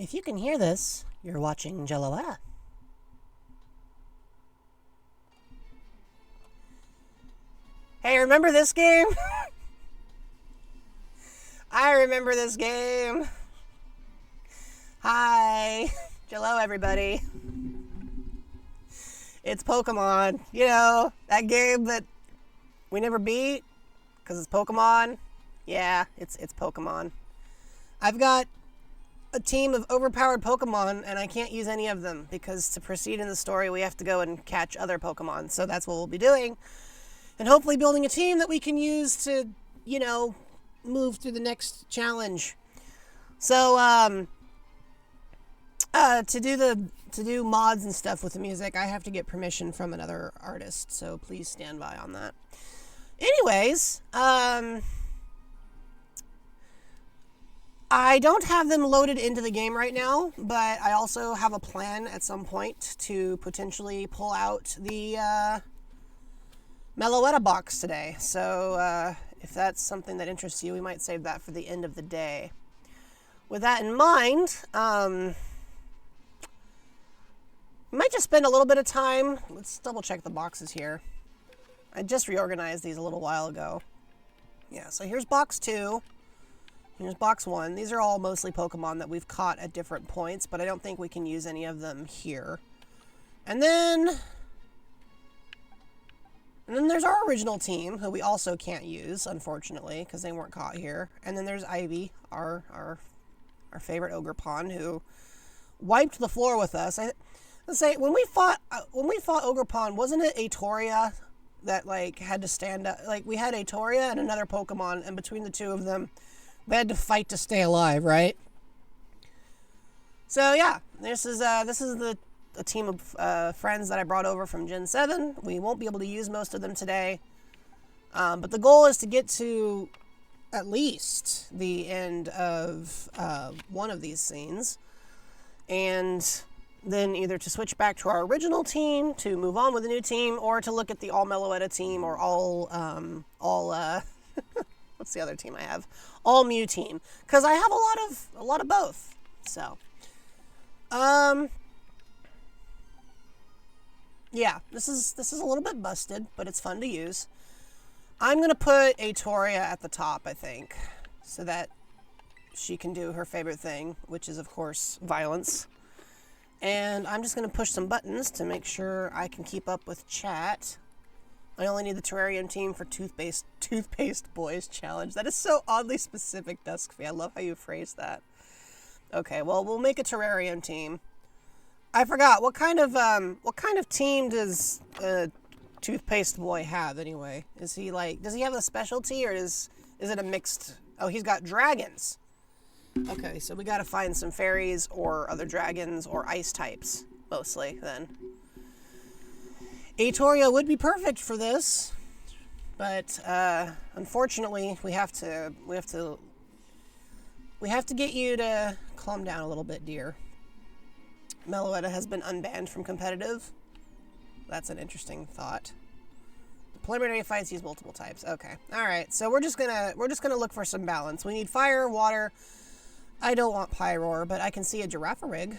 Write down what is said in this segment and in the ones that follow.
If you can hear this, you're watching Jelloetta. Hey, remember this game? I remember this game. Hi. Jello, everybody. It's Pokemon. You know, that game that we never beat because it's Pokemon. Yeah, it's Pokemon. I've got a team of overpowered Pokemon, and I can't use any of them because to proceed in the story, we have to go and catch other Pokemon. So that's what we'll be doing. And hopefully building a team that we can use to, you know, move through the next challenge. So, to do mods and stuff with the music, I have to get permission from another artist. So please stand by on that. Anyways, I don't have them loaded into the game right now, but I also have a plan at some point to potentially pull out the Meloetta box today. So if that's something that interests you, we might save that for the end of the day. With that in mind, we might just spend a little bit of time. Let's double check the boxes here. I just reorganized these a little while ago. Yeah, so here's box 2. Here's box 1. These are all mostly Pokemon that we've caught at different points, but I don't think we can use any of them here. And then there's our original team, who we also can't use, unfortunately, because they weren't caught here. And then there's Ivy, our favorite Ogerpon, who wiped the floor with us. Let's say when we fought Ogerpon, wasn't it Atoria that like had to stand up? Like we had Atoria and another Pokemon, and between the two of them, they had to fight to stay alive, right? So yeah, this is a team of friends that I brought over from Gen 7. We won't be able to use most of them today, but the goal is to get to at least the end of one of these scenes, and then either to switch back to our original team, to move on with a new team, or to look at the all Meloetta team, or all what's the other team I have? All Mew team, because I have a lot of both. So, yeah, this is a little bit busted, but it's fun to use. I'm gonna put Atoria at the top, I think, so that she can do her favorite thing, which is of course violence. And I'm just gonna push some buttons to make sure I can keep up with chat. I only need the Terrarium team for Toothpaste Boys challenge. That is so oddly specific, Duskfy. I love how you phrased that. Okay, well, we'll make a Terrarium team. I forgot, what kind of team does Toothpaste Boy have anyway? Is he like, does he have a specialty, or is it a mixed? Oh, he's got dragons. Okay, so we gotta find some fairies or other dragons or ice types, mostly then. Atoria would be perfect for this, but unfortunately we have to get you to calm down a little bit, dear. Meloetta has been unbanned from competitive. That's an interesting thought. The preliminary fights use multiple types. Okay, all right. So we're just gonna look for some balance. We need fire, water. I don't want Pyroar, but I can see a Girafarig.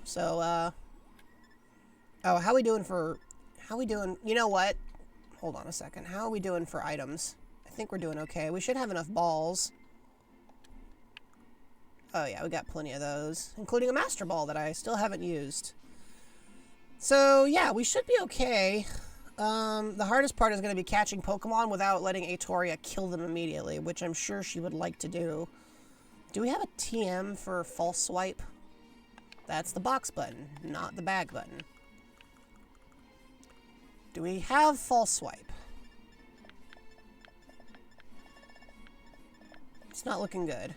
So oh, how we doing? You know what? Hold on a second. How are we doing for items? I think we're doing okay. We should have enough balls. Oh yeah, we got plenty of those, including a Master Ball that I still haven't used. So yeah, we should be okay. The hardest part is going to be catching Pokemon without letting Atoria kill them immediately, which I'm sure she would like to do. Do we have a TM for False Swipe? That's the box button, not the bag button. Do we have False Swipe? It's not looking good.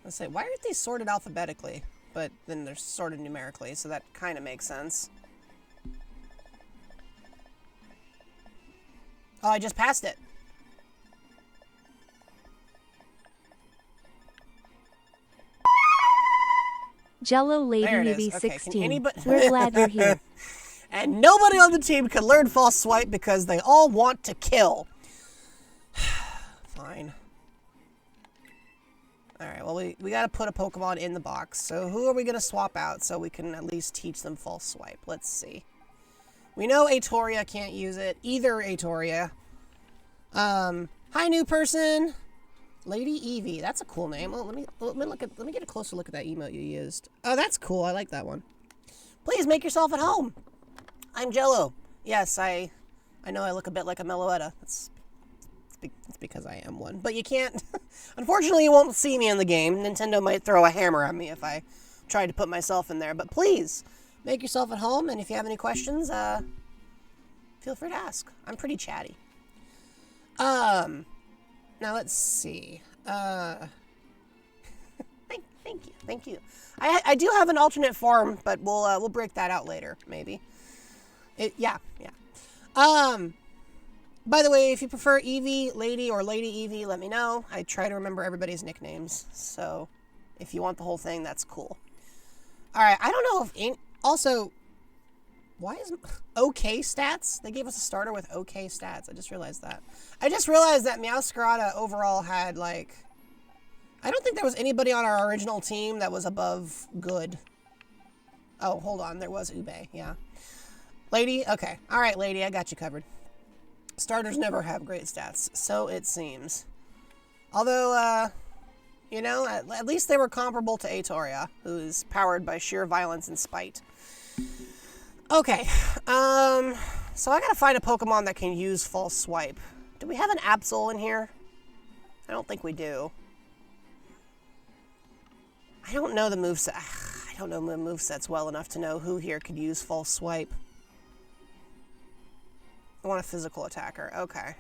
Let's say, why aren't these sorted alphabetically? But then they're sorted numerically, so that kind of makes sense. Oh, I just passed it. Jello Lady There it Newbie is. Okay, 16. We're glad you're here. And nobody on the team can learn False Swipe because they all want to kill. Fine. Alright, well, we gotta put a Pokemon in the box. So who are we gonna swap out so we can at least teach them False Swipe? Let's see. We know Atoria can't use it. Either Atoria. Hi, new person. Lady Eevee. That's a cool name. Well, let me get a closer look at that emote you used. Oh, that's cool. I like that one. Please make yourself at home. I'm Jello. Yes, I know I look a bit like a Meloetta. It's because I am one. But you can't... Unfortunately, you won't see me in the game. Nintendo might throw a hammer at me if I tried to put myself in there. But please, make yourself at home. And if you have any questions, feel free to ask. I'm pretty chatty. Now let's see. Thank you. I do have an alternate farm, but we'll break that out later, maybe. Yeah. By the way, if you prefer Eevee, Lady, or Lady Eevee, let me know. I try to remember everybody's nicknames, so if you want the whole thing, that's cool. Alright, I don't know if... Also, why is... OK stats? They gave us a starter with OK stats. I just realized that. I just realized that Meowscarada overall had, like... I don't think there was anybody on our original team that was above good. Oh, hold on. There was Ube, yeah. Lady? Okay. Alright, Lady, I got you covered. Starters never have great stats, so it seems. Although, you know, at least they were comparable to Atoria, who's powered by sheer violence and spite. Okay, so I gotta find a Pokemon that can use False Swipe. Do we have an Absol in here? I don't think we do. I don't know the moveset. I don't know the movesets well enough to know who here could use False Swipe. I want a physical attacker. Okay.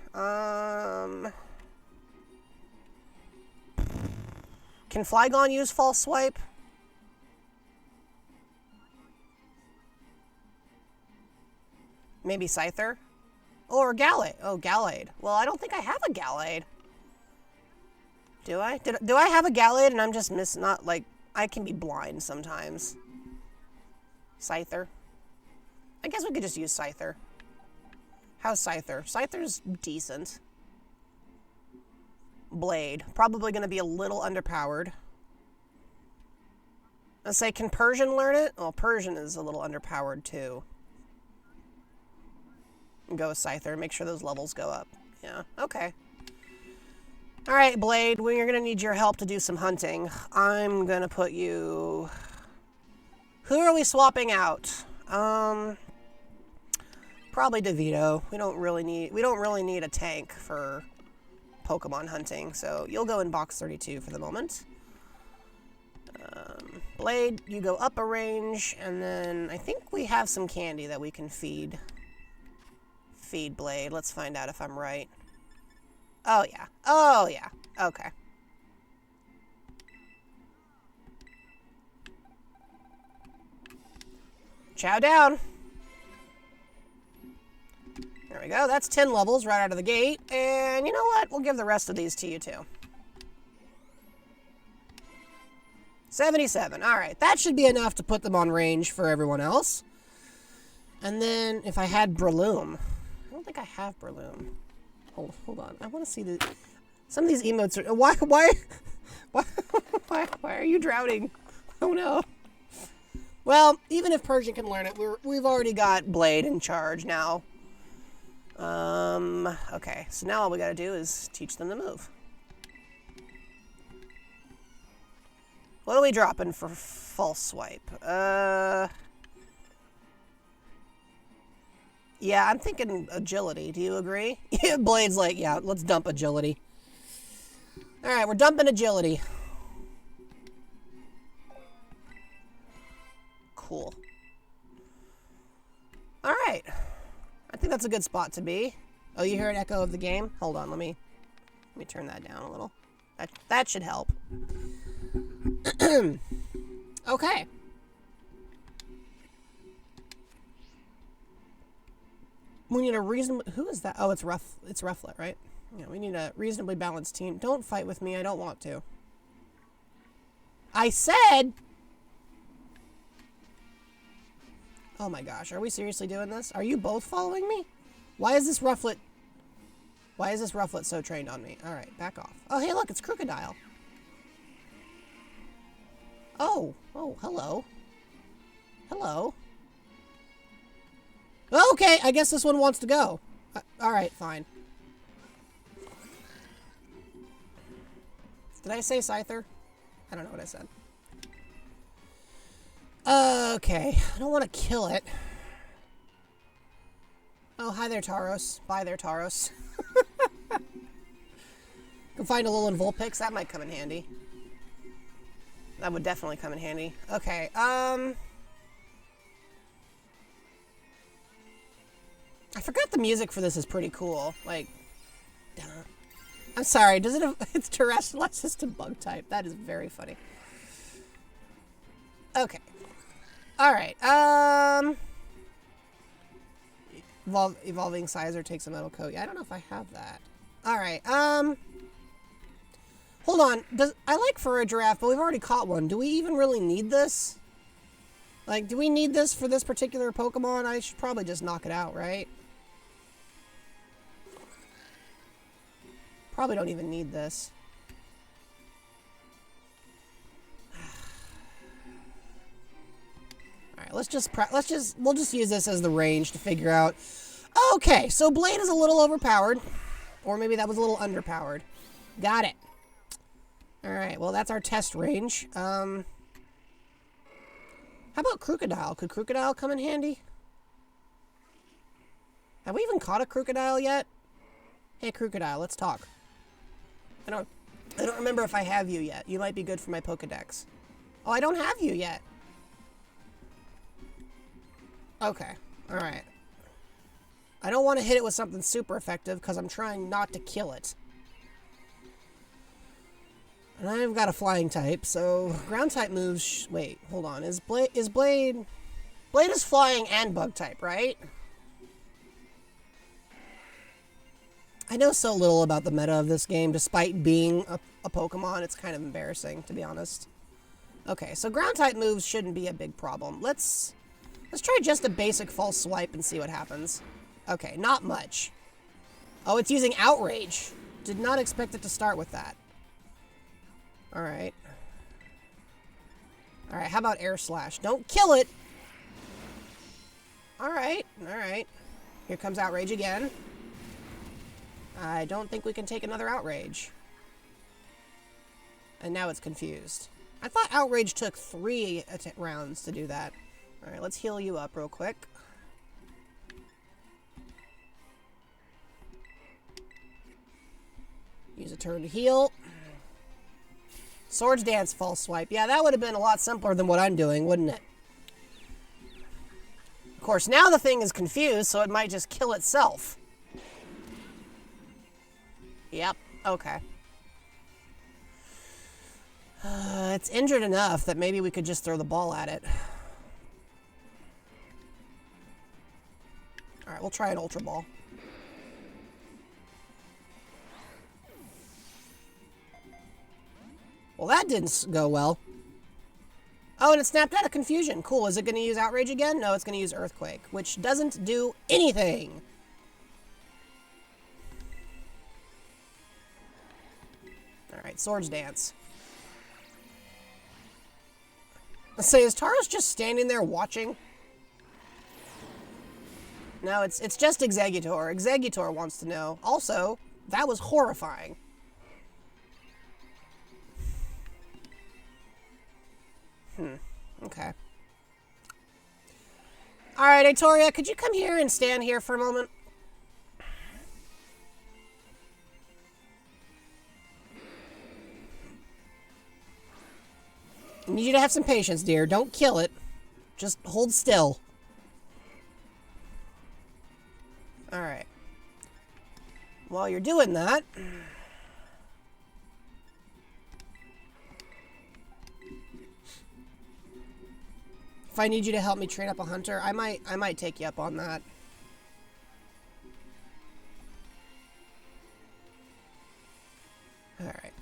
Can Flygon use False Swipe? Maybe Scyther? Or Gallade. Oh, Gallade. Well, I don't think I have a Gallade. Do I? Do I have a Gallade and I'm just not, like, I can be blind sometimes. Scyther. I guess we could just use Scyther. How's Scyther? Scyther's decent. Blade. Probably going to be a little underpowered. Let's say, can Persian learn it? Well, Persian is a little underpowered, too. Go with Scyther. Make sure those levels go up. Yeah, okay. Alright, Blade. Well, you're going to need your help to do some hunting. I'm going to put you... Who are we swapping out? Probably DeVito. We don't really need a tank for Pokemon hunting, so you'll go in box 32 for the moment. Blade, you go up a range, and then I think we have some candy that we can feed. Feed Blade. Let's find out if I'm right. Oh yeah. Oh yeah. Okay. Chow down. There we go. That's 10 levels right out of the gate. And you know what? We'll give the rest of these to you, too. 77. All right. That should be enough to put them on range for everyone else. And then if I had Breloom. I don't think I have Breloom. Hold on. I want to see the... Some of these emotes are... Why are you drowning? Oh, no. Well, even if Persian can learn it, we've already got Blade in charge now. Okay, so now all we gotta do is teach them the move. What are we dropping for False Swipe? Yeah, I'm thinking Agility. Do you agree? Yeah, Blade's like, yeah, let's dump Agility. Alright, we're dumping Agility. Cool. Alright. I think that's a good spot to be. Oh, you hear an echo of the game? Hold on, let me turn that down a little. That should help. Okay. We need a reasonable... Who is that? Oh, it's Rufflet, right? Yeah, we need a reasonably balanced team. Don't fight with me. I don't want to. I said... Oh my gosh, are we seriously doing this? Are you both following me? Why is this Rufflet so trained on me? Alright, back off. Oh, hey, look, it's Crocodile. Oh, hello. Hello. Okay, I guess this one wants to go. Alright, fine. Did I say Scyther? I don't know what I said. Okay, I don't want to kill it. Oh, hi there, Tauros. Bye there, Tauros. Can find a little in Vulpix. That might come in handy. That would definitely come in handy. Okay, I forgot the music for this is pretty cool. Like, I'm sorry, does it have, it's terrestrial assistant bug type. That is very funny. Okay. Alright, evolving sizer takes a metal coat. Yeah, I don't know if I have that. Alright, hold on. I like fur a giraffe, but we've already caught one. Do we even really need this? Like, do we need this for this particular Pokemon? I should probably just knock it out, right? Probably don't even need this. Alright, we'll just use this as the range to figure out. Okay, so Blade is a little overpowered. Or maybe that was a little underpowered. Got it. Alright, well that's our test range. How about Crocodile? Could Crocodile come in handy? Have we even caught a Crocodile yet? Hey Crocodile, let's talk. I don't remember if I have you yet. You might be good for my Pokedex. Oh, I don't have you yet. Okay, alright. I don't want to hit it with something super effective because I'm trying not to kill it. And I've got a flying type, so ground type moves. Wait, hold on. Is Blade is flying and bug type, right? I know so little about the meta of this game, despite being a Pokemon. It's kind of embarrassing, to be honest. Okay, so ground type moves shouldn't be a big problem. Let's try just a basic false swipe and see what happens. Okay, not much. Oh, it's using Outrage. Did not expect it to start with that. Alright. Alright, how about Air Slash? Don't kill it! Alright, alright. Here comes Outrage again. I don't think we can take another Outrage. And now it's confused. I thought Outrage took 3 rounds to do that. Alright, let's heal you up real quick. Use a turn to heal. Swords Dance false swipe. Yeah, that would have been a lot simpler than what I'm doing, wouldn't it? Of course, now the thing is confused, so it might just kill itself. Yep, okay. It's injured enough that maybe we could just throw the ball at it. Alright, we'll try an Ultra Ball. Well, that didn't go well. Oh, and it snapped out of confusion. Cool. Is it going to use Outrage again? No, it's going to use Earthquake, which doesn't do anything. Alright, Swords Dance. Let's say, is Tauros just standing there watching? No, it's just Exeggutor. Exeggutor wants to know. Also, that was horrifying. Okay. Alright, Atoria, could you come here and stand here for a moment? I need you to have some patience, dear. Don't kill it. Just hold still. Alright. While you're doing that... if I need you to help me train up a hunter, I might take you up on that. Alright.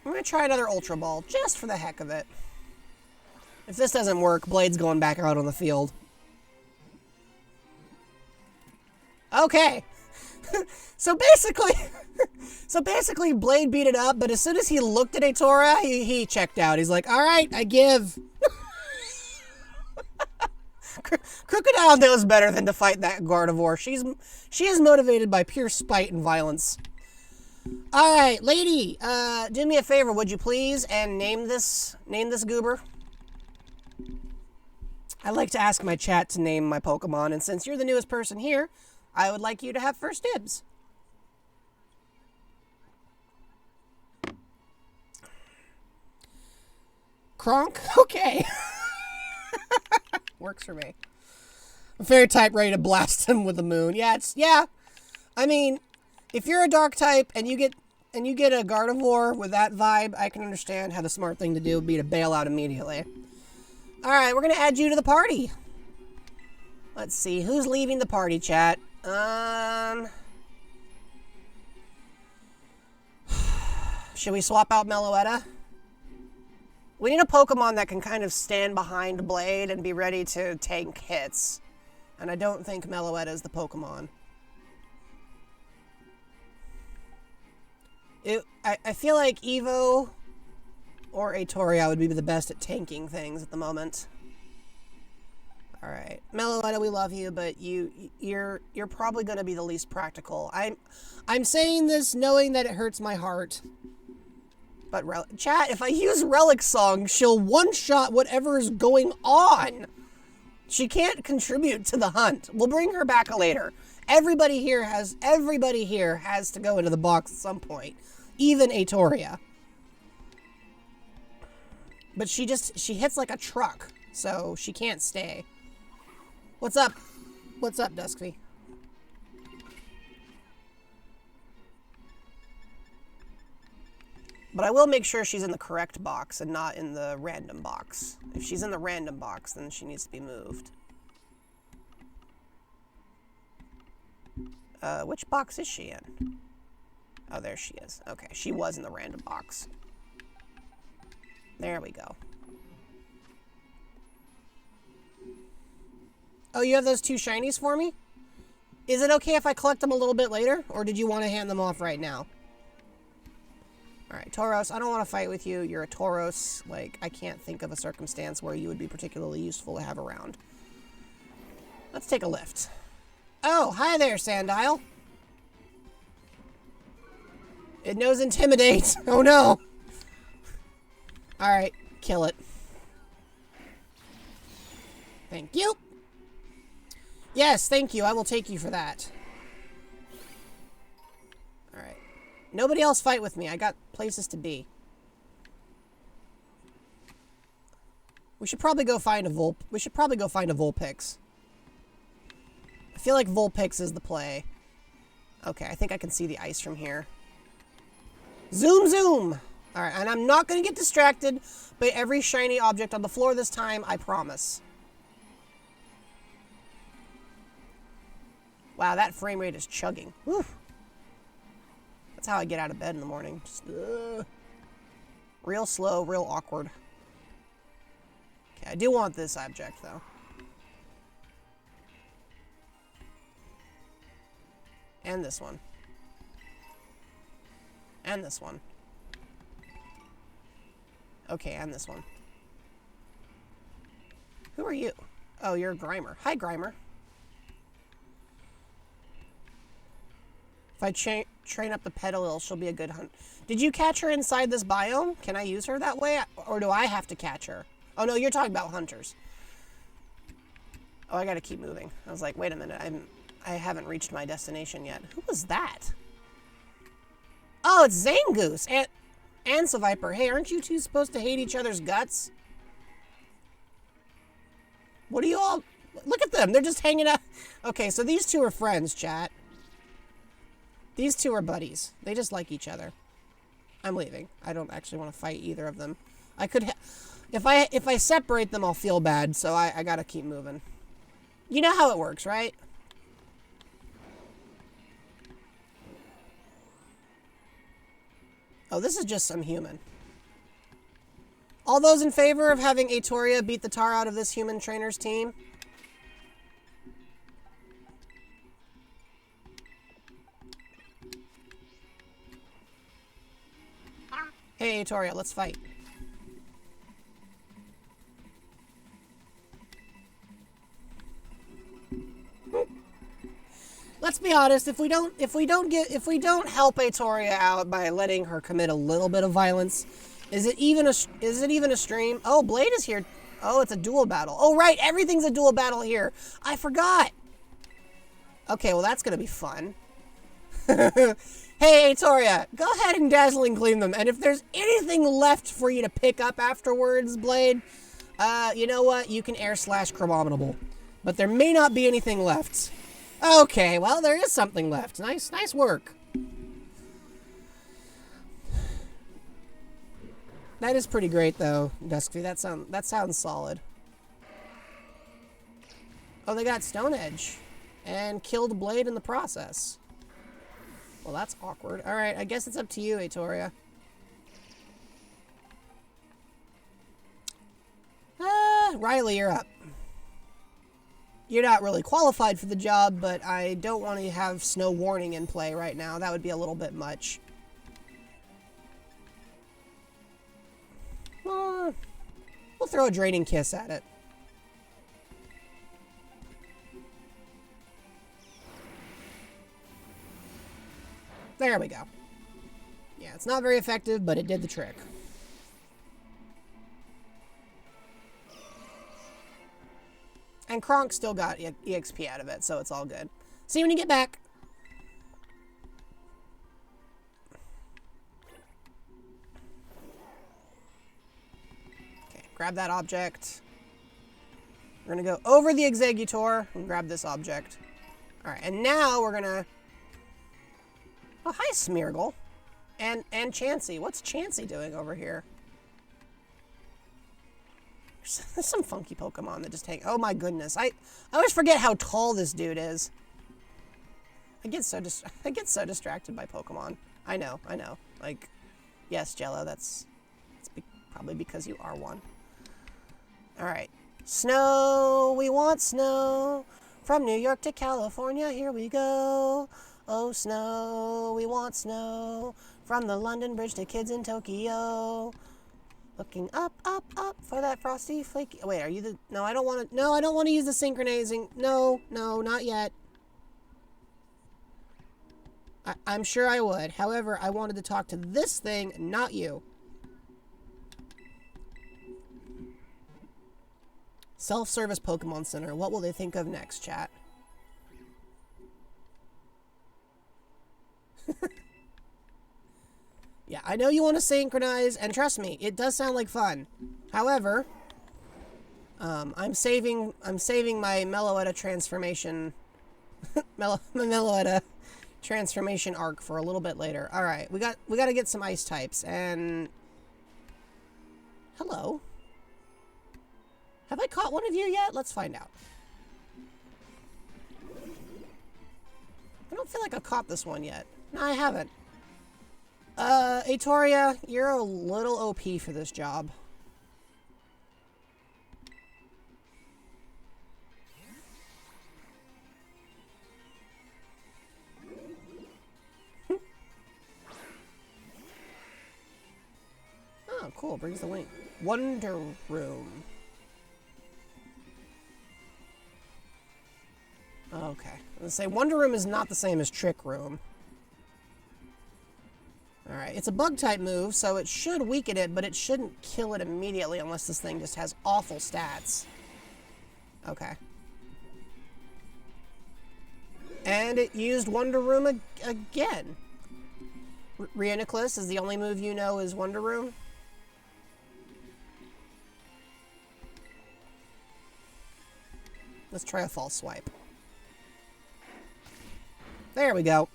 I'm gonna try another Ultra Ball, just for the heck of it. If this doesn't work, Blade's going back out on the field. Okay. So basically, So basically, Blade beat it up, but as soon as he looked at Atora, he checked out. He's like, all right, I give. Crocodile knows better than to fight that Gardevoir. She is motivated by pure spite and violence. All right, lady, do me a favor, would you please, and name this goober? I like to ask my chat to name my Pokemon, and since you're the newest person here, I would like you to have first dibs. Kronk? Okay. Works for me. Fairy type ready to blast him with the moon. Yeah. I mean, if you're a dark type and you get a Gardevoir with that vibe, I can understand how the smart thing to do would be to bail out immediately. All right, we're going to add you to the party. Let's see, who's leaving the party, chat? Should we swap out Meloetta? We need a Pokemon that can kind of stand behind Blade and be ready to tank hits. And I don't think Meloetta is the Pokemon. I feel like Evo or Atoria would be the best at tanking things at the moment. All right, Meloetta, we love you, but you're probably going to be the least practical. I'm saying this knowing that it hurts my heart. But chat, if I use Relic Song, she'll one-shot whatever is going on. She can't contribute to the hunt. We'll bring her back later. Everybody here has to go into the box at some point. Even Atoria. But she hits like a truck, so she can't stay. What's up? What's up, Duskby? But I will make sure she's in the correct box and not in the random box. If she's in the random box, then she needs to be moved. Which box is she in? Oh, there she is. Okay, she was in the random box. There we go. Oh, you have those two shinies for me? Is it okay if I collect them a little bit later? Or did you want to hand them off right now? Alright, Tauros, I don't want to fight with you. You're a Tauros. Like, I can't think of a circumstance where you would be particularly useful to have around. Let's take a lift. Oh, hi there, Sandile. It knows Intimidate. Oh, no. Alright, kill it. Thank you. Yes, thank you. I will take you for that. Alright. Nobody else fight with me. I got places to be. We should probably go find a Vulpix. I feel like Vulpix is the play. Okay, I think I can see the ice from here. Zoom, zoom! Alright, and I'm not going to get distracted by every shiny object on the floor this time, I promise. Wow, that frame rate is chugging. Whew. That's how I get out of bed in the morning. Just, real slow, real awkward. Okay, I do want this object, though. And this one. And this one. Okay, and this one. Who are you? Oh, you're Grimer. Hi, Grimer. If I train up the Petalil, she'll be a good hunt. Did you catch her inside this biome? Can I use her that way? Or do I have to catch her? Oh, no, you're talking about hunters. Oh, I gotta keep moving. I was like, wait a minute. I haven't reached my destination yet. Who was that? Oh, it's Zangoose and Seviper. Hey, aren't you two supposed to hate each other's guts? What are you all... Look at them. They're just hanging out. Okay, so these two are friends, chat. These two are buddies. They just like each other. I'm leaving. I don't actually want to fight either of them. I could... If I separate them, I'll feel bad, so I gotta keep moving. You know how it works, right? Oh, this is just some human. All those in favor of having Atoria beat the tar out of this human trainer's team? Hey, Toria, let's fight. Let's be honest, if we don't help Atoria out by letting her commit a little bit of violence, is it even a stream? Oh, Blade is here. Oh, it's a duel battle. Oh, right, everything's a duel battle here. I forgot. Okay, well that's gonna be fun. Hey, Atoria, go ahead and dazzling gleam them, and if there's anything left for you to pick up afterwards, Blade, you know what? You can air slash chromominable, but there may not be anything left. Okay, well, there is something left. Nice work. That is pretty great, though, Duskvy. That sounds solid. Oh, they got Stone Edge and killed Blade in the process. Well, that's awkward. All right, I guess it's up to you, Atoria. Riley, you're up. You're not really qualified for the job, but I don't want to have Snow Warning in play right now. That would be a little bit much. We'll throw a Draining Kiss at it. There we go. Yeah, it's not very effective, but it did the trick. And Kronk still got EXP out of it, so it's all good. See you when you get back. Okay, grab that object. We're going to go over the Executor and grab this object. All right, and now we're going to... Oh, hi, Smeargle. And Chansey. What's Chansey doing over here? There's some funky Pokemon that just hang... Oh, my goodness. I always forget how tall this dude is. I get so distracted by Pokemon. I know. Like, yes, Jello, it's probably because you are one. All right. Snow, we want snow. From New York to California, here we go. Oh, snow, we want snow. From the London Bridge to kids in Tokyo. Looking up, up, up for that frosty flaky... Wait, are you the... No, I don't want to... No, I don't want to use the synchronizing. No, not yet. I'm sure I would. However, I wanted to talk to this thing, not you. Self-service Pokemon Center. What will they think of next, chat? Yeah, I know you want to synchronize, and trust me, it does sound like fun. However, I'm saving my Meloetta transformation, Meloetta transformation arc for a little bit later. All right, we got to get some ice types, and hello. Have I caught one of you yet? Let's find out. I don't feel like I've caught this one yet. No, I haven't. Atoria, you're a little OP for this job. Oh, cool. Brings the link. Wonder Room. Okay. I was gonna say, Wonder Room is not the same as Trick Room. Alright, it's a bug-type move, so it should weaken it, but it shouldn't kill it immediately unless this thing just has awful stats. Okay. And it used Wonder Room again. Rhinoculus is the only move you know is Wonder Room? Let's try a false swipe. There we go.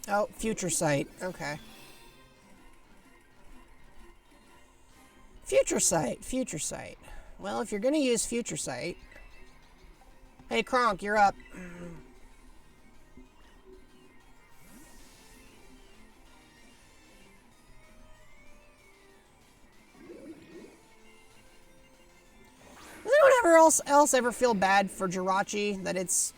Oh, Future Sight. Okay. Future Sight. Future Sight. Well, if you're going to use Future Sight... Hey, Kronk, you're up. Does anyone else ever feel bad for Jirachi? That it's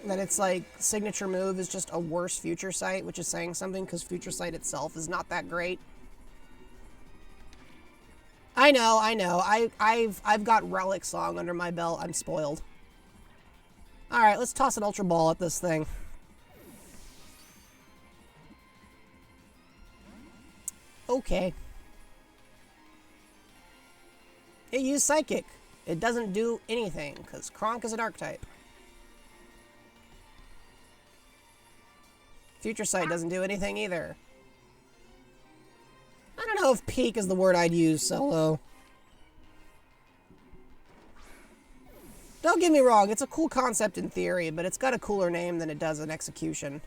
that its like signature move is just a worse Future Sight, which is saying something because Future Sight itself is not that great. I know. I've got Relic Song under my belt. I'm spoiled. All right, let's toss an Ultra Ball at this thing. Okay. It used Psychic. It doesn't do anything, because Kronk is a Dark type. Future Sight doesn't do anything either. I don't know if peak is the word I'd use, Solo. Don't get me wrong, it's a cool concept in theory, but it's got a cooler name than it does in execution.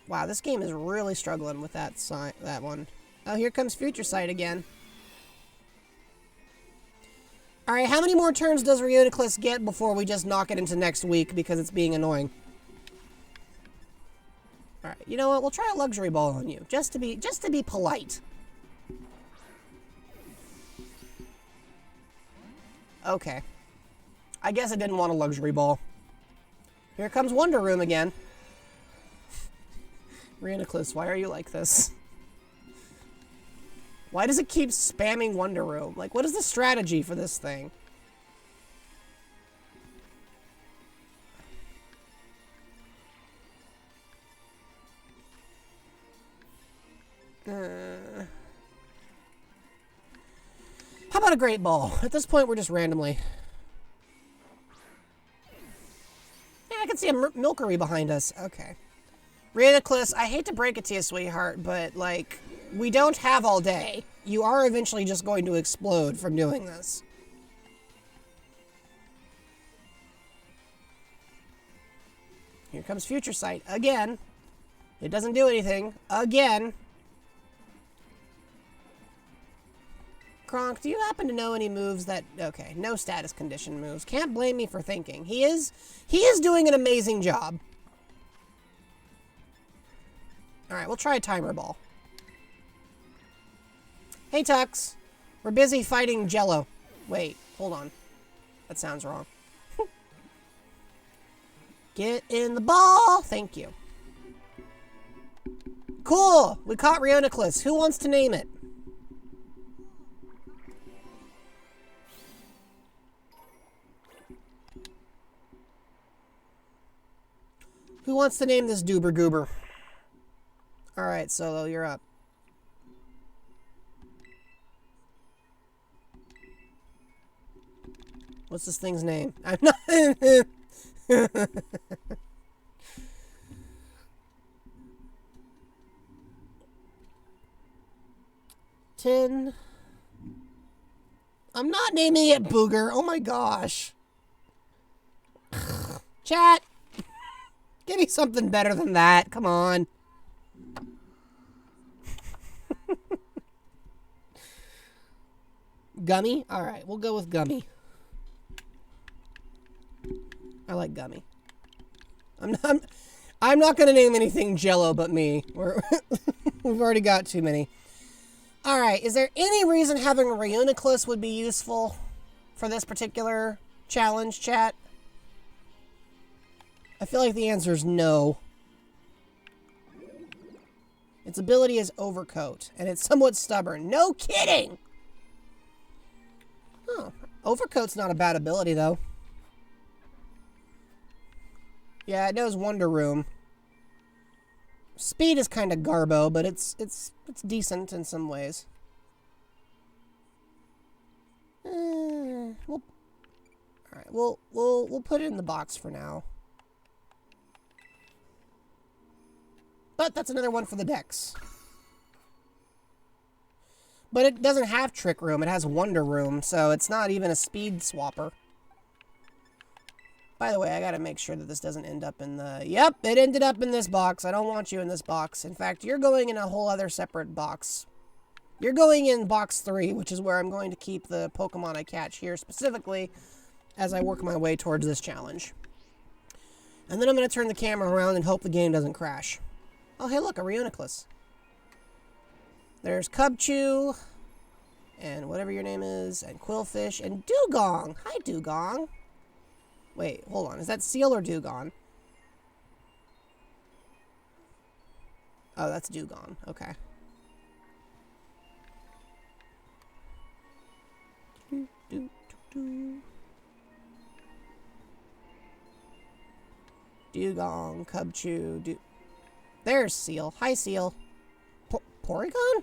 Wow, this game is really struggling with that one. Oh, here comes Future Sight again. Alright, how many more turns does Reuniclus get before we just knock it into next week because it's being annoying? Alright, you know what? We'll try a Luxury Ball on you, just to be polite. Okay. I guess I didn't want a Luxury Ball. Here comes Wonder Room again. Reuniclus, why are you like this? Why does it keep spamming Wonder Room? Like, what is the strategy for this thing? How about a Great Ball? At this point, we're just randomly. Yeah, I can see a Milcery behind us. Okay. Reuniclus, I hate to break it to you, sweetheart, but, like, we don't have all day. You are eventually just going to explode from doing this. Here comes Future Sight again. It doesn't do anything. Again. Kronk, do you happen to know any moves that... Okay, no status condition moves. Can't blame me for thinking. He is doing an amazing job. Alright, we'll try a Timer Ball. Hey, Tux. We're busy fighting Jello. Wait, hold on. That sounds wrong. Get in the ball! Thank you. Cool! We caught Reuniclus. Who wants to name it? Who wants to name this Doober Goober? Alright, Solo, you're up. What's this thing's name? I'm not... 10. I'm not naming it Booger. Oh my gosh. Chat. Give me something better than that. Come on. Gummy? Alright, we'll go with Gummy. I like Gummy. I'm not gonna name anything Jello but me. We've already got too many. Alright, is there any reason having a Reuniclus would be useful for this particular challenge, chat? I feel like the answer is no. Its ability is Overcoat, and it's somewhat stubborn. No kidding! Oh, Overcoat's not a bad ability, though. Yeah, it knows Wonder Room. Speed is kind of garbo, but it's decent in some ways. All right, we'll put it in the box for now. But that's another one for the Dex. But it doesn't have Trick Room. It has Wonder Room, so it's not even a speed swapper. By the way, I gotta make sure that this doesn't end up in the... Yep, it ended up in this box. I don't want you in this box. In fact, you're going in a whole other separate box. You're going in box 3, which is where I'm going to keep the Pokemon I catch here specifically as I work my way towards this challenge. And then I'm going to turn the camera around and hope the game doesn't crash. Oh, hey, look, a Reuniclus. There's Cubchoo, and whatever your name is, and Quillfish, and Dugong. Hi, Dugong. Wait, hold on. Is that Seal or Dugong? Oh, that's Dewgong. Okay. Dewgong, Cubchoo, There's Seal. Hi, Seal. Porygon?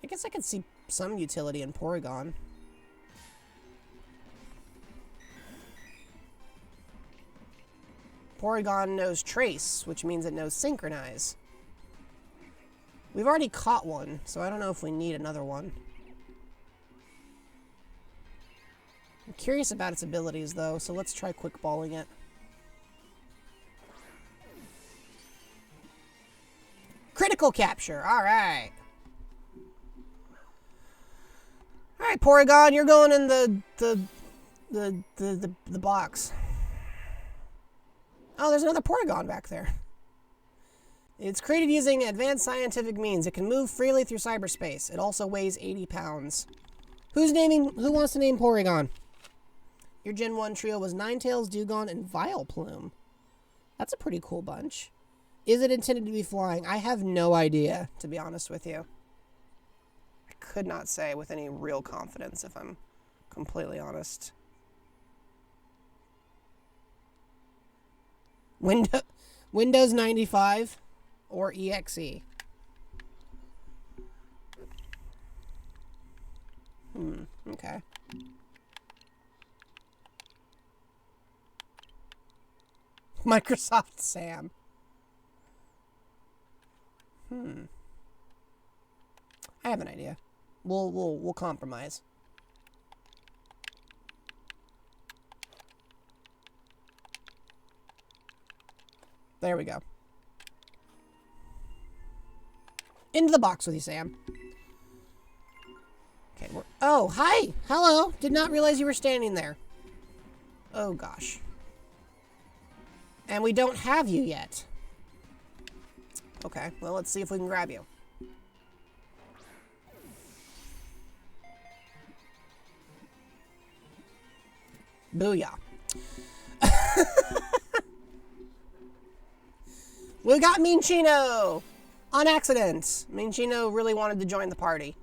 I guess I could see some utility in Porygon. Porygon knows Trace, which means it knows Synchronize. We've already caught one, so I don't know if we need another one. I'm curious about its abilities, though, so let's try quick balling it. Critical capture! Alright! Alright, Porygon, you're going in the box. Oh, there's another Porygon back there. It's created using advanced scientific means. It can move freely through cyberspace. It also weighs 80 pounds. Who wants to name Porygon? Your Gen 1 trio was Ninetales, Dewgong, and Vileplume. That's a pretty cool bunch. Is it intended to be flying? I have no idea, to be honest with you. I could not say with any real confidence, if I'm completely honest. Windows 95 or EXE? Okay. Microsoft Sam. I have an idea. We'll compromise. There we go. Into the box with you, Sam. Okay, oh, hi! Hello! Did not realize you were standing there. Oh, gosh. And we don't have you yet. Okay, well, let's see if we can grab you. Booyah. We got Minccino! On accident. Minccino really wanted to join the party.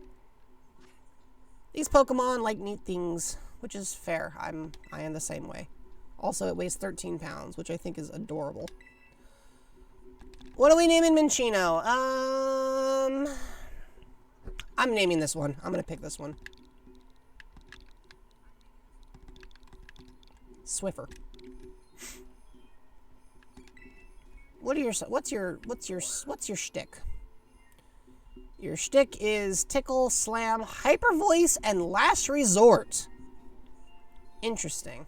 These Pokemon like neat things, which is fair. I am the same way. Also, it weighs 13 pounds, which I think is adorable. What are we naming Minccino? I'm naming this one. I'm gonna pick this one. Swiffer. What's your shtick? Your shtick is Tickle, Slam, Hyper Voice, and Last Resort. Interesting.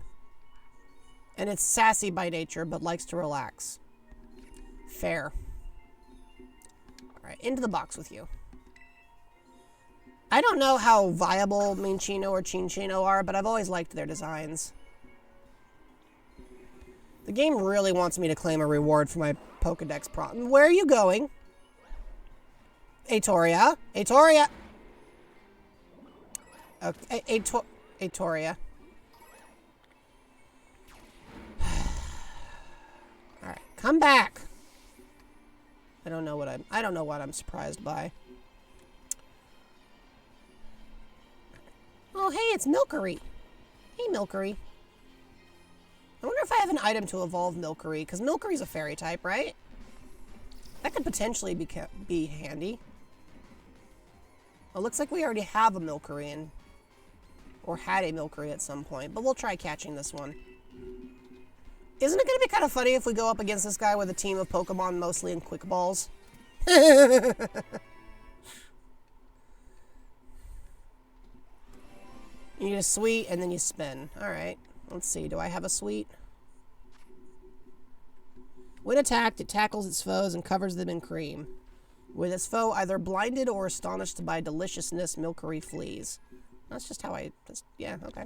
And it's sassy by nature, but likes to relax. Fair. Alright, into the box with you. I don't know how viable Minccino or Cinccino are, but I've always liked their designs. The game really wants me to claim a reward for my Pokedex problem. Where are you going? Atoria. Atoria! Okay, Atoria. Alright, come back! I don't know what I'm surprised by. Oh, hey, it's Milcery. Hey, Milcery. I wonder if I have an item to evolve Milcery, because Milcery's a fairy type, right? That could potentially be handy. Well, looks like we already have a Milcery, or had a Milcery at some point, but we'll try catching this one. Isn't it going to be kind of funny if we go up against this guy with a team of Pokemon mostly in quick balls? You need a sweet, and then you spin. Alright. Let's see. Do I have a sweet? When attacked, it tackles its foes and covers them in cream. With its foe either blinded or astonished by deliciousness, Milcery flees. That's just how yeah, okay.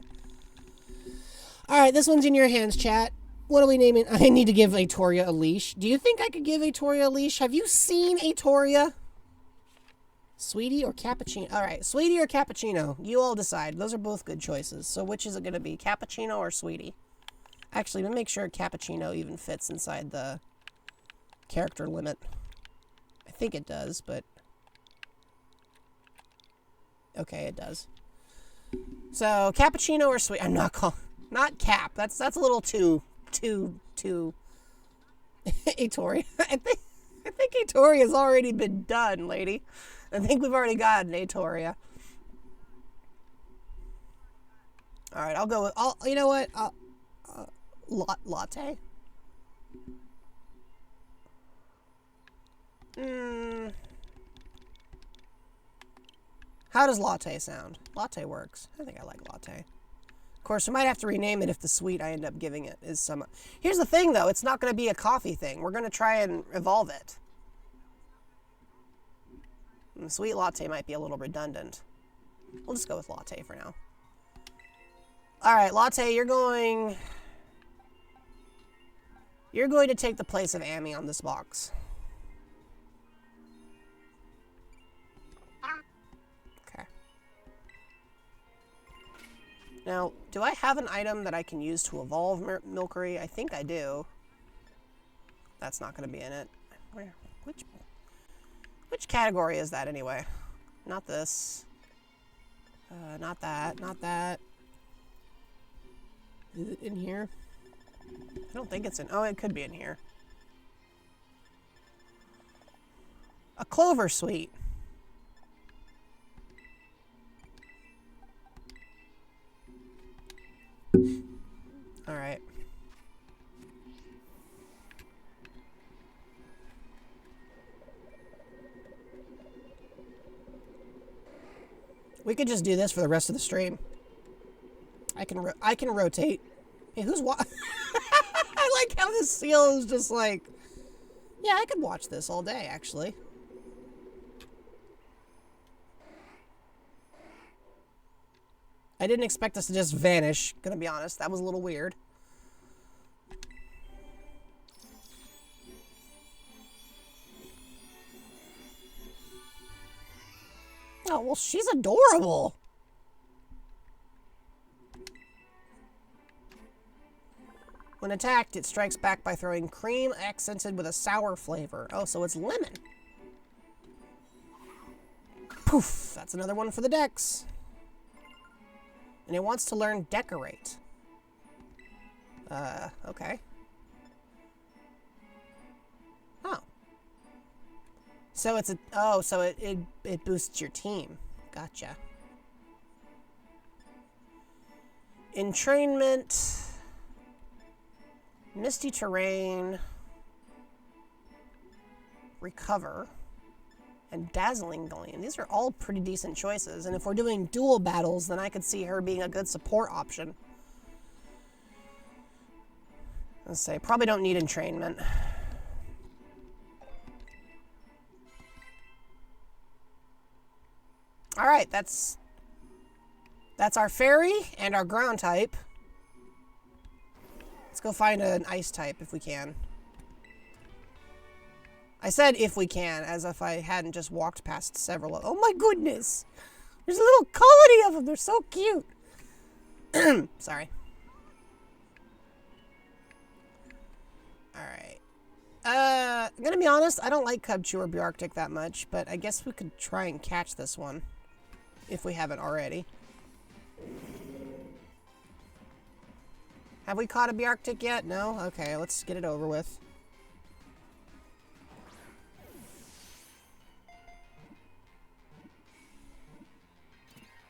Alright, this one's in your hands, chat. What are we naming? I need to give Atoria a leash. Do you think I could give Atoria a leash? Have you seen Atoria? Sweetie or Cappuccino? Alright, Sweetie or Cappuccino? You all decide. Those are both good choices. So which is it going to be? Cappuccino or Sweetie? Actually, let me make sure Cappuccino even fits inside the character limit. I think it does, but... Okay, it does. So, cappuccino or sweet... I'm not calling... Not cap. That's a little too... Atoria. I think Atoria's already been done, lady. I think we've already got an Atoria. Alright, I'll go with... you know what? Latte? How does latte sound? Latte works. I think I like latte. Of course, we might have to rename it if the sweet I end up giving it is some... Here's the thing, though. It's not going to be a coffee thing. We're going to try and evolve it. And the sweet latte might be a little redundant. We'll just go with latte for now. Alright, latte, you're going... You're going to take the place of Amy on this box. Okay. Now, do I have an item that I can use to evolve Milcery? I think I do. That's not going to be in it. Which category is that anyway? Not this. Not that. Not that. Is it in here? I don't think it's in... Oh, it could be in here. A clover sweet. Alright. We could just do this for the rest of the stream. I can rotate. Hey, who's I like how this seal is just like... Yeah, I could watch this all day, actually. I didn't expect us to just vanish, gonna be honest. That was a little weird. Oh, well, she's adorable. When attacked, it strikes back by throwing cream accented with a sour flavor. Oh, so it's lemon. Poof! That's another one for the Dex. And it wants to learn Decorate. Okay. Oh. So it's a... Oh, so it boosts your team. Gotcha. Entrainment... Misty Terrain, Recover, and Dazzling Gleam. These are all pretty decent choices, and if we're doing dual battles, then I could see her being a good support option. Let's say, probably don't need entrainment. Alright, that's our fairy and our ground type. Let's go find an ice type if we can. I said if we can, as if I hadn't just walked past several. Oh my goodness! There's a little colony of them. They're so cute. Sorry. Alright. I'm gonna be honest, I don't like Cubchoo or Bjarctic that much, but I guess we could try and catch this one. If we haven't already. Have we caught a Bjarctic yet? No? Okay, let's get it over with.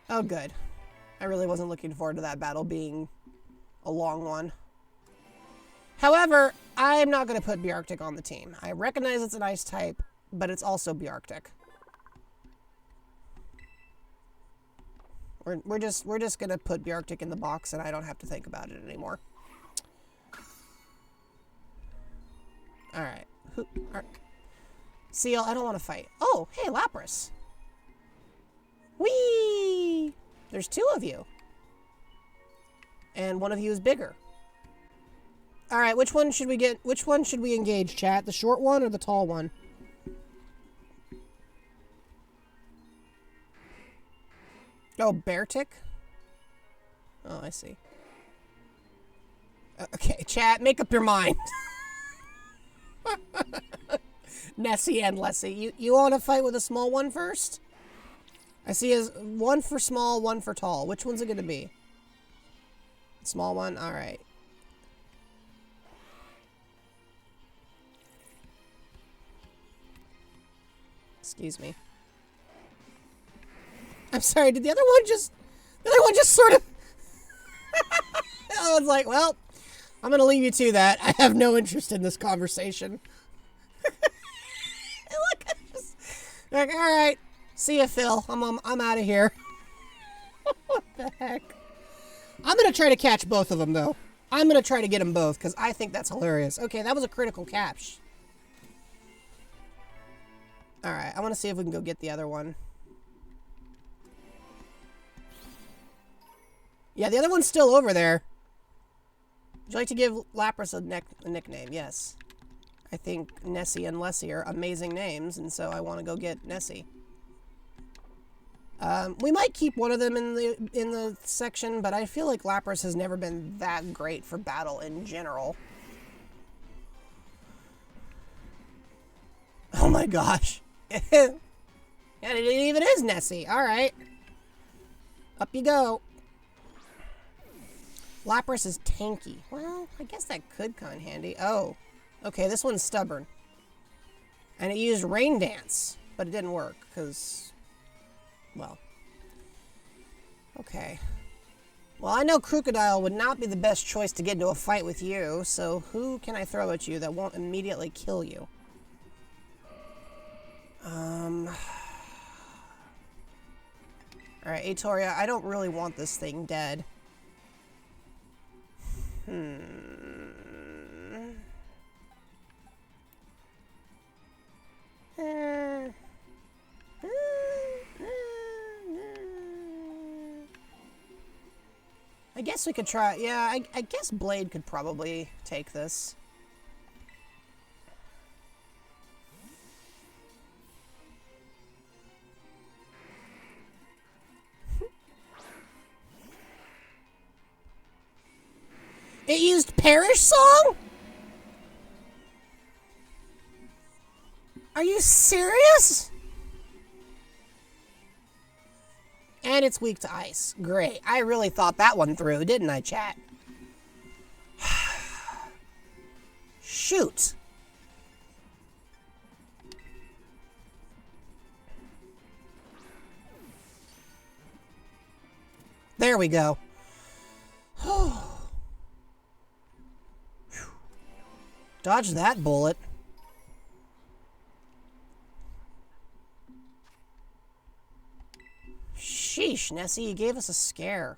Oh, good. I really wasn't looking forward to that battle being a long one. However, I'm not going to put Bjarctic on the team. I recognize it's an ice type, but it's also Bjarctic. We're just gonna put Bjarctic in the box, and I don't have to think about it anymore. All right. Seal, I don't want to fight. Oh, hey, Lapras. Whee! There's two of you, and one of you is bigger. All right, which one should we get? Which one should we engage, chat? The short one or the tall one? Oh, Beartic? Oh, I see. Okay, chat, make up your mind. Nessie and Lessie. You want to fight with a small one first? I see as one for small, one for tall. Which one's it going to be? Small one? Alright. Excuse me. I'm sorry, did the other one just sort of... I was like, well, I'm going to leave you to that. I have no interest in this conversation. Look, I just... Like, alright. See ya, Phil. I'm out of here. What the heck? I'm going to try to catch both of them, though. I'm going to try to get them both, because I think that's hilarious. Okay, that was a critical catch. Alright, I want to see if we can go get the other one. Yeah, the other one's still over there. Would you like to give Lapras a nickname? Yes. I think Nessie and Lessie are amazing names, and so I want to go get Nessie. We might keep one of them in the section, but I feel like Lapras has never been that great for battle in general. Oh my gosh. Yeah, it even is Nessie. Alright. Up you go. Lapras is tanky. Well, I guess that could come in handy. Oh. Okay, this one's stubborn. And it used Rain Dance, but it didn't work, because... Well. Okay. Well, I know Crocodile would not be the best choice to get into a fight with you, so who can I throw at you that won't immediately kill you? Alright, Atoria, I don't really want this thing dead. I guess we could try... Yeah, I guess Blade could probably take this. It used Perish Song? Are you serious? And it's weak to ice. Great. I really thought that one through, didn't I, chat? Shoot. There we go. Dodge that bullet. Sheesh, Nessie, you gave us a scare.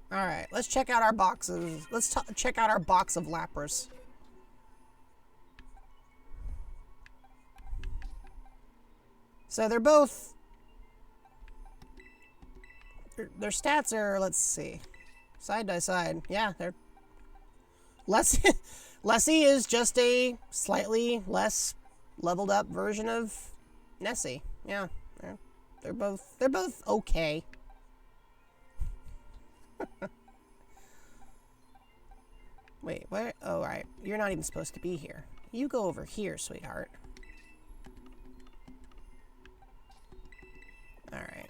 Alright, let's check out our boxes. Let's check out our box of Lapras. So they're both... Their stats are, let's see, side by side. Yeah, they're... Lessie is just a slightly less leveled up version of Nessie. Yeah, they're both okay. Wait, where? Oh, right. You're not even supposed to be here. You go over here, sweetheart. All right.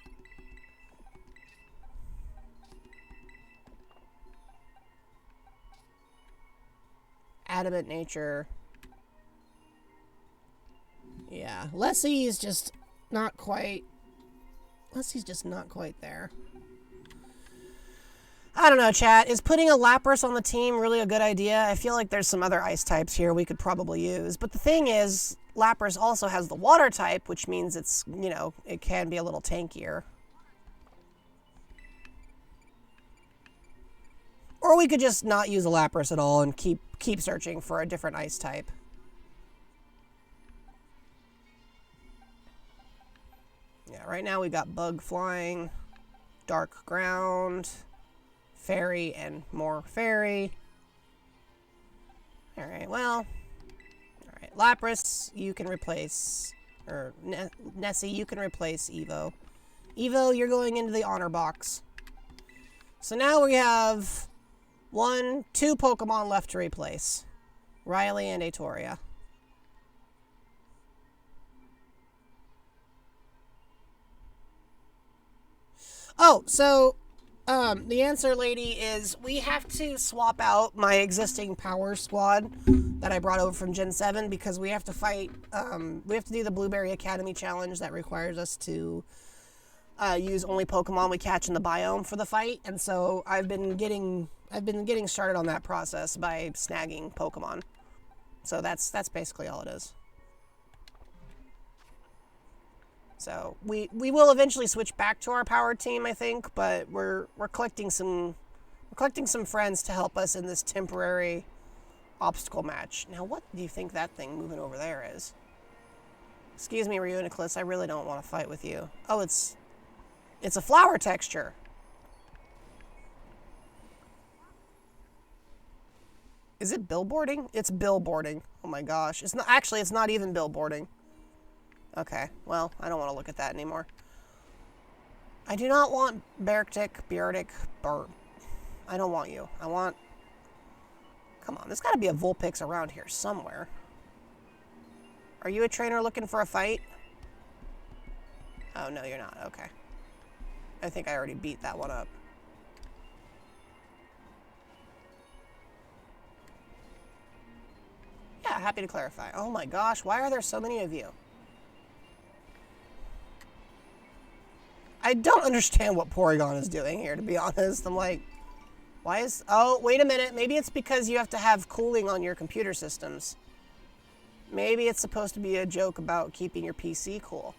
Adamant nature. Yeah, Lessie's just not quite... Lessie's just not quite there. I don't know, chat. Is putting a Lapras on the team really a good idea? I feel like there's some other ice types here we could probably use. But the thing is, Lapras also has the water type, which means it's, you know, it can be a little tankier. Or we could just not use a Lapras at all and keep searching for a different ice type. Yeah, right now we got Bug Flying, Dark Ground, Fairy, and more Fairy. Alright, well... Alright, Lapras, you can replace... Or, Nessie, you can replace Evo. Evo, you're going into the honor box. So now we have two Pokemon left to replace. Riley and Atoria. Oh, so the answer, lady, is we have to swap out my existing power squad that I brought over from Gen 7 because we have to fight, we have to do the Blueberry Academy challenge that requires us to use only Pokemon we catch in the biome for the fight. And so I've been getting started on that process by snagging Pokemon. So that's basically all it is. So we will eventually switch back to our power team, I think, but we're collecting some friends to help us in this temporary obstacle match. Now, what do you think that thing moving over there is? Excuse me, Reuniclus, I really don't want to fight with you. Oh, it's a flower texture. Is it billboarding? It's billboarding. Oh my gosh. It's not even billboarding. Okay, well, I don't want to look at that anymore. I do not want Beartic, Burr. I don't want you. I want... Come on, there's got to be a Vulpix around here somewhere. Are you a trainer looking for a fight? Oh, no, you're not. Okay. I think I already beat that one up. Yeah, happy to clarify. Oh my gosh, why are there so many of you? I don't understand what Porygon is doing here, to be honest. I'm like, why is... Oh, wait a minute. Maybe it's because you have to have cooling on your computer systems. Maybe it's supposed to be a joke about keeping your PC cool.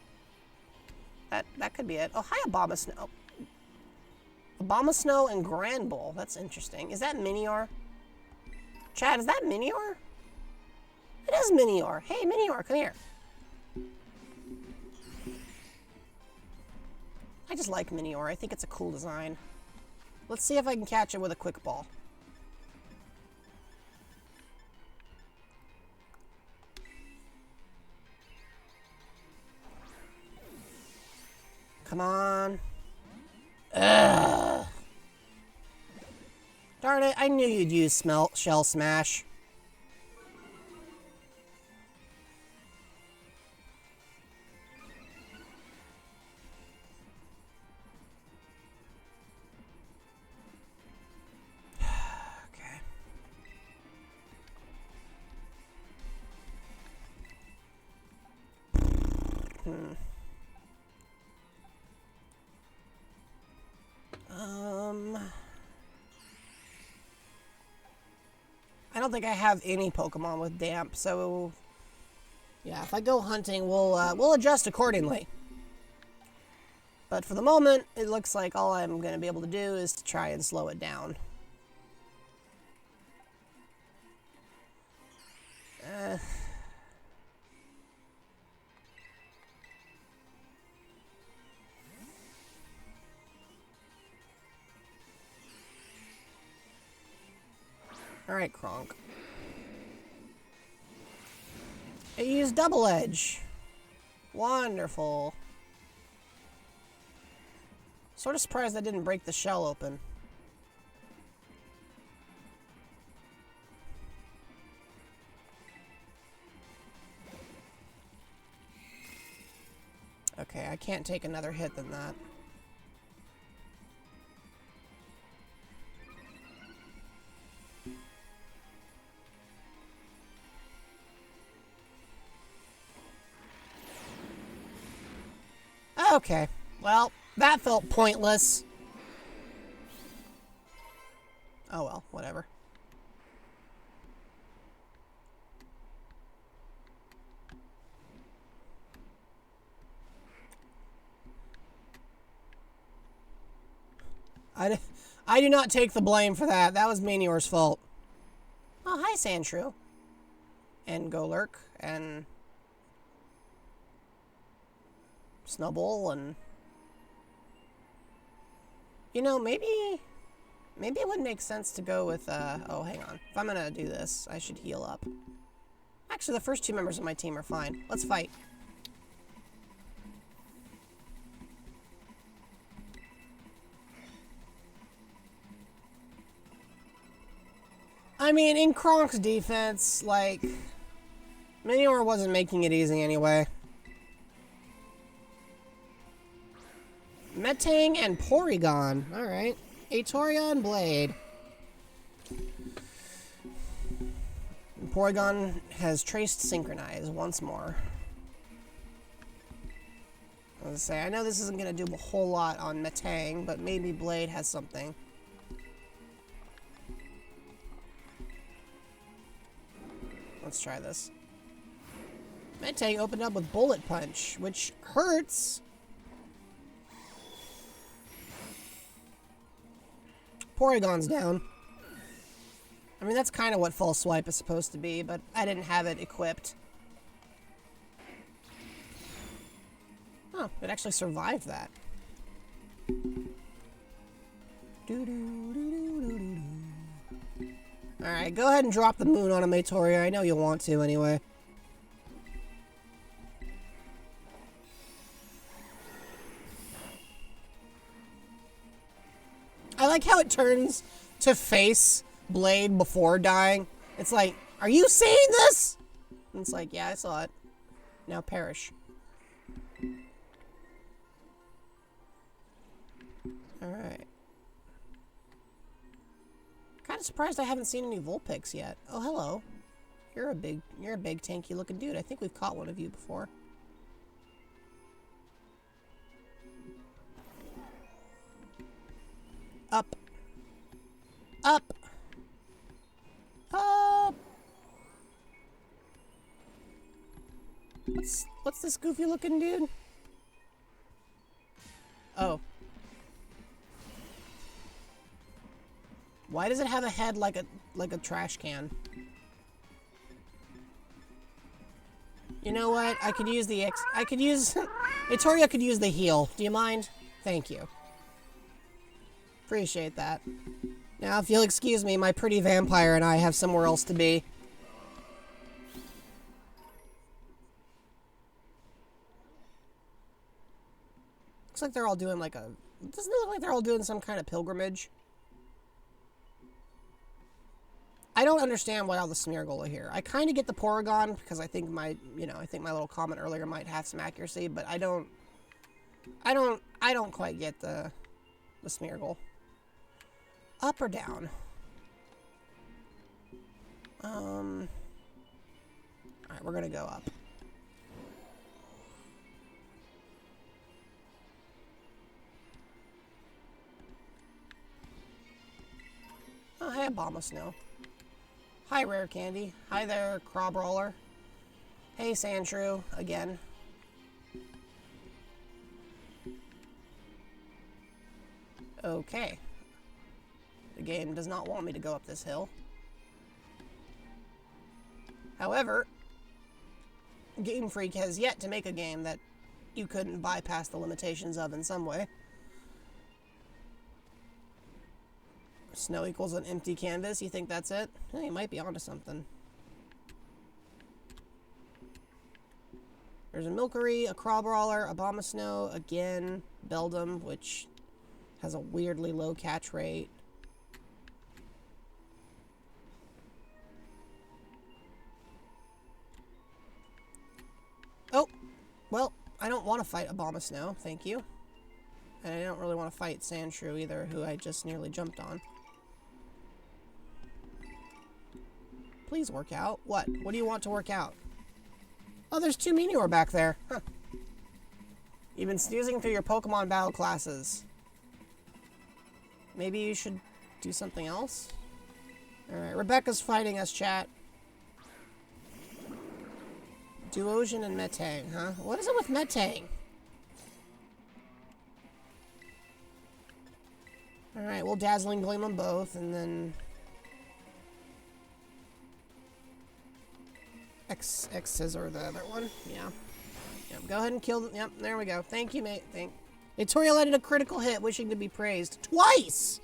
That could be it. Oh, hi, Abomasnow. Abomasnow and Granbull. That's interesting. Is that Minior? Chad, is that Minior? It is Minior. Hey, Minior, come here. I just like Minior. I think it's a cool design. Let's see if I can catch it with a quick ball. Come on. Ugh. Darn it, I knew you'd use Shell Smash. I don't think I have any Pokemon with damp, so yeah, if I go hunting, we'll adjust accordingly. But for the moment, it looks like all I'm going to be able to do is to try and slow it down. Alright, Kronk. It used Double Edge. Wonderful. Sort of surprised I didn't break the shell open. Okay, I can't take another hit than that. Okay, well, that felt pointless. Oh well, whatever. I do not take the blame for that. That was Manior's fault. Oh, hi, Sandshrew. And Golurk, and Snubbull, and... You know, maybe it would make sense to go with, oh, hang on. If I'm gonna do this, I should heal up. Actually, the first two members of my team are fine. Let's fight. I mean, in Kronk's defense, like, Minior wasn't making it easy anyway. Metang and Porygon. Alright. Atoria and Blade. Porygon has traced Synchronize once more. I was gonna say, I know this isn't going to do a whole lot on Metang, but maybe Blade has something. Let's try this. Metang opened up with Bullet Punch, which hurts. Porygon's down. I mean, that's kind of what False Swipe is supposed to be, but I didn't have it equipped. Oh, it actually survived that. Alright, go ahead and drop the moon on a Maytoria. I know you'll want to anyway. I like how it turns to face Blade before dying. It's like, are you seeing this? And it's like, yeah, I saw it. Now perish. Alright. Kind of surprised I haven't seen any Vulpix yet. Oh, hello. You're a big tanky looking dude. I think we've caught one of you before. Up. Up. Up. What's this goofy looking dude? Oh. Why does it have a head like a trash can? You know what? I could use the Atoria could use the heal. Do you mind? Thank you. Appreciate that. Now, if you'll excuse me, my pretty vampire and I have somewhere else to be. Looks like they're all doing like a... Doesn't it look like they're all doing some kind of pilgrimage? I don't understand why all the Smeargle are here. I kind of get the Porygon because I think my little comment earlier might have some accuracy, but I don't quite get the Smeargle. Up or down? Alright, we're gonna go up. Oh, hey, Abomasnow. Hi, Rare Candy. Hi there, Crobrawler. Hey, Sandshrew, again. Okay. The game does not want me to go up this hill. However, Game Freak has yet to make a game that you couldn't bypass the limitations of in some way. Snow equals an empty canvas. You think that's it? You might be onto something. There's a Milcery, a Crobrawler, a Abomasnow, again, Beldum, which has a weirdly low catch rate. Oh, well, I don't want to fight Abomasnow, thank you. And I don't really want to fight Sandshrew either, who I just nearly jumped on. Please work out. What? What do you want to work out? Oh, there's 2 Meteor back there. Huh. You've been snoozing through your Pokemon battle classes. Maybe you should do something else? Alright, Rebecca's fighting us, chat. Duosion and Metang, huh? What is it with Metang? Alright, we'll Dazzling Gleam them both, and then... X-Scissor the other one. Yeah. Yep, go ahead and kill them. Yep, there we go. Thank you, mate. Atoria landed a critical hit, wishing to be praised. Twice!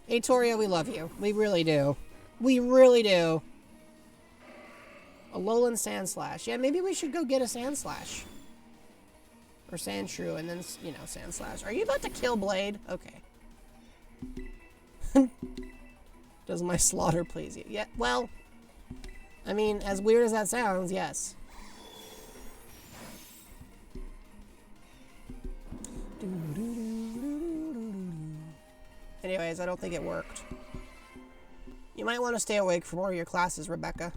Atoria, we love you. We really do. We really do. A Alolan Sandslash. Yeah, maybe we should go get a Sandslash. Or Sandshrew, and then, you know, Sandslash. Are you about to kill Blade? Okay. Does my slaughter please you? Yeah, well, I mean, as weird as that sounds, yes. Anyways, I don't think it worked. You might want to stay awake for more of your classes, Rebecca.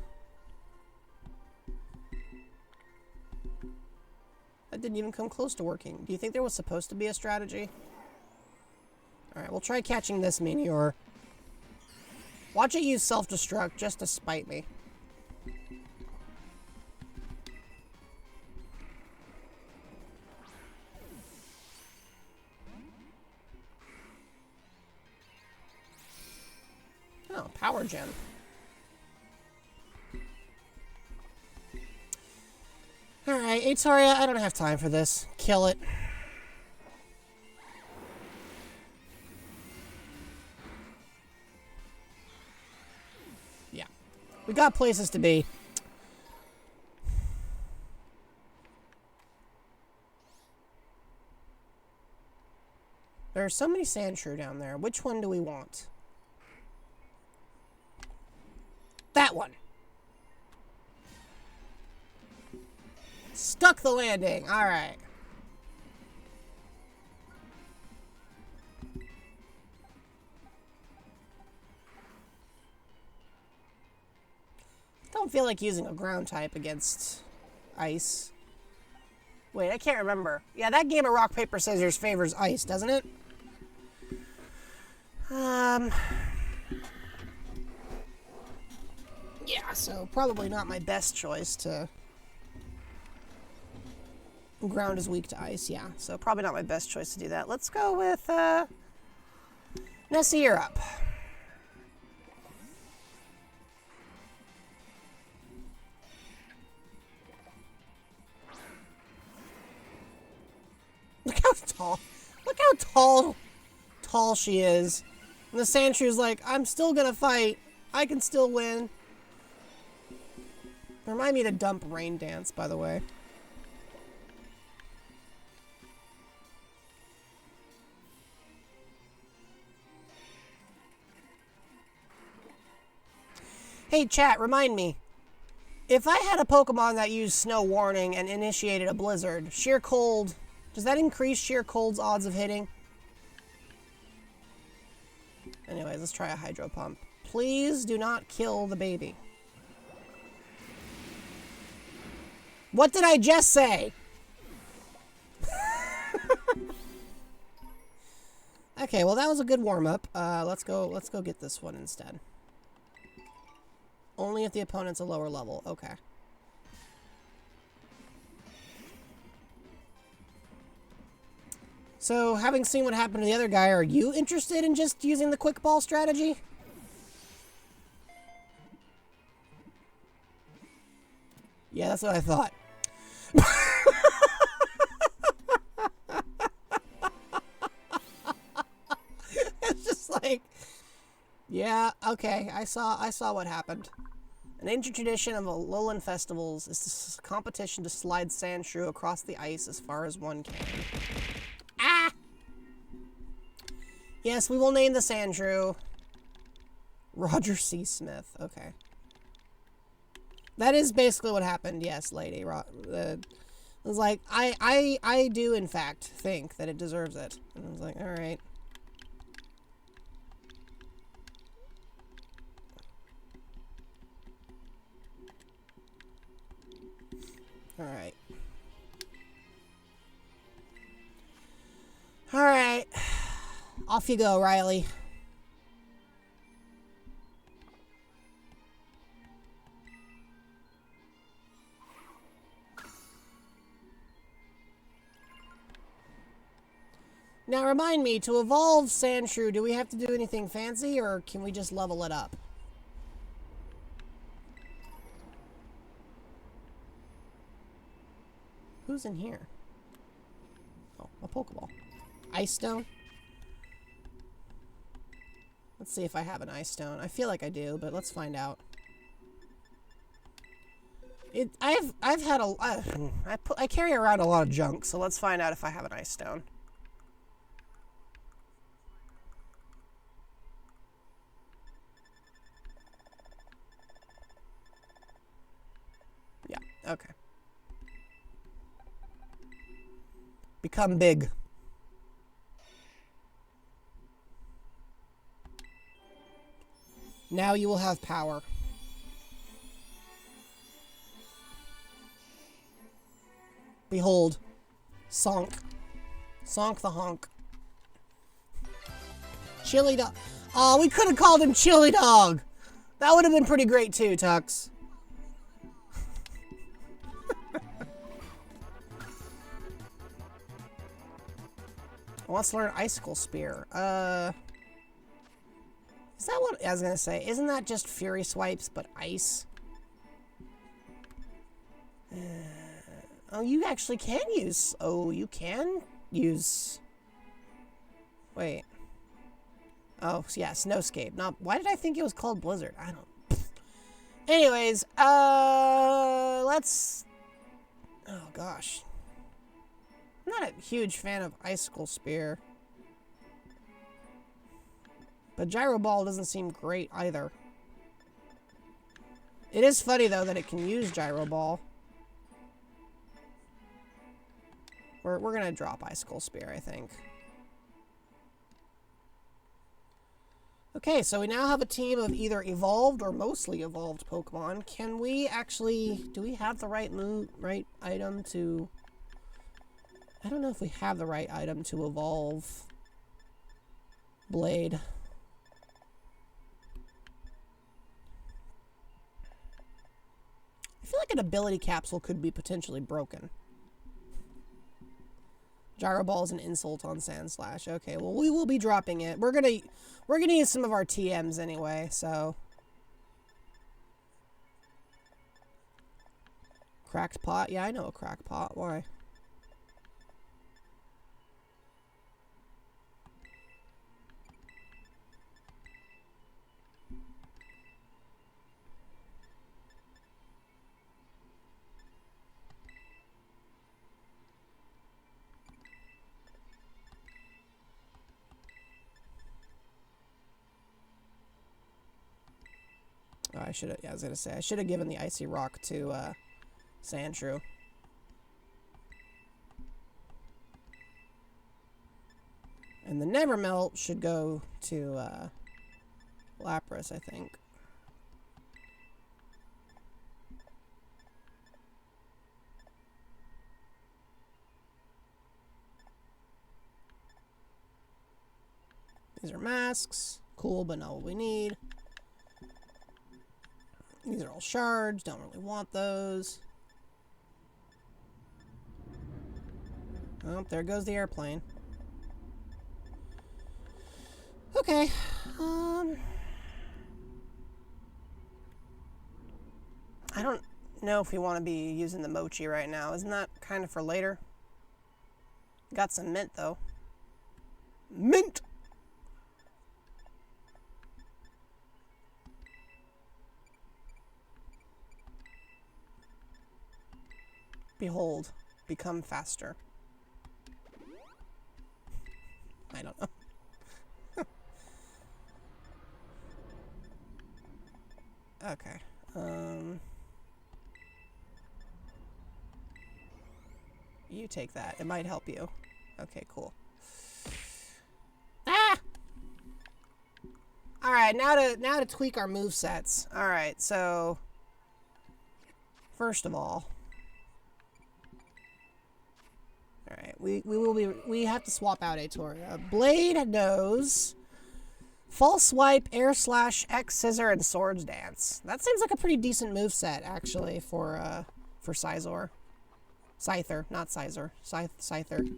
That didn't even come close to working. Do you think there was supposed to be a strategy? Alright, we'll try catching this meteor. Watch it use self-destruct just to spite me. Oh, power gem. Alright, Atoria, I don't have time for this. Kill it. Yeah. We got places to be. There are so many Sandshrew down there. Which one do we want? That one. Stuck the landing. All right. Don't feel like using a ground type against ice. Wait, I can't remember. Yeah, that game of rock, paper, scissors favors ice, doesn't it? Yeah, so probably not my best choice to... Ground is weak to ice, yeah. So probably not my best choice to do that. Let's go with, Nessie, you're up. Look how tall. Look how tall she is. And the Sandshrew's like, I'm still gonna fight. I can still win. Remind me to dump Rain Dance, by the way. Hey, chat, remind me. If I had a Pokemon that used Snow Warning and initiated a Blizzard, Sheer Cold, does that increase Sheer Cold's odds of hitting? Anyways, let's try a Hydro Pump. Please do not kill the baby. What did I just say? Okay, well that was a good warm-up. Let's go get this one instead. Only if the opponent's a lower level. Okay. So, having seen what happened to the other guy, are you interested in just using the quick ball strategy? Yeah, that's what I thought. It's just like, yeah, okay, I saw what happened. An ancient tradition of Alolan festivals is this competition to slide Sandshrew across the ice as far as one can. Ah! Yes, we will name the Sandshrew Roger C. Smith. Okay. That is basically what happened, yes, lady. It was like, I do, in fact, think that it deserves it. And I was like, alright. Alright. Alright. Off you go, Riley. Now remind me, to evolve Sandshrew, do we have to do anything fancy, or can we just level it up? Who's in here? Oh, a Pokeball. Ice Stone? Let's see if I have an Ice Stone. I feel like I do, but let's find out. I've had a... I carry around a lot of junk, so let's find out if I have an Ice Stone. Okay. Become big. Now you will have power. Behold. Sonk. Sonk the honk. Chili dog. Oh, we could have called him Chili Dog. That would have been pretty great too, Tux. Wants to learn Icicle Spear. Is that what I was gonna say? Isn't that just Fury Swipes, but ice? Oh, you actually can use... Oh, you can use... Wait. Oh, yeah, Snowscape. Not... Why did I think it was called Blizzard? I don't... Anyways, let's... Oh, gosh. I'm not a huge fan of Icicle Spear. But Gyro Ball doesn't seem great either. It is funny, though, that it can use Gyro Ball. We're going to drop Icicle Spear, I think. Okay, so we now have a team of either evolved or mostly evolved Pokemon. Can we actually... Do we have the right item to... I don't know if we have the right item to evolve Blade. I feel like an ability capsule could be potentially broken. Gyro Ball is an insult on Sandslash. Okay, well we will be dropping it. We're gonna use some of our TMs anyway, so. Cracked Pot? Yeah, I know a cracked pot. Why? Oh, I should have, yeah, I was gonna say, I should have given the Icy Rock to, Sandshrew. And the Nevermelt should go to, Lapras, I think. These are masks. Cool, but not what we need. These are all shards. Don't really want those. Oh, there goes the airplane. Okay. I don't know if we want to be using the Mochi right now. Isn't that kind of for later? Got some mint, though. Mint! Behold, become faster. I don't know. Okay. You take that. It might help you. Okay, cool. Ah! Alright, now to tweak our movesets. Alright, so first of all, alright, we have to swap out Atoria. Blade knows False Swipe, Air Slash, X Scissor, and Swords Dance. That seems like a pretty decent moveset, actually, for Scizor. Scyther, not Scizor. Scyther.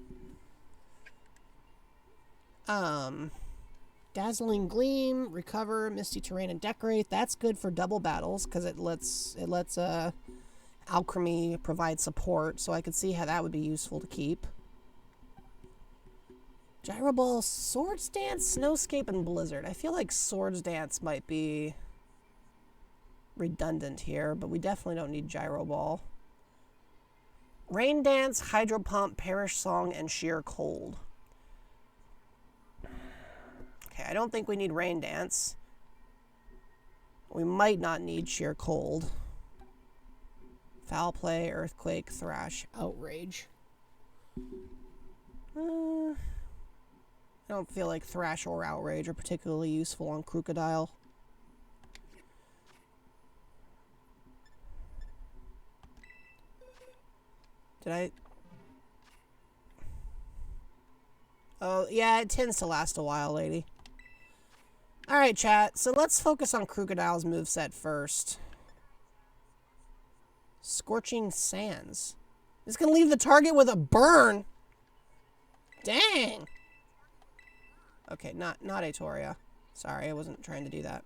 Dazzling Gleam, Recover, Misty Terrain, and Decorate. That's good for double battles, because it lets Alchemy provide support, so I could see how that would be useful to keep. Gyro Ball, Swords Dance, Snowscape, and Blizzard. I feel like Swords Dance might be redundant here, but we definitely don't need Gyro Ball. Rain Dance, Hydro Pump, Perish Song, and Sheer Cold. Okay, I don't think we need Rain Dance. We might not need Sheer Cold. Foul play, earthquake, thrash, outrage. I don't feel like thrash or outrage are particularly useful on Crocodile. Did I? Oh, yeah, it tends to last a while, lady. Alright, chat, so let's focus on Crocodile's moveset first. Scorching Sands. It's gonna leave the target with a burn! Dang! Okay, not Atoria. Sorry, I wasn't trying to do that.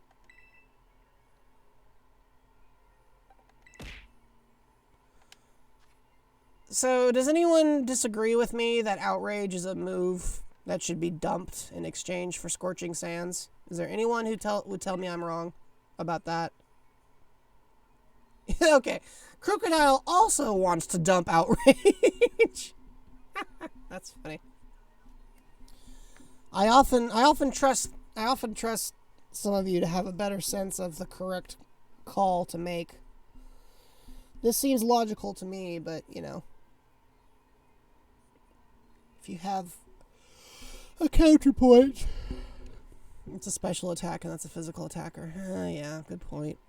So, does anyone disagree with me that Outrage is a move that should be dumped in exchange for Scorching Sands? Is there anyone who would tell me I'm wrong about that? Okay. Crocodile also wants to dump Outrage. That's funny. I often trust some of you to have a better sense of the correct call to make. This seems logical to me, but you know, if you have a counterpoint, it's a special attack and that's a physical attacker. Yeah, good point.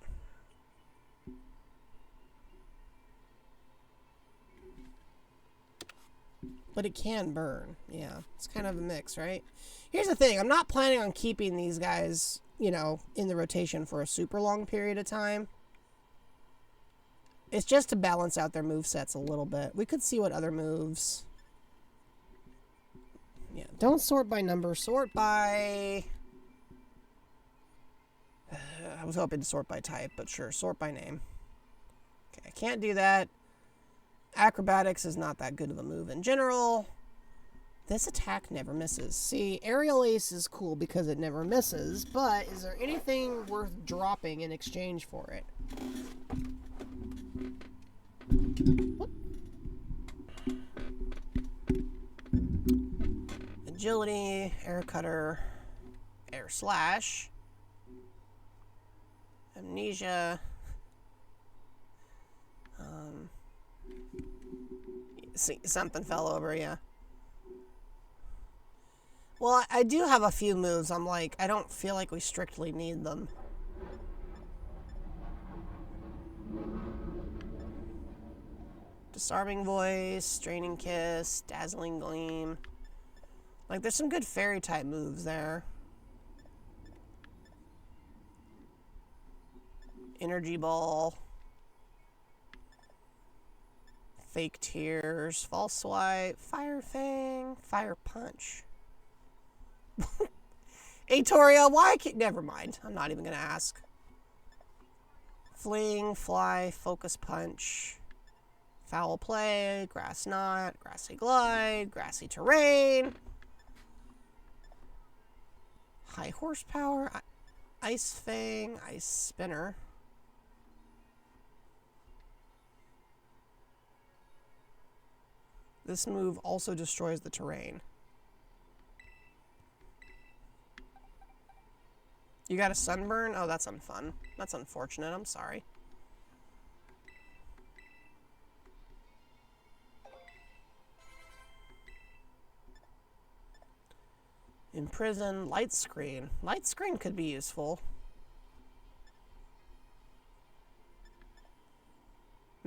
But it can burn. Yeah, it's kind of a mix, right? Here's the thing. I'm not planning on keeping these guys, you know, in the rotation for a super long period of time. It's just to balance out their movesets a little bit. We could see what other moves. Yeah, don't sort by number. Sort by... I was hoping to sort by type, but sure, sort by name. Okay, I can't do that. Acrobatics is not that good of a move in general. This attack never misses. See, Aerial Ace is cool because it never misses, but is there anything worth dropping in exchange for it? What? Agility, Air Cutter, Air Slash, Amnesia, see, something fell over, yeah. Well, I do have a few moves. I'm like, I don't feel like we strictly need them. Disarming Voice, Straining Kiss, Dazzling Gleam. Like, there's some good fairy type moves there. Energy Ball. Fake Tears, False Swipe, Fire Fang, Fire Punch. Atoria, why can't... Never mind. I'm not even going to ask. Fling, Fly, Focus Punch, Foul Play, Grass Knot, Grassy Glide, Grassy Terrain, High Horsepower, Ice Fang, Ice Spinner. This move also destroys the terrain. You got a sunburn? Oh, that's unfun. That's unfortunate. I'm sorry. Imprison, Light Screen. Light Screen could be useful.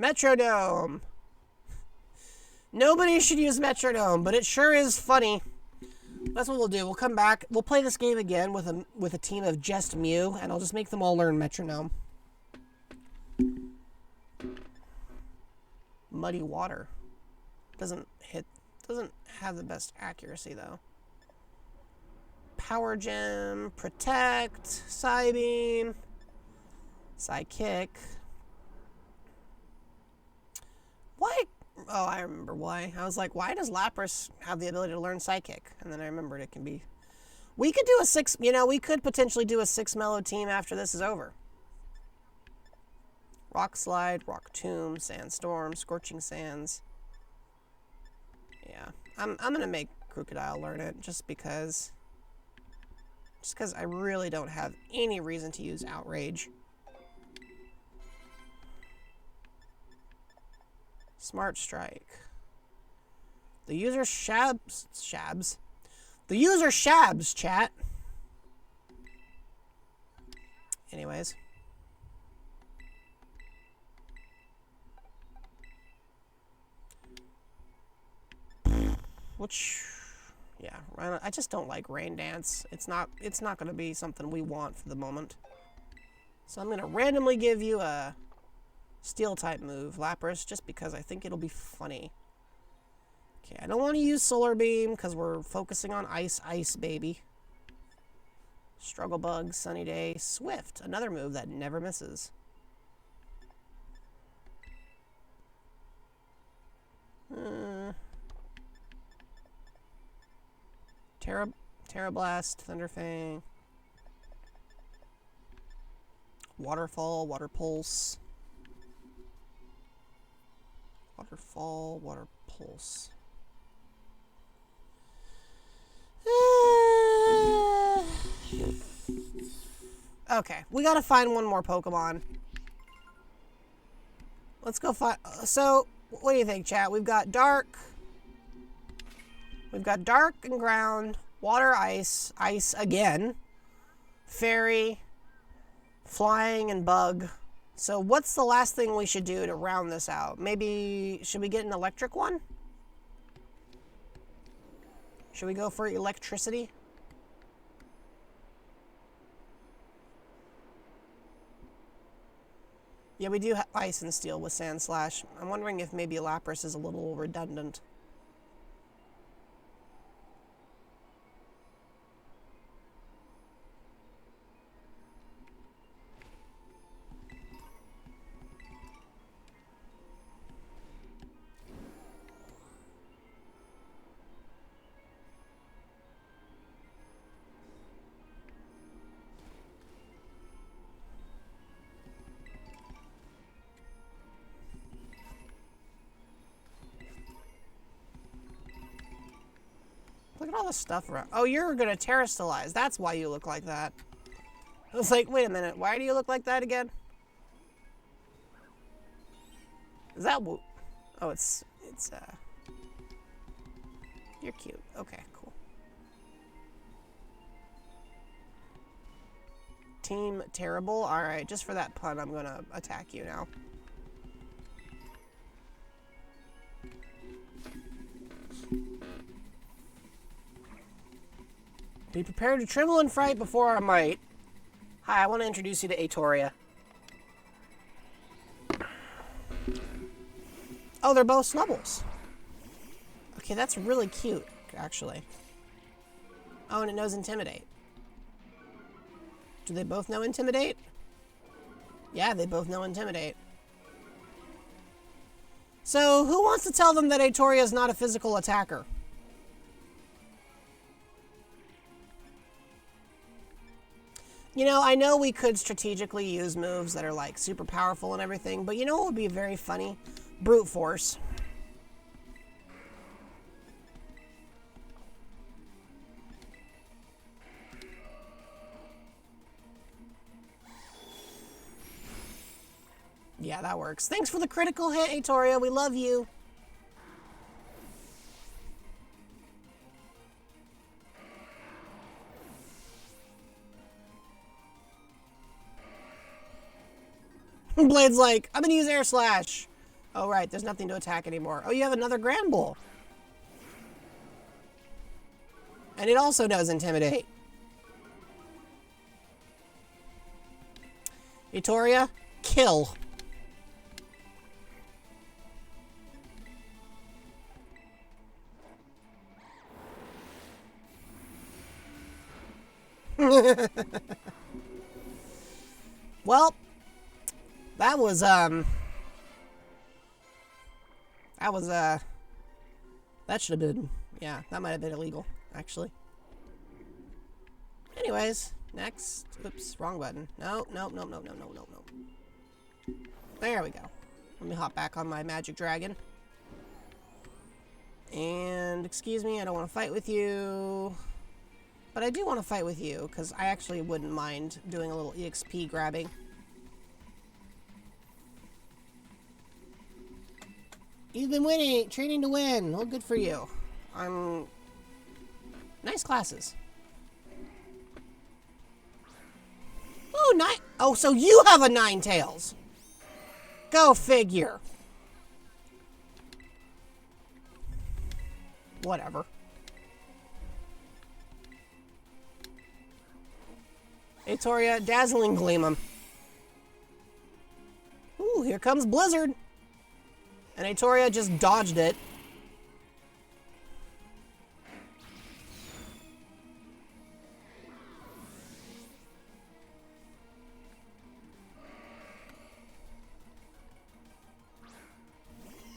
Metrodome. Nobody should use Metrodome, but it sure is funny. That's what we'll do. We'll come back. We'll play this game again with a team of just Mew, and I'll just make them all learn Metronome. Muddy Water. Doesn't have the best accuracy, though. Power Gem, Protect, Psybeam, Psykick. Why? Oh, I remember why. I was like, why does Lapras have the ability to learn Psychic? And then I remembered it can be... We could do a 6... You know, we could potentially do a 6-mellow team after this is over. Rock Slide, Rock Tomb, Sandstorm, Scorching Sands. Yeah. I'm going to make Crocodile learn it just because I really don't have any reason to use Outrage. Smart Strike. The user shabs. The user shabs, chat. Anyways. Which, yeah, I just don't like Rain Dance. It's not going to be something we want for the moment. So I'm going to randomly give you a Steel type move, Lapras, just because I think it'll be funny. Okay, I don't want to use Solar Beam because we're focusing on Ice, baby. Struggle Bug, Sunny Day, Swift, another move that never misses. Terra Blast, Thunderfang, Waterfall, Water Pulse, Waterfall, Water Pulse. Okay, we gotta find one more Pokemon. Let's go find. So, what do you think, chat? We've got Dark. We've got Dark and Ground, Water, Ice, Ice again, Fairy, Flying, and Bug. So what's the last thing we should do to round this out? Maybe, should we get an electric one? Should we go for electricity? Yeah, we do have Ice and Steel with Sand Slash. I'm wondering if maybe Lapras is a little redundant. Look at all the stuff around. Oh, you're gonna terrestrialize. That's why you look like that. I was like, wait a minute. Why do you look like that again? Is that... Oh, it's... You're cute. Okay, cool. Team Terrible. Alright, just for that pun, I'm gonna attack you now. Be prepared to tremble in fright before our might. Hi, I want to introduce you to Atoria. Oh, they're both Snubbles. Okay, that's really cute, actually. Oh, and it knows Intimidate. Do they both know Intimidate? Yeah, they both know Intimidate. So, who wants to tell them that Atoria is not a physical attacker? You know, I know we could strategically use moves that are like super powerful and everything, but you know what would be very funny? Brute Force. Yeah, that works. Thanks for the critical hit, Atoria. We love you. Blade's like, I'm gonna use Air Slash. Oh, right, there's nothing to attack anymore. Oh, you have another Grand Bull. And it also does Intimidate. Atoria, kill. Well, that should have been, yeah, that might have been illegal, actually. Anyways, next, oops, wrong button. No. There we go. Let me hop back on my Magic Dragon. And, excuse me, I don't want to fight with you. But I do want to fight with you, because I actually wouldn't mind doing a little EXP grabbing. You've been winning, training to win. Well, good for you. Nice classes. Oh, oh, so you have a Ninetales. Go figure. Whatever. Hey, Toria, Dazzling Gleam 'em. Ooh, here comes Blizzard. And Atoria just dodged it.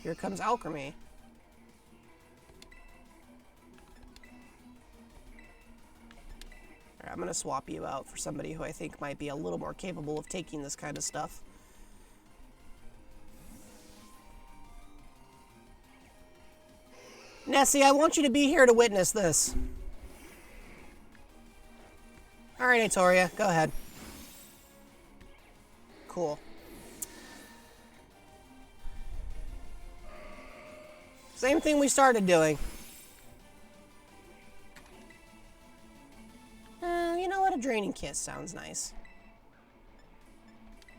Here comes Alchemy. Alright, I'm gonna swap you out for somebody who I think might be a little more capable of taking this kind of stuff. Nessie, I want you to be here to witness this. Alright, Atoria, go ahead. Cool. Same thing we started doing. You know what? A Draining Kiss sounds nice.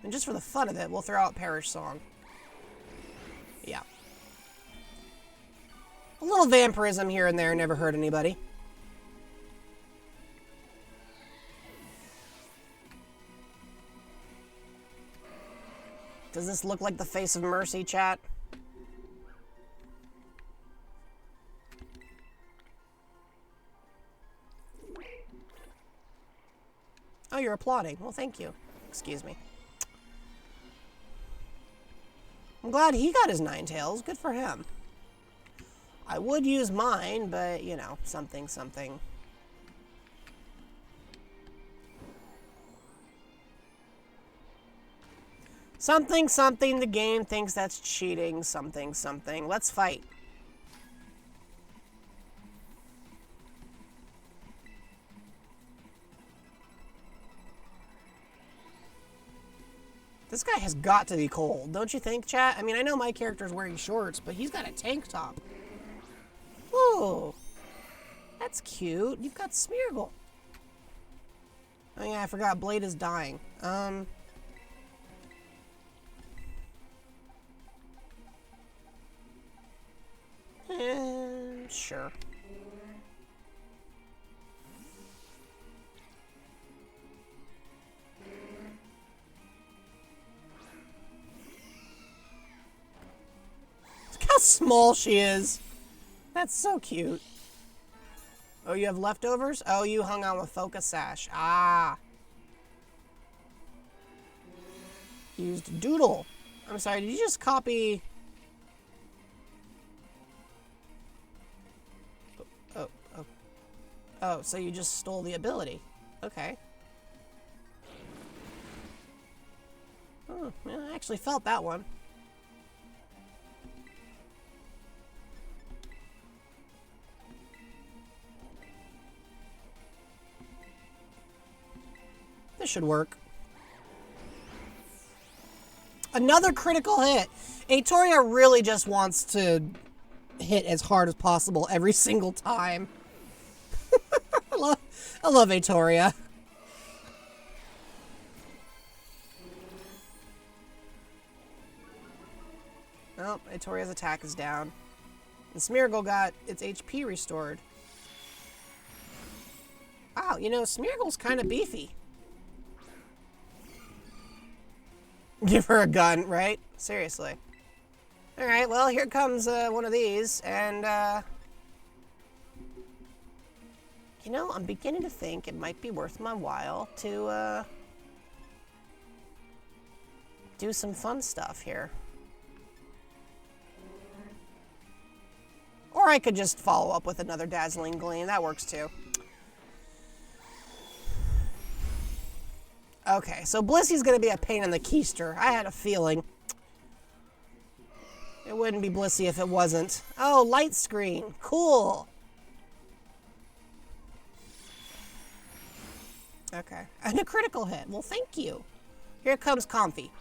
And just for the fun of it, we'll throw out Perish Song. Yeah. A little vampirism here and there never hurt anybody. Does this look like the face of Mercy, chat? Oh, you're applauding. Well, thank you. Excuse me. I'm glad he got his Ninetales. Good for him. I would use mine, but, you know, something. Something, the game thinks that's cheating. Something. Let's fight. This guy has got to be cold, don't you think, chat? I mean, I know my character's wearing shorts, but he's got a tank top. Whoa. That's cute. You've got Smeargle. Oh yeah, I forgot. Blade is dying. Sure. Look how small she is. That's so cute. Oh, you have leftovers? Oh, you hung out with Focus Sash. Ah. Used Doodle. I'm sorry, did you just copy... Oh, so you just stole the ability. Okay. Oh, yeah, I actually felt that one. This should work. Another critical hit. Atoria really just wants to hit as hard as possible every single time. I love Atoria. Oh, Atoria's attack is down. And Smeargle got its HP restored. Wow, you know, Smeargle's kind of beefy. Give her a gun, right? Seriously. Alright, well, here comes one of these, and, you know, I'm beginning to think it might be worth my while to, do some fun stuff here. Or I could just follow up with another Dazzling Gleam. That works, too. Okay, so Blissy's gonna be a pain in the keister. I had a feeling. It wouldn't be Blissey if it wasn't. Oh, light screen. Cool. Okay. And a critical hit. Well, thank you. Here comes Comfy.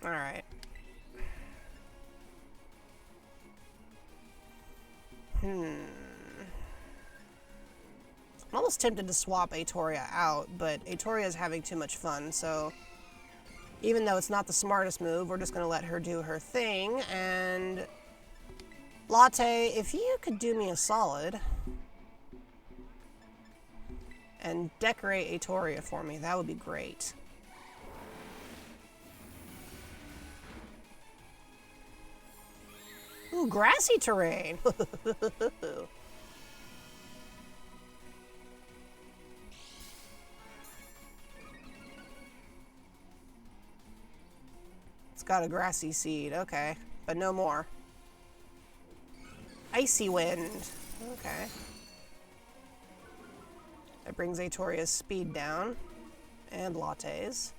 Alright. I'm almost tempted to swap Aetoria out, but Aetoria is having too much fun, so even though it's not the smartest move, we're just going to let her do her thing. And Latte, if you could do me a solid and decorate Aetoria for me, that would be great. Ooh, grassy terrain. It's got a grassy seed, okay, but no more. Icy wind, okay. That brings Aetoria's speed down, and Latte's.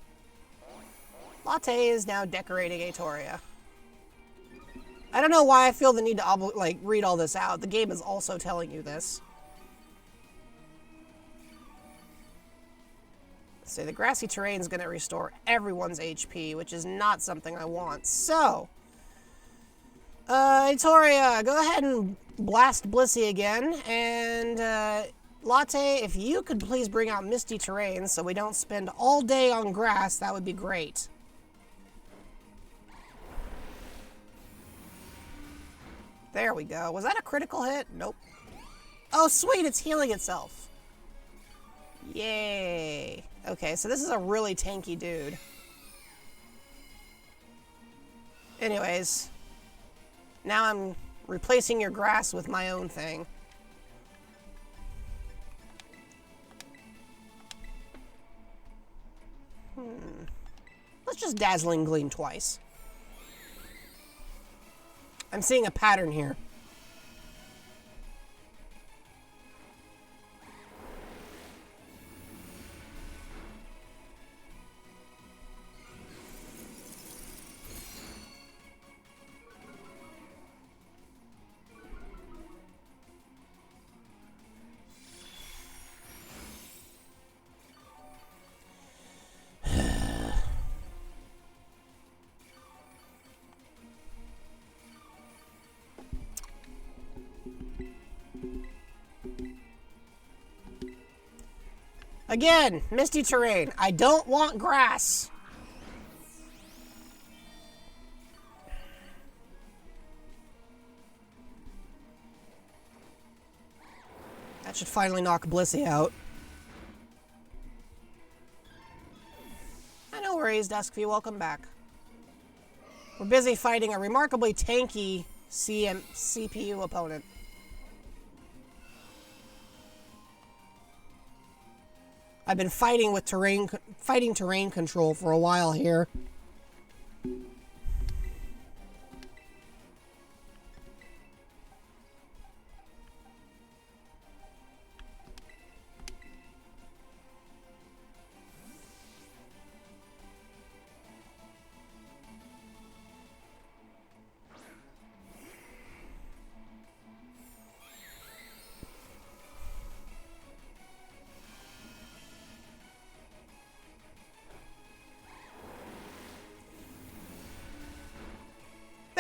Latte is now decorating Aetoria. I don't know why I feel the need to read all this out. The game is also telling you this. So the grassy terrain is going to restore everyone's HP, which is not something I want. So, Aetoria, go ahead and blast Blissey again. And Latte, if you could please bring out Misty Terrain so we don't spend all day on grass, that would be great. There we go. Was that a critical hit? Nope. Oh, sweet, it's healing itself. Yay. Okay, so this is a really tanky dude. Anyways, now I'm replacing your grass with my own thing. Let's just Dazzling Gleam twice. I'm seeing a pattern here. Again, Misty Terrain. I don't want grass. That should finally knock Blissey out. No worries, Duskview. Welcome back. We're busy fighting a remarkably tanky CPU opponent. I've been fighting terrain control for a while here.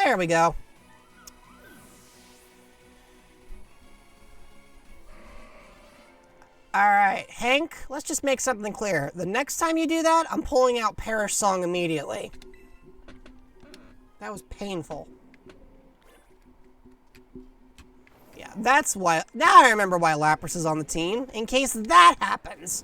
There we go. Alright, Hank, let's just make something clear. The next time you do that, I'm pulling out Perish Song immediately. That was painful. Yeah, that's why... Now I remember why Lapras is on the team, in case that happens.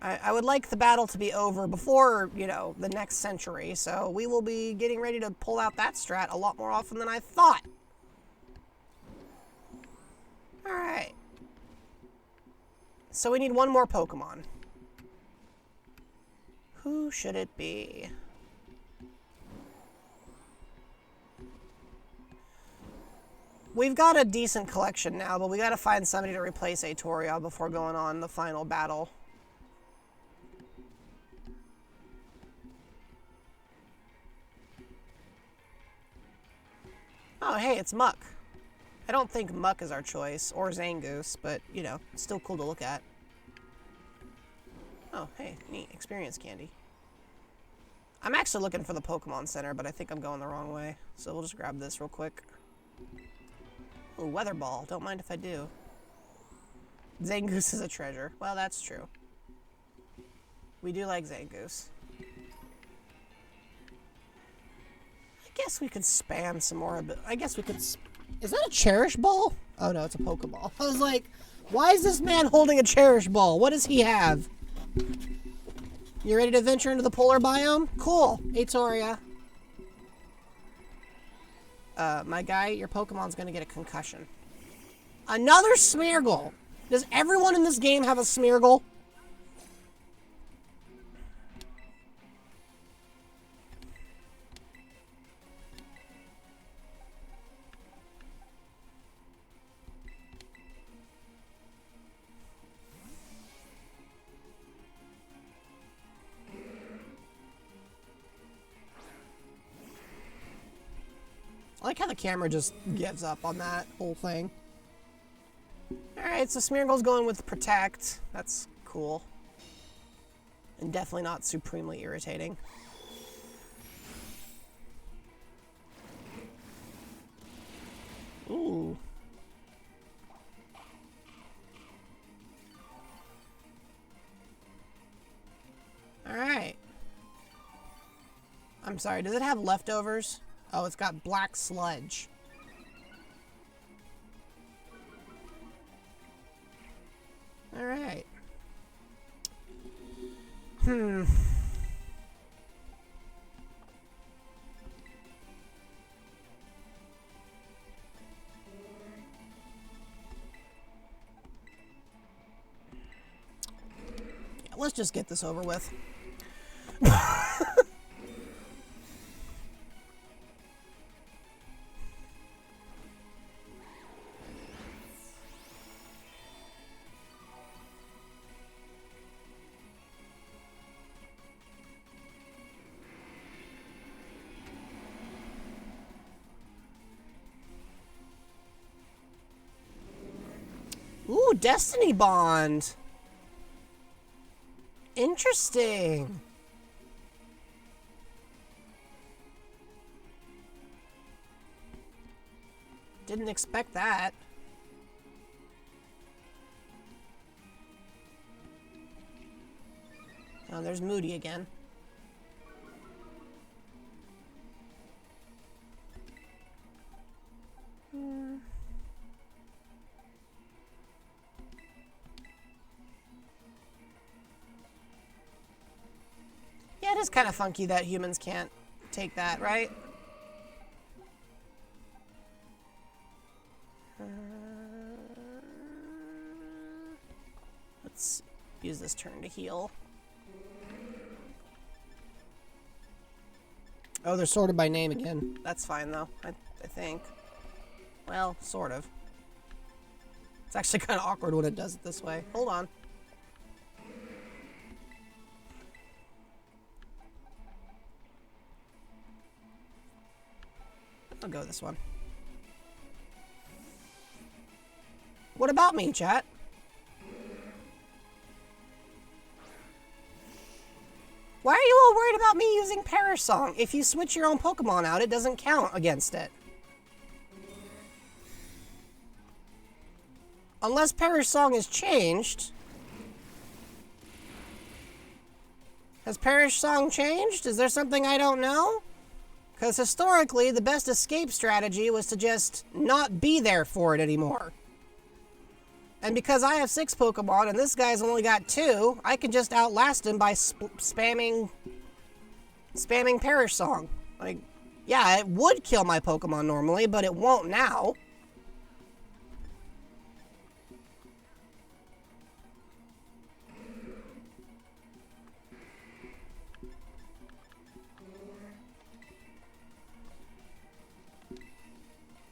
I would like the battle to be over before, you know, the next century, so we will be getting ready to pull out that strat a lot more often than I thought. Alright. So we need one more Pokemon. Who should it be? We've got a decent collection now, but we gotta find somebody to replace Aetoria before going on the final battle. Oh, hey, it's Muck. I don't think Muck is our choice, or Zangoose, but, you know, it's still cool to look at. Oh, hey, neat. Experience candy. I'm actually looking for the Pokemon Center, but I think I'm going the wrong way. So we'll just grab this real quick. Ooh, Weather Ball. Don't mind if I do. Zangoose is a treasure. Well, that's true. We do like Zangoose. I guess we could spam some more. I guess we could... Is that a Cherish Ball? Oh, no, it's a Pokeball. I was like, why is this man holding a Cherish Ball? What does he have? You ready to venture into the polar biome? Cool. Atoria. My guy, your Pokemon's gonna get a concussion. Another Smeargle! Does everyone in this game have a Smeargle? I like how the camera just gives up on that whole thing. Alright, so Smeargle's going with Protect. That's cool. And definitely not supremely irritating. Ooh. Alright. I'm sorry, does it have leftovers? Oh, it's got Black Sludge. Alright. Yeah, let's just get this over with. Ooh, Destiny Bond. Interesting. Didn't expect that. Oh, there's Moody again. Yeah, it is kind of funky that humans can't take that, right? Let's use this turn to heal. Oh, they're sorted by name again. That's fine, though, I think. Well, sort of. It's actually kind of awkward when it does it this way. Hold on. I'll go this one. What about me, chat? Why are you all worried about me using Perish Song? If you switch your own Pokemon out, it doesn't count against it. Unless Perish Song is changed. Has Perish Song changed? Is there something I don't know? Because historically, the best escape strategy was to just not be there for it anymore. And because I have 6 Pokemon and this guy's only got 2, I can just outlast him by spamming Perish Song. Like, yeah, it would kill my Pokemon normally, but it won't now.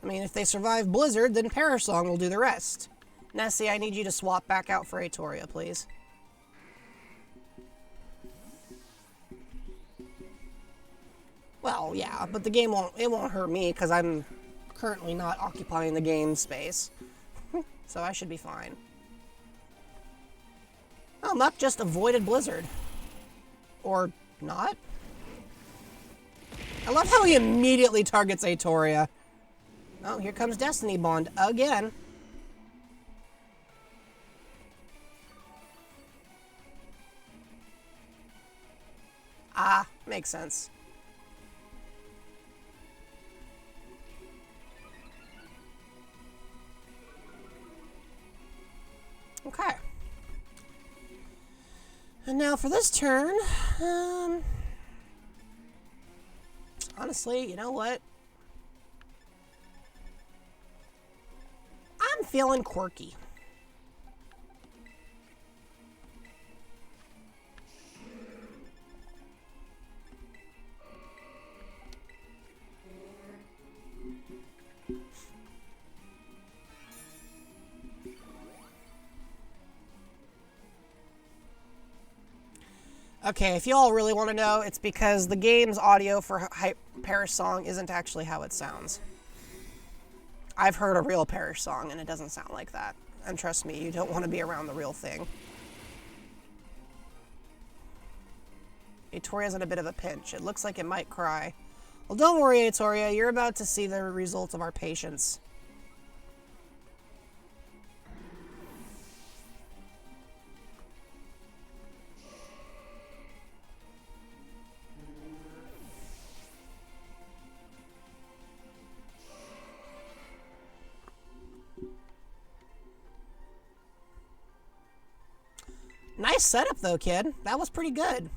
I mean, if they survive Blizzard, then Perish Song will do the rest. Nessie, I need you to swap back out for Atoria, please. Well, yeah, but the game won't hurt me because I'm currently not occupying the game space. So I should be fine. Oh, Muck just avoided Blizzard. Or not? I love how he immediately targets Aetoria. Oh, here comes Destiny Bond again. Ah, makes sense. Okay. And now for this turn, honestly, you know what? I'm feeling quirky. Okay, if you all really want to know, it's because the game's audio for Parish Song isn't actually how it sounds. I've heard a real Parish Song, and it doesn't sound like that. And trust me, you don't want to be around the real thing. Aetoria's in a bit of a pinch. It looks like it might cry. Well, don't worry, Aetoria. You're about to see the results of our patience. Nice setup, though, kid. That was pretty good.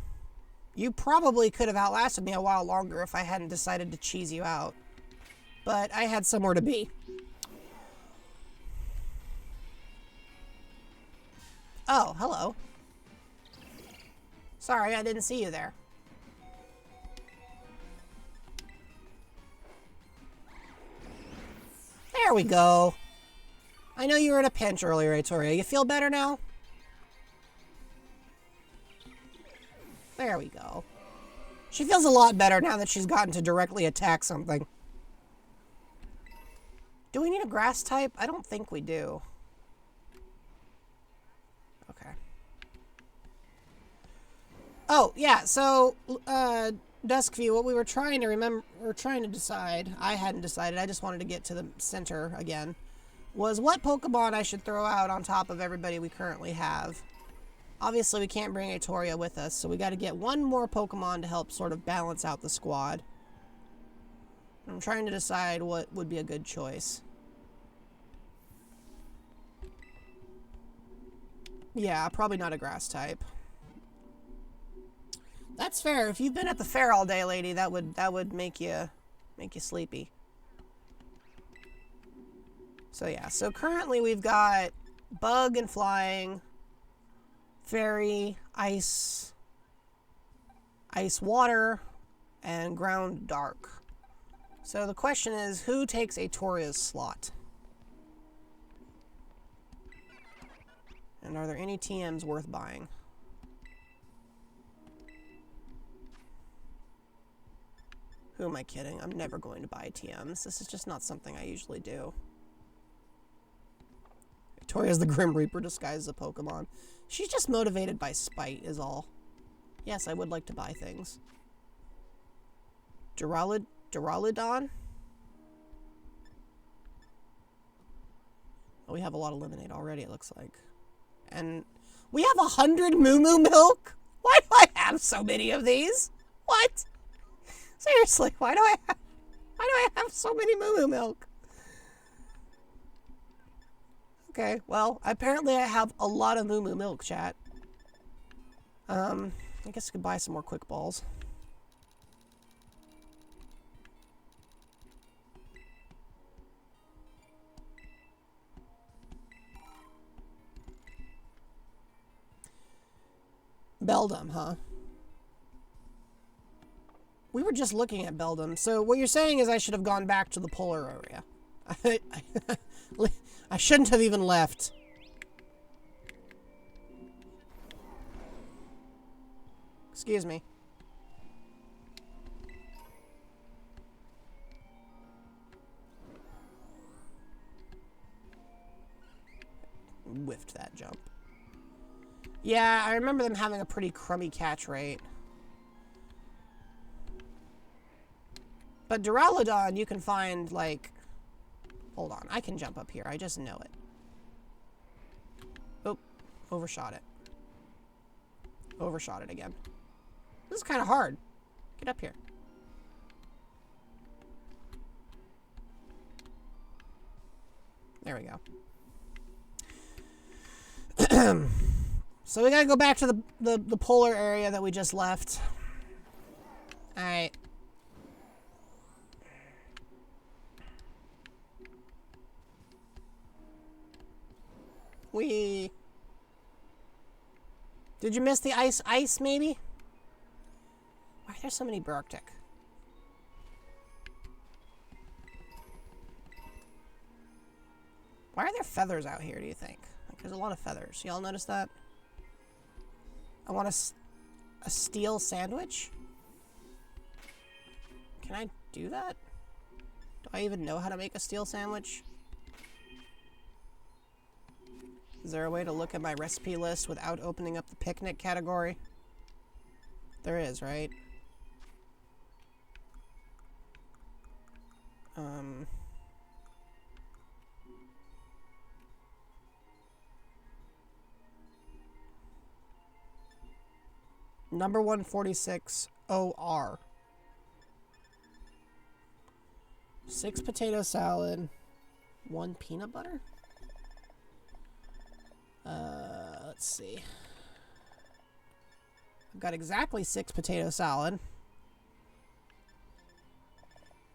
You probably could have outlasted me a while longer if I hadn't decided to cheese you out. But I had somewhere to be. Oh, hello. Sorry, I didn't see you there. There we go. I know you were in a pinch earlier, Aetoria. You feel better now? There we go. She feels a lot better now that she's gotten to directly attack something. Do we need a grass type? I don't think we do. Okay. Oh, yeah, so, Duskview, what we were trying to decide, I hadn't decided, I just wanted to get to the center again, was what Pokemon I should throw out on top of everybody we currently have. Obviously, we can't bring Aetoria with us, so we got to get one more Pokemon to help sort of balance out the squad. I'm trying to decide what would be a good choice. Yeah, probably not a grass type. That's fair. If you've been at the fair all day, lady, that would make you sleepy. So yeah, so currently we've got Bug and Flying, Fairy, Ice, Water, and Ground Dark. So the question is, who takes Aetoria's slot? And are there any TMs worth buying? Who am I kidding? I'm never going to buy TMs. This is just not something I usually do. Victoria's the Grim Reaper disguised as a Pokemon. She's just motivated by spite, is all. Yes, I would like to buy things. Duraludon? Oh, we have a lot of Lemonade already, it looks like. And we have 100 Moo Moo Milk? Why do I have so many of these? What? Seriously, why do I have so many Moo Moo Milk? Okay, well, apparently I have a lot of Moo Moo Milk, chat. I guess I could buy some more Quick Balls. Beldum, huh? We were just looking at Beldum. So what you're saying is I should have gone back to the polar area. I shouldn't have even left. Excuse me. Whiffed that jump. Yeah, I remember them having a pretty crummy catch rate. But Duraludon, you can find, like... Hold on, I can jump up here. I just know it. Oh, overshot it. Overshot it again. This is kind of hard. Get up here. There we go. So we gotta go back to the polar area that we just left. Alright. Did you miss the ice maybe? Why are there so many Bararctic? Why are there feathers out here, do you think? Like, there's a lot of feathers. Y'all notice that? I want a steel sandwich? Can I do that? Do I even know how to make a steel sandwich? Is there a way to look at my recipe list without opening up the picnic category? There is, right? Number 146 OR. 6 potato salad, 1 peanut butter? Let's see. I've got exactly 6 potato salad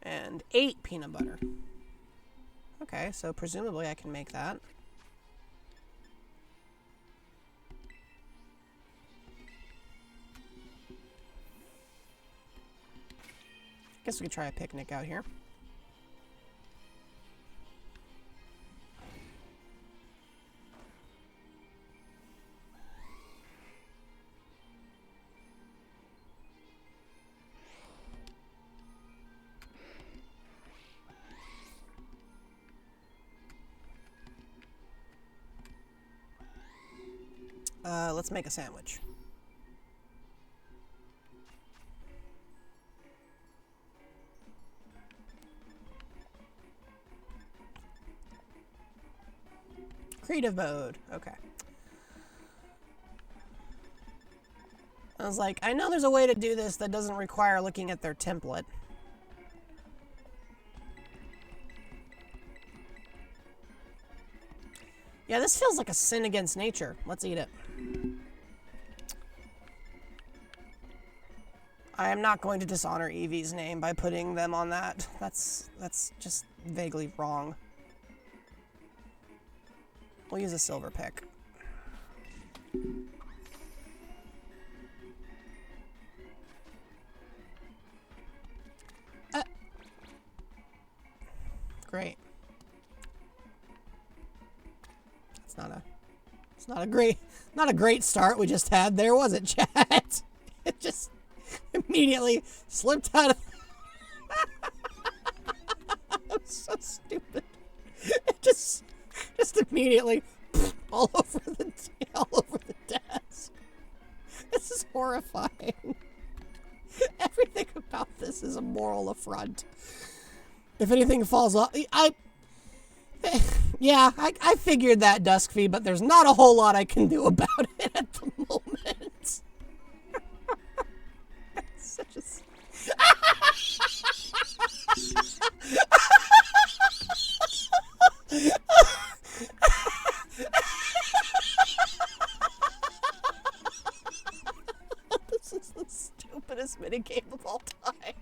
and 8 peanut butter. Okay, so presumably I can make that. Guess we could try a picnic out here. Let's make a sandwich. Creative mode. Okay. I was like, I know there's a way to do this that doesn't require looking at their template. Yeah, this feels like a sin against nature. Let's eat it. I am not going to dishonor Eevee's name by putting them on that. That's just vaguely wrong. We'll use a silver pick. Great. It's not a great start we just had there, was it, chat? It just immediately slipped out of I'm so stupid. It just immediately all over the desk. This is horrifying. Everything about this is a moral affront. If anything falls off, yeah, I figured that, Duskfy, but there's not a whole lot I can do about it at the moment. Such a... This is the stupidest minigame of all time.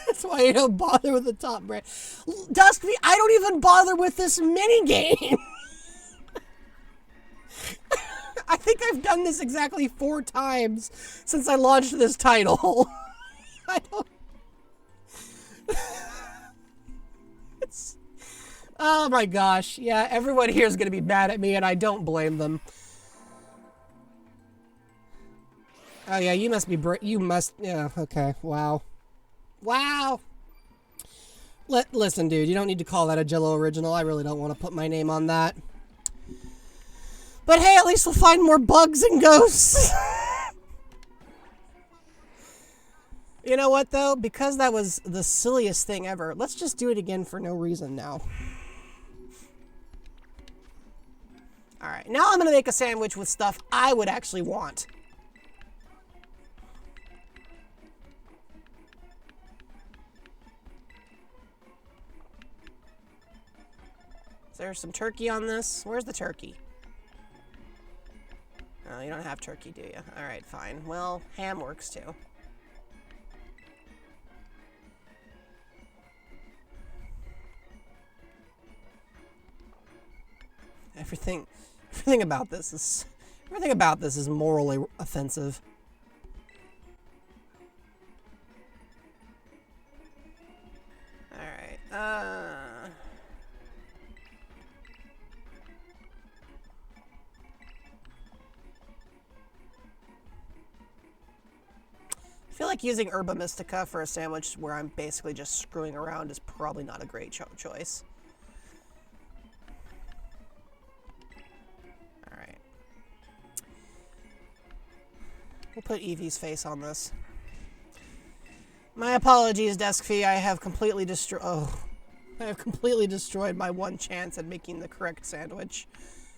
That's why you don't bother with the top brand. Duskfy, I don't even bother with this minigame. I think I've done this exactly 4 times since I launched this title. I don't... It's... Oh my gosh. Yeah, everyone here is going to be mad at me, and I don't blame them. Oh yeah, you must be yeah, okay. Wow. Wow. Listen, dude, you don't need to call that a Jell-O original. I really don't want to put my name on that. But hey, at least we'll find more bugs and ghosts. You know what, though? Because that was the silliest thing ever, let's just do it again for no reason now. Alright, now I'm going to make a sandwich with stuff I would actually want. Is there some turkey on this? Where's the turkey? Oh, you don't have turkey, do you? Alright, fine. Well, ham works too. Everything about this is morally offensive. Alright, I feel like using Herba Mystica for a sandwich where I'm basically just screwing around is probably not a great choice. Alright. We'll put Evie's face on this. My apologies, Desk Fee. I have completely destroyed my one chance at making the correct sandwich.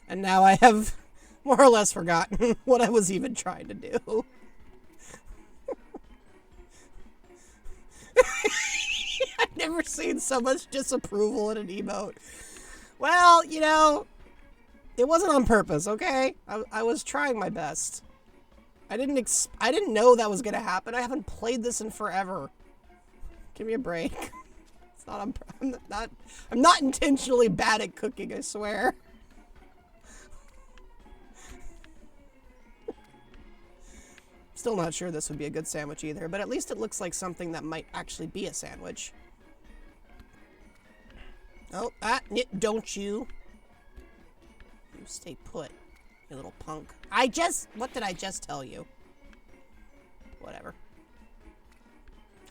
And now I have more or less forgotten what I was even trying to do. I've never seen so much disapproval in an emote. Well, you know, it wasn't on purpose, okay? I was trying my best. I didn't know that was gonna happen. I haven't played this in forever. Give me a break. It's not. I'm not intentionally bad at cooking, I swear. Still not sure this would be a good sandwich either, but at least it looks like something that might actually be a sandwich. Oh, don't you. You stay put, you little punk. What did I just tell you? Whatever.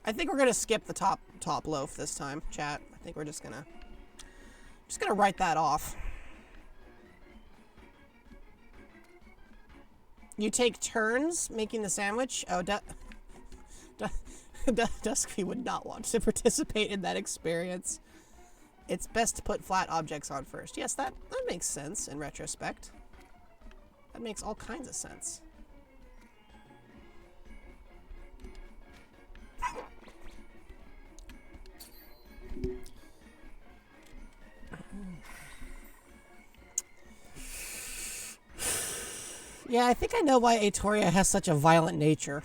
I think we're gonna skip the top loaf this time, chat. I think we're just gonna write that off. You take turns making the sandwich? Oh, Dusky would not want to participate in that experience. It's best to put flat objects on first. Yes, that makes sense in retrospect. That makes all kinds of sense. Yeah, I think I know why Aetoria has such a violent nature.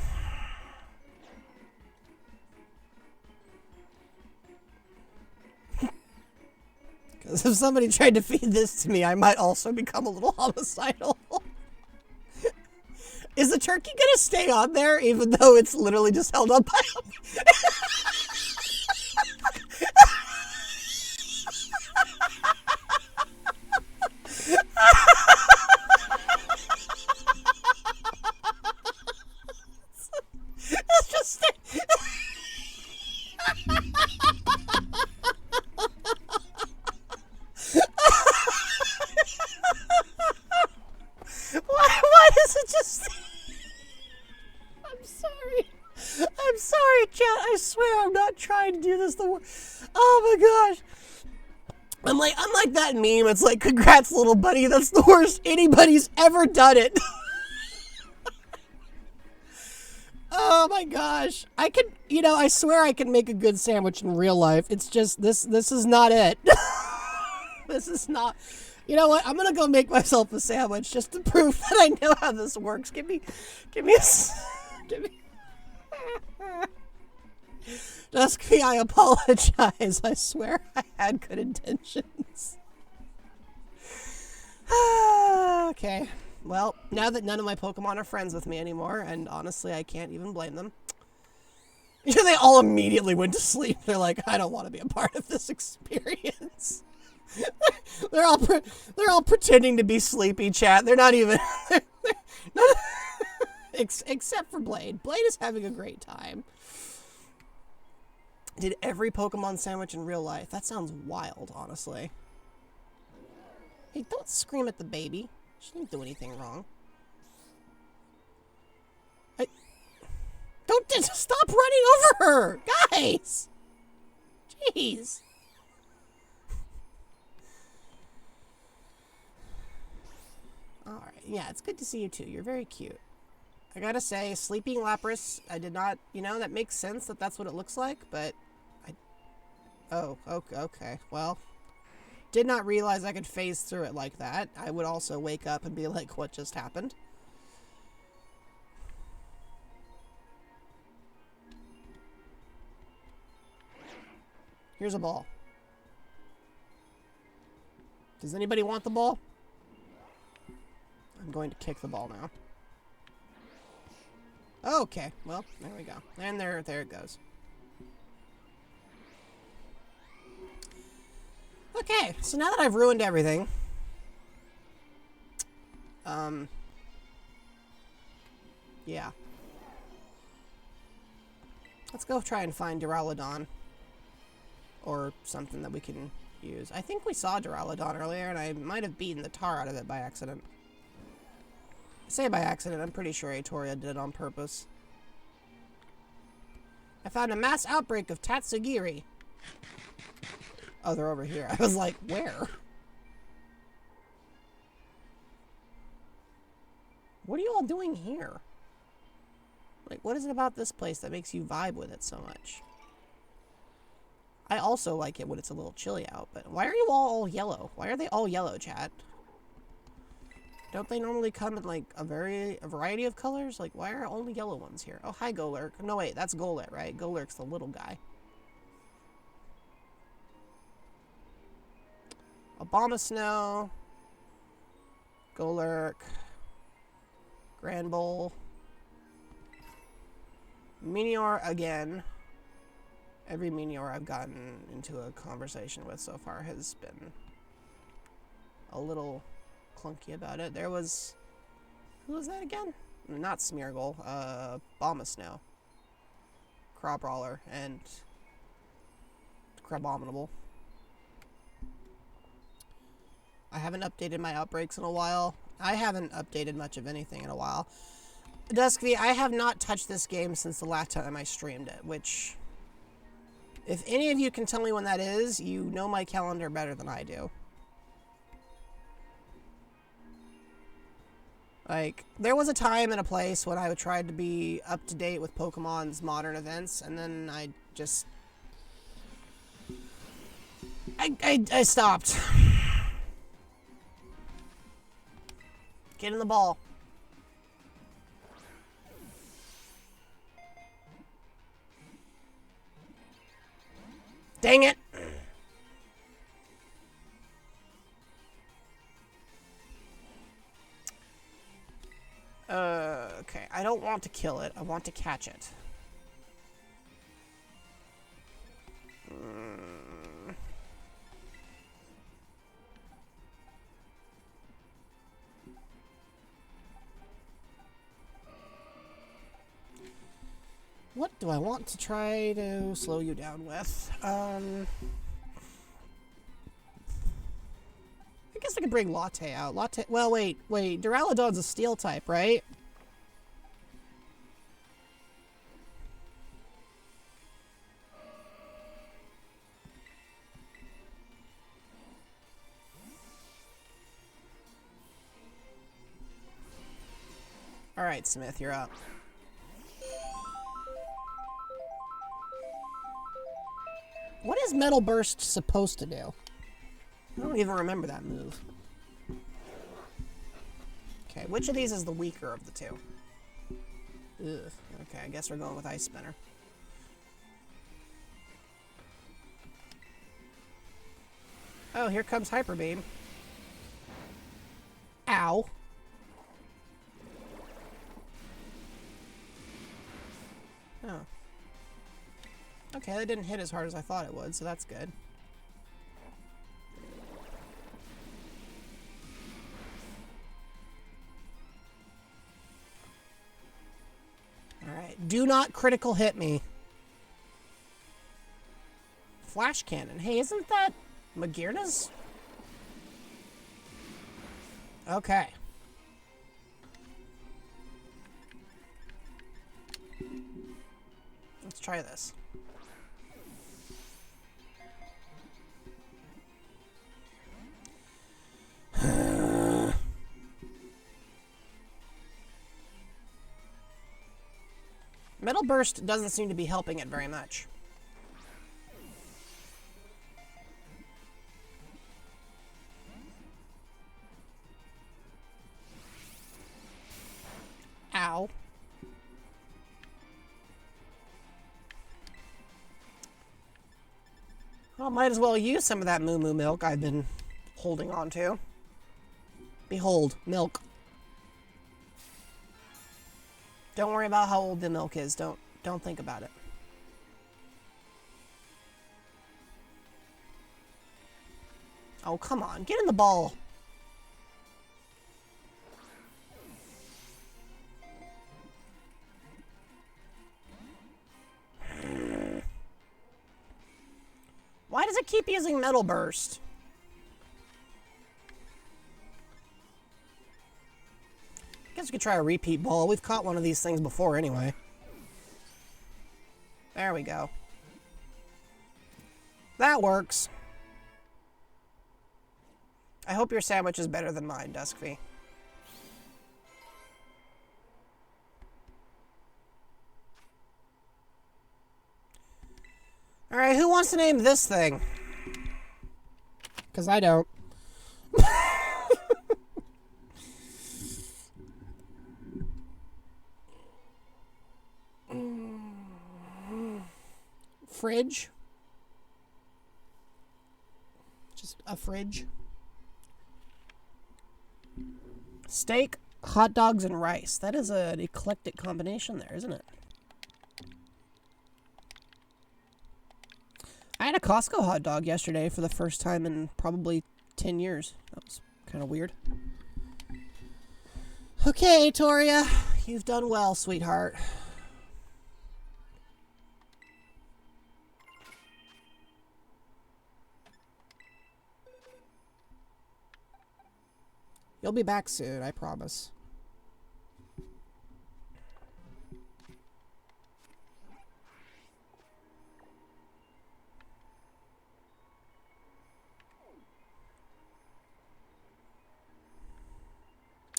Because if somebody tried to feed this to me, I might also become a little homicidal. Is the turkey gonna stay on there even though it's literally just held up by It's just why does it just I'm sorry, chat. I swear I'm not trying to do this oh my gosh. I'm like that meme. It's like, congrats, little buddy. That's the worst anybody's ever done it. Oh my gosh. I swear I can make a good sandwich in real life. It's just, this is not it. This is not, you know what? I'm gonna go make myself a sandwich just to prove that I know how this works. Give me Dusky, I apologize. I swear I had good intentions. Okay. Well, now that none of my Pokemon are friends with me anymore, and honestly, I can't even blame them. You know, they all immediately went to sleep. They're like, I don't want to be a part of this experience. They're all pretending to be sleepy, chat. They're not even... Except for Blade. Blade is having a great time. Did every Pokemon sandwich in real life. That sounds wild, honestly. Hey, don't scream at the baby. She didn't do anything wrong. Don't stop running over her! Guys! Jeez. Alright, yeah, it's good to see you too. You're very cute. I gotta say, Sleeping Lapras, I did not, that makes sense that that's what it looks like, but oh, okay, well, did not realize I could phase through it like that. I would also wake up and be like, what just happened? Here's a ball. Does anybody want the ball? I'm going to kick the ball now. Okay, well, there we go. And there it goes. Okay, so now that I've ruined everything, yeah. Let's go try and find Duraludon. Or something that we can use. I think we saw Duraludon earlier, and I might have beaten the tar out of it by accident. I say by accident, I'm pretty sure Atoria did it on purpose. I found a mass outbreak of Tatsugiri. Oh, they're over here. I was like, where? What are you all doing here? Like, what is it about this place that makes you vibe with it so much? I also like it when it's a little chilly out, but why are you all yellow? Why are they all yellow, chat? Don't they normally come in, like, a variety of colors? Like, why are only yellow ones here? Oh, hi, Golurk. No, wait, that's Golett, right? Golurk's the little guy. Abomasnow. Golurk. Granbull. Meteor again. Every Meteor I've gotten into a conversation with so far has been a little clunky about it. There was... Who was that again? Not Smeargle. Abomasnow. Crabrawler and Crabominable. I haven't updated my outbreaks in a while. I haven't updated much of anything in a while. Duskvy, I have not touched this game since the last time I streamed it, which... If any of you can tell me when that is, you know my calendar better than I do. Like, there was a time and a place when I tried to be up to date with Pokemon's modern events, and then I just... I stopped. Get in the ball. Dang it! Okay, I don't want to kill it. I want to catch it. What do I want to try to slow you down with? I guess I could bring Latte out. Well, wait. Duraludon's a steel type, right? Alright, Smith, you're up. What is Metal Burst supposed to do? I don't even remember that move. Okay, which of these is the weaker of the two? Ugh. Okay, I guess we're going with Ice Spinner. Oh, here comes Hyper Beam. Ow. Oh. Okay, that didn't hit as hard as I thought it would, so that's good. Do not critical hit me. Flash cannon. Hey, isn't that Magearna's? Okay. Let's try this. Metal Burst doesn't seem to be helping it very much. Ow. Well, might as well use some of that Moo Moo milk I've been holding on to. Behold, milk. Don't worry about how old the milk is. Don't think about it. Oh, come on. Get in the ball. Why does it keep using Metal Burst? Guess we could try a repeat ball. We've caught one of these things before anyway. There we go. That works. I hope your sandwich is better than mine, Duskfy. Alright, who wants to name this thing? Because I don't. Fridge. Just a fridge. Steak, hot dogs, and rice. That is an eclectic combination there, isn't it? I had a Costco hot dog yesterday for the first time in probably 10 years. That was kind of weird. Okay, Toria. You've done well, sweetheart. You'll be back soon, I promise.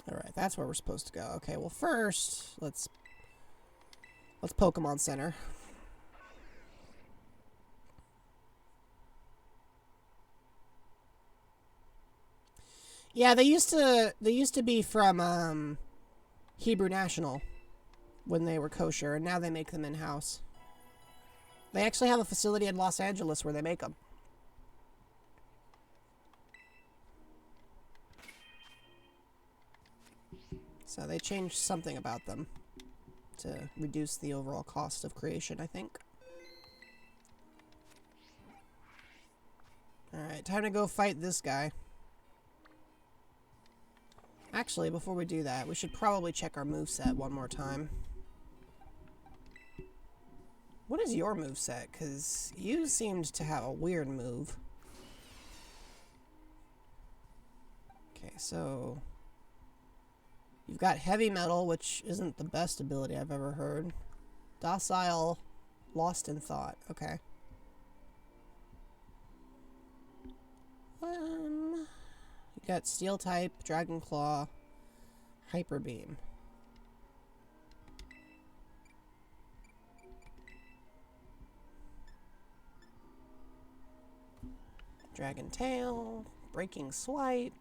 Alright, that's where we're supposed to go. Okay, well first, let's Pokemon Center. Yeah, they used to be from Hebrew National when they were kosher, and now they make them in-house. They actually have a facility in Los Angeles where they make them. So they changed something about them to reduce the overall cost of creation, I think. Alright, time to go fight this guy. Actually, before we do that, we should probably check our moveset one more time. What is your moveset? Because you seemed to have a weird move. Okay, so you've got Heavy Metal, which isn't the best ability I've ever heard. Docile, Lost in Thought. Okay. You got Steel type, Dragon Claw, Hyper Beam. Dragon Tail, Breaking Swipe,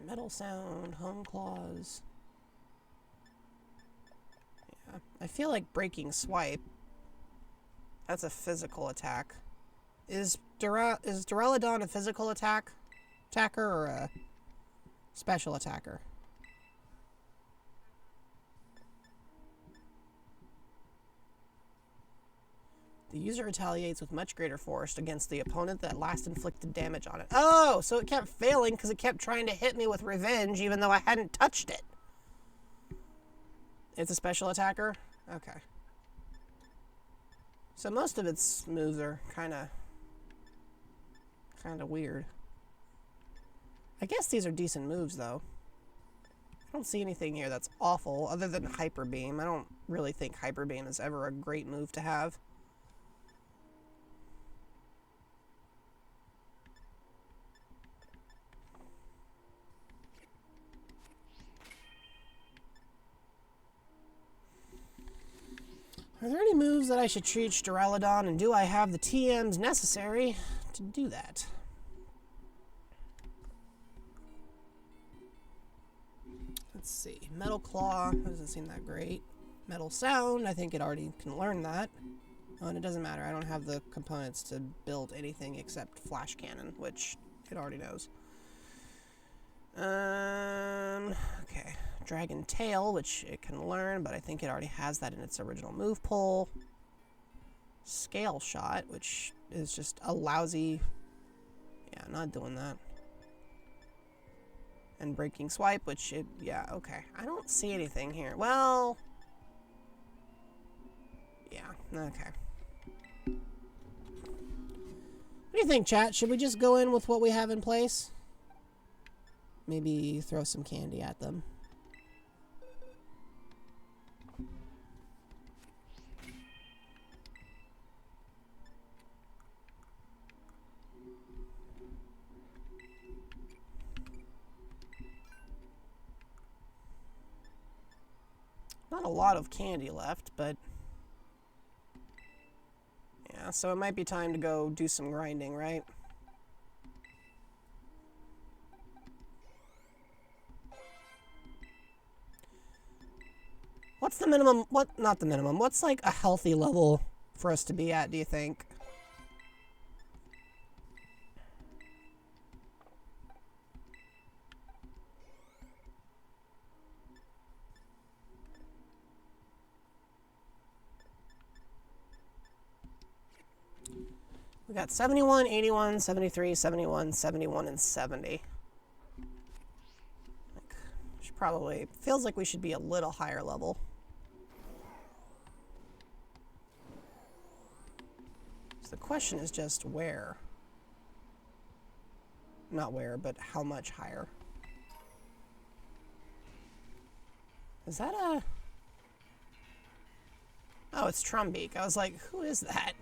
Metal Sound, Home Claws. Yeah, I feel like Breaking Swipe. That's a physical attack. Is Duraludon a physical attacker or a special attacker? The user retaliates with much greater force against the opponent that last inflicted damage on it. Oh, so it kept failing because it kept trying to hit me with revenge even though I hadn't touched it. It's a special attacker? Okay. So most of its moves are kind of weird. I guess these are decent moves, though. I don't see anything here that's awful, other than Hyper Beam. I don't really think Hyper Beam is ever a great move to have. Are there any moves that I should teach Duraludon, and do I have the TMs necessary to do that? Let's see. Metal Claw doesn't seem that great. Metal Sound, I think it already can learn that. Oh, and it doesn't matter. I don't have the components to build anything except Flash Cannon, which it already knows. Okay. Dragon Tail, which it can learn, but I think it already has that in its original move pool. Scale Shot, which is just a lousy... Yeah, not doing that. And Breaking Swipe, which it... Yeah, okay. I don't see anything here. Well... Yeah, okay. What do you think, chat? Should we just go in with what we have in place? Maybe throw some candy at them. Not a lot of candy left, but... Yeah, so it might be time to go do some grinding, right? What's the minimum? Not the minimum. What's like a healthy level for us to be at, do you think? We got 71, 81, 73, 71, 71, and 70. Should probably... Feels like we should be a little higher level. So the question is just where. Not where, but how much higher. Is that a... Oh, it's Trumbeak. I was like, who is that?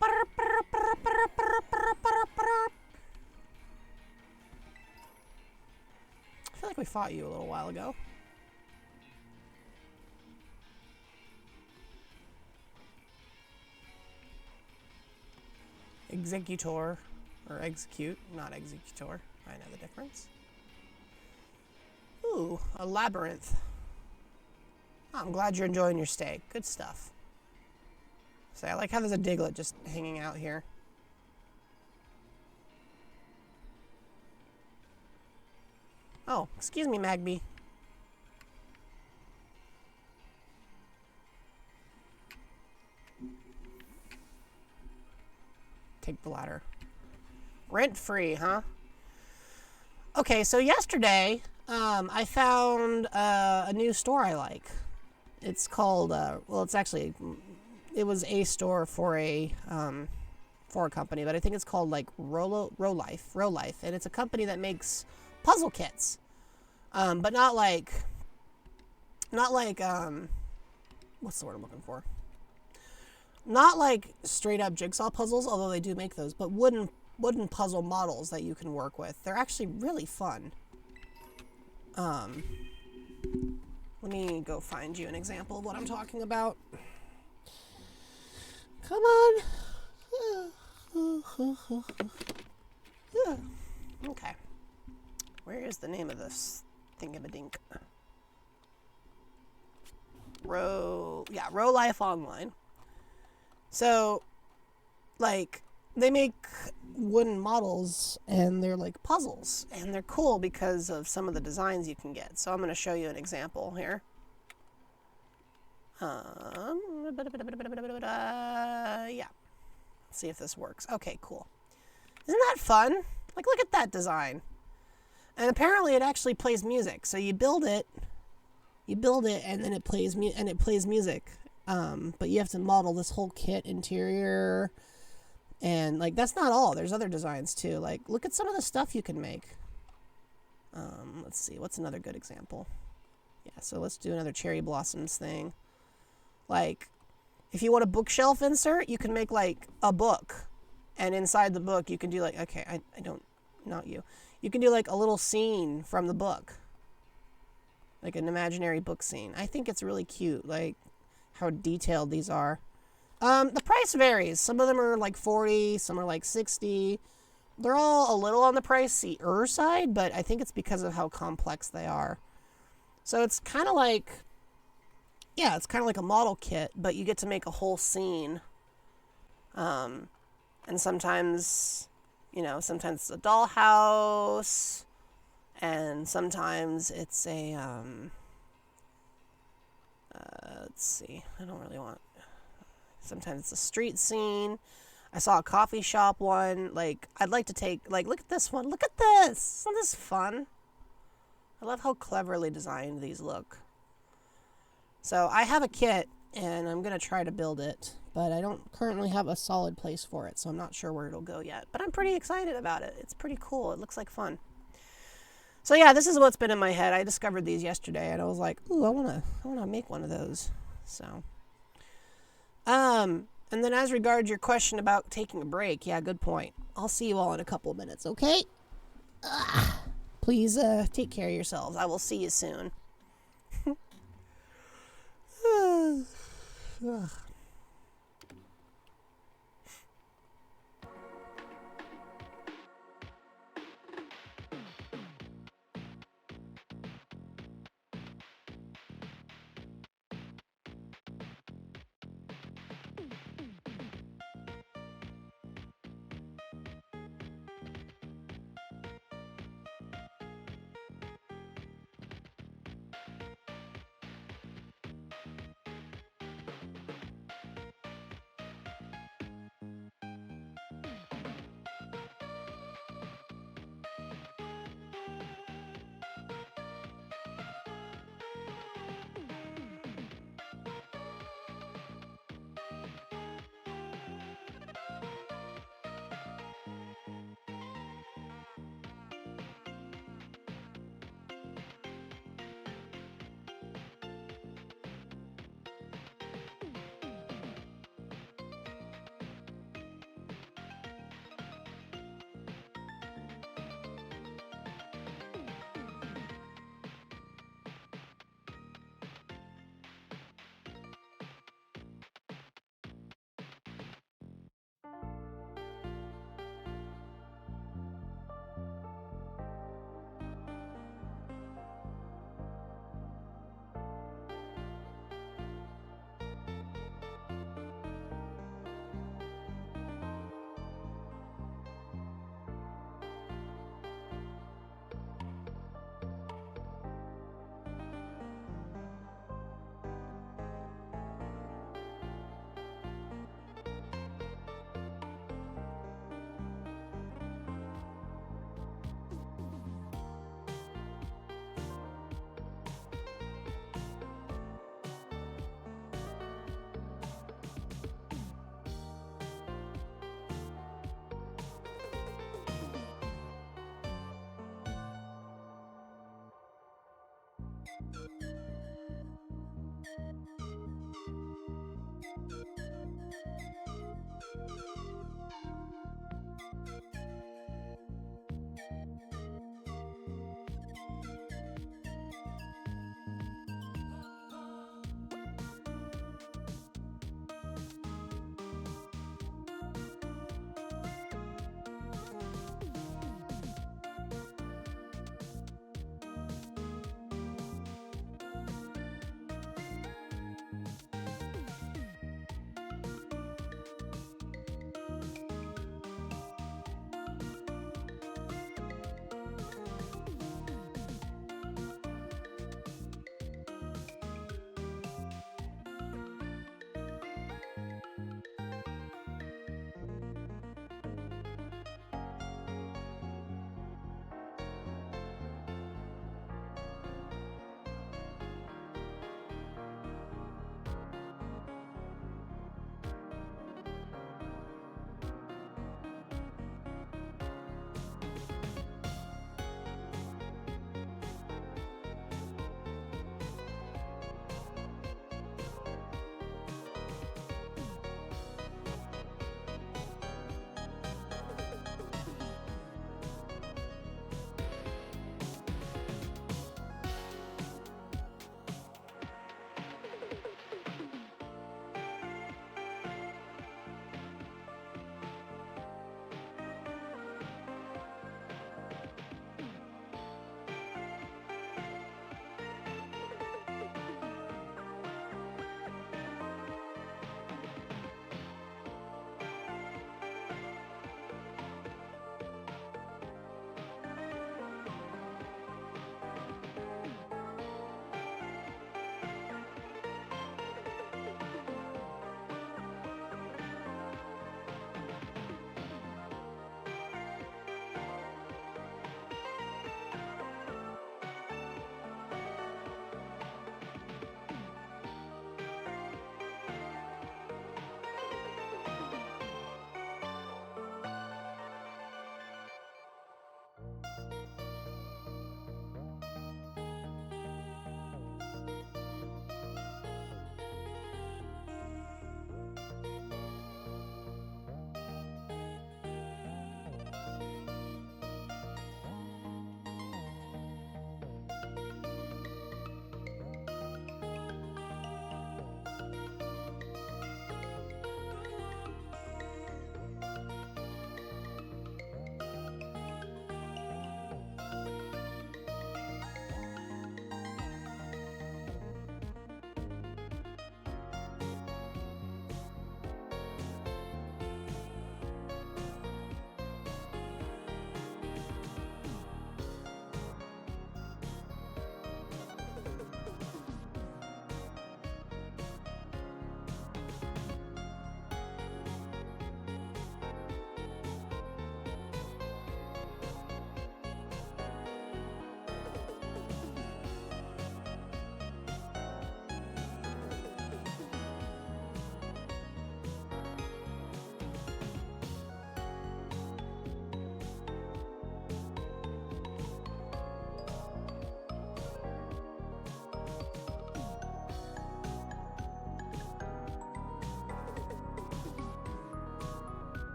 I feel like we fought you a little while ago. Executor, or execute, not executor. I know the difference. Ooh, a labyrinth. Oh, I'm glad you're enjoying your stay. Good stuff. So I like how there's a Diglett just hanging out here. Oh, excuse me, Magby. Take the ladder. Rent-free, huh? Okay, so yesterday, I found a new store I like. It's called, well, it's actually... It was a store for a company, but I think it's called like Rolife, and it's a company that makes puzzle kits, but not like what's the word I'm looking for? Not like straight up jigsaw puzzles, although they do make those, but wooden puzzle models that you can work with. They're actually really fun. Let me go find you an example of what I'm talking about. Come on. Okay. Where is the name of this thingamadink? Rolife Online. So, like, they make wooden models, and they're like puzzles, and they're cool because of some of the designs you can get. So I'm going to show you an example here. Yeah. Let's see if this works. Okay, cool. Isn't that fun? Like, look at that design. And apparently it actually plays music. So you build it, and then it plays music. But you have to model this whole kit interior. And, like, that's not all. There's other designs, too. Like, look at some of the stuff you can make. Let's see. What's another good example? Yeah, so let's do another cherry blossoms thing. Like, if you want a bookshelf insert, you can make, like, a book. And inside the book, you can do, like, okay, I don't, not you. You can do, like, a little scene from the book. Like an imaginary book scene. I think it's really cute, like, how detailed these are. The price varies. Some of them are like 40, some are like 60. They're all a little on the pricier side, but I think it's because of how complex they are. So it's kind of like, yeah, it's kind of like a model kit, but you get to make a whole scene. And sometimes, sometimes it's a dollhouse, and sometimes it's a, let's see, I don't really want, sometimes it's a street scene. I saw a coffee shop one. Like, I'd like to take, like, look at this one. Look at this. Isn't this fun? I love how cleverly designed these look. So I have a kit, and I'm going to try to build it. But I don't currently have a solid place for it, so I'm not sure where it'll go yet. But I'm pretty excited about it. It's pretty cool. It looks like fun. So yeah, this is what's been in my head. I discovered these yesterday, and I was like, ooh, I wanna make one of those. So, and then as regards your question about taking a break, yeah, good point. I'll see you all in a couple of minutes, okay? Please take care of yourselves. I will see you soon.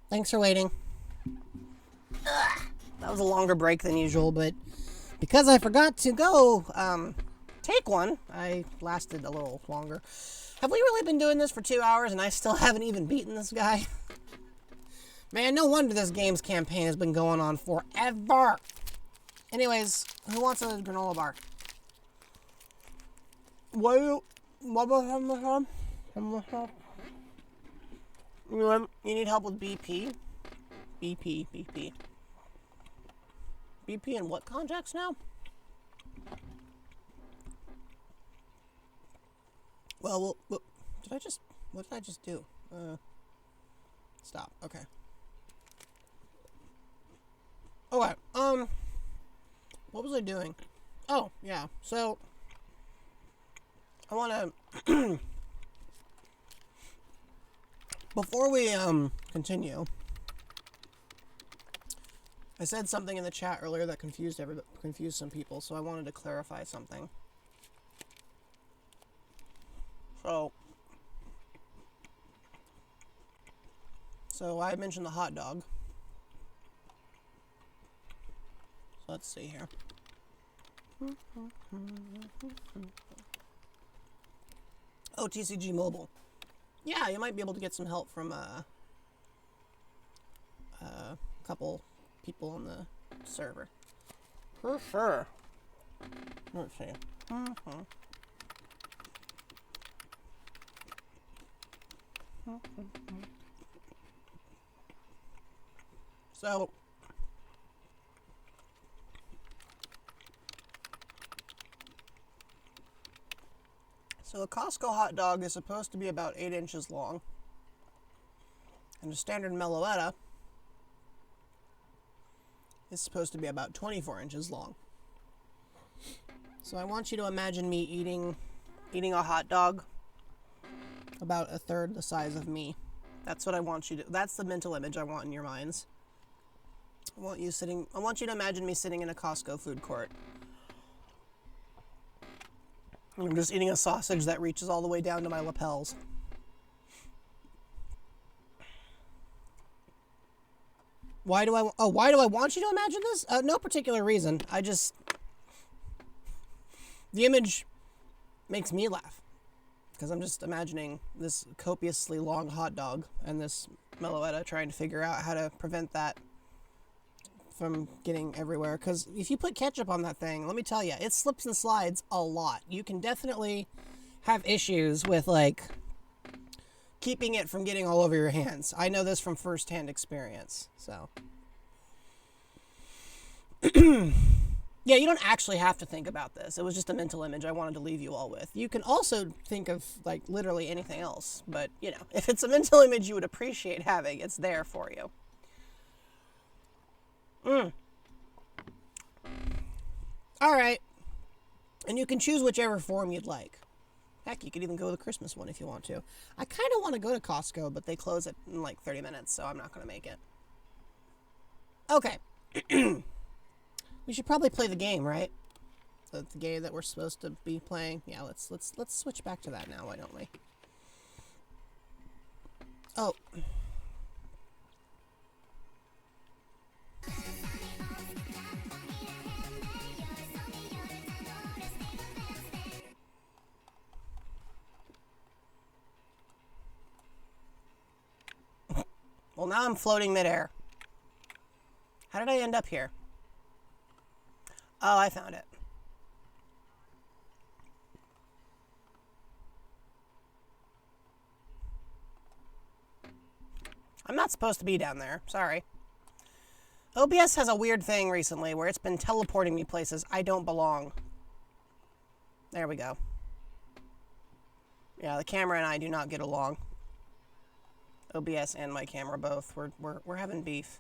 Thanks for waiting. That was a longer break than usual, but because I forgot to go take one, I lasted a little longer. Have we really been doing this for 2 hours and I still haven't even beaten this guy? Man, no wonder this game's campaign has been going on forever. Anyways, who wants a granola bar? What you need help with BP? BP. BP in what context now? Well, what did I just do? Stop. Okay. Okay. What was I doing? Oh, yeah. So, I want to before we continue, I said something in the chat earlier that confused some people, so I wanted to clarify something. So I mentioned the hot dog. So let's see here. Oh, TCG Mobile. Yeah, you might be able to get some help from a couple people on the server. For sure. Let's see. So a Costco hot dog is supposed to be about 8 inches long, and a standard Meloetta is supposed to be about 24 inches long. So I want you to imagine me eating a hot dog about a third the size of me. That's what I want you to. That's the mental image I want in your minds. I want you to imagine me sitting in a Costco food court. I'm just eating a sausage that reaches all the way down to my lapels. Why do I want you to imagine this? No particular reason. The image makes me laugh. Because I'm just imagining this copiously long hot dog and this Meloetta trying to figure out how to prevent that from getting everywhere. Because if you put ketchup on that thing, let me tell you, it slips and slides a lot. You can definitely have issues with, like, keeping it from getting all over your hands. I know this from first-hand experience, so. Yeah, you don't actually have to think about this. It was just a mental image I wanted to leave you all with. You can also think of, like, literally anything else. But, you know, if it's a mental image you would appreciate having, it's there for you. All right. And you can choose whichever form you'd like. Heck, you could even go with the Christmas one if you want to. I kind of want to go to Costco, but they close it in like 30 minutes, so I'm not going to make it. Okay. We should probably play the game, right? The game that we're supposed to be playing. Yeah, let's switch back to that now, why don't we? Oh. Well, now I'm floating midair. How did I end up here? Oh, I found it. I'm not supposed to be down there. Sorry. OBS has a weird thing recently where it's been teleporting me places I don't belong. There we go. Yeah, the camera and I do not get along. OBS and my camera both. We're having beef.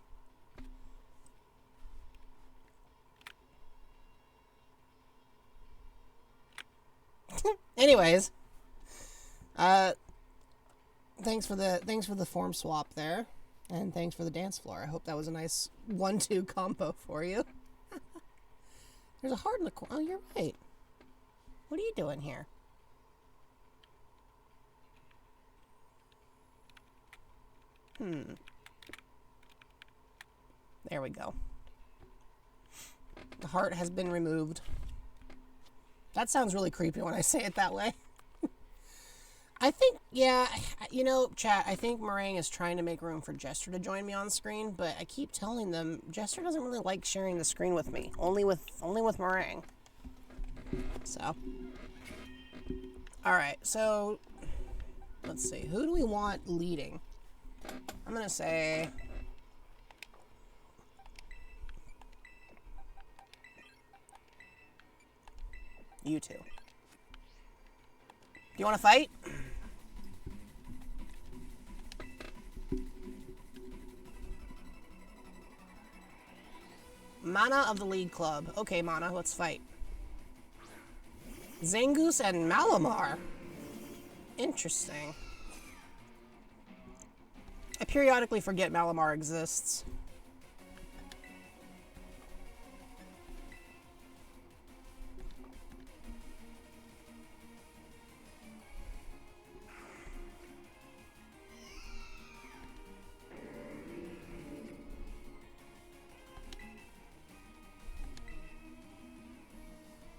Anyways, thanks for the form swap there, and thanks for the dance floor. I hope that was a nice 1-2 combo for you. There's a heart in the corner. Oh, you're right. What are you doing here? There we go. The heart has been removed. That sounds really creepy when I say it that way. I think, yeah, you know, chat, I think Meringue is trying to make room for Jester to join me on screen, but I keep telling them Jester doesn't really like sharing the screen with me, only with Meringue. So, all right, so let's see, who do we want leading? I'm gonna say you two. Do you want to fight? Mana of the League Club. Okay, Mana, let's fight. Zangoose and Malamar. Interesting. I periodically forget Malamar exists.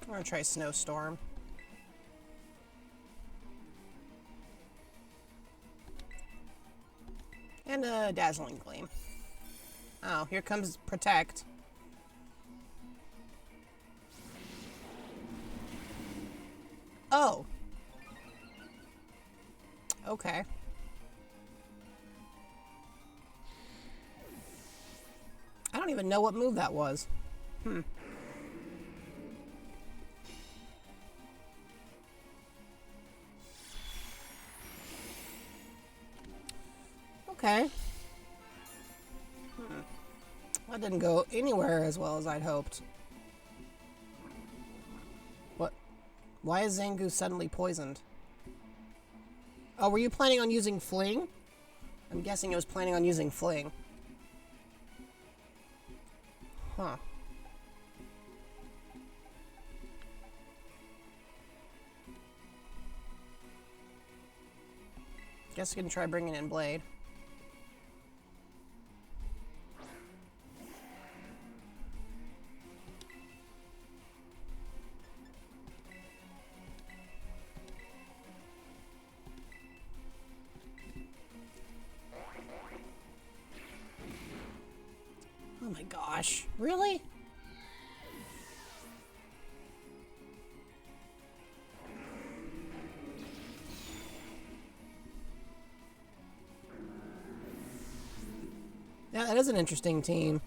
I'm gonna try Snowstorm. And a Dazzling Gleam. Oh, here comes Protect. Oh. Okay. I don't even know what move that was. Okay. That didn't go anywhere as well as I'd hoped. What? Why is Zangoose suddenly poisoned? Oh, were you planning on using Fling? I'm guessing it was planning on using Fling. Huh. Guess we can try bringing in Blade. Oh my gosh, really? Yeah, that is an interesting team.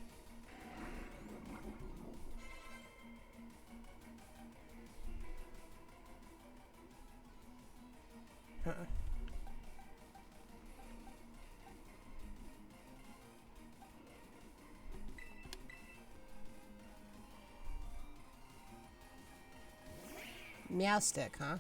Meowstic, huh?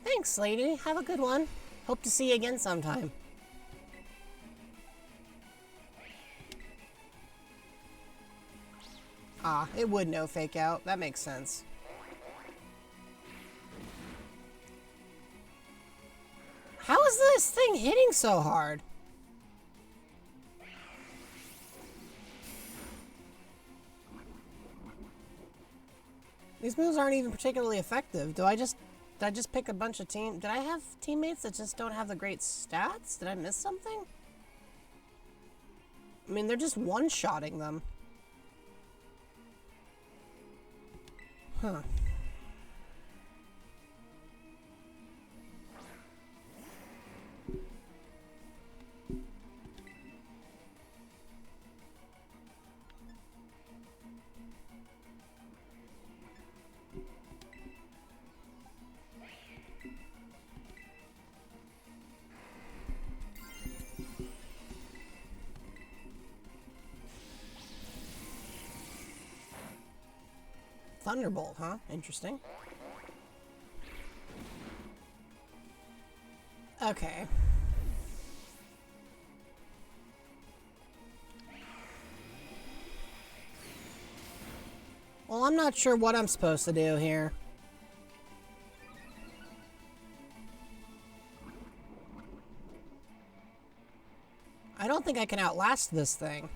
Thanks, lady. Have a good one. Hope to see you again sometime. Ah, it would no fake out. That makes sense. How is this thing hitting so hard? These moves aren't even particularly effective. Did I just pick a bunch of did I have teammates that just don't have the great stats? Did I miss something? I mean, they're just one-shotting them. Huh. Thunderbolt, huh? Interesting. Okay. Well, I'm not sure what I'm supposed to do here. I don't think I can outlast this thing.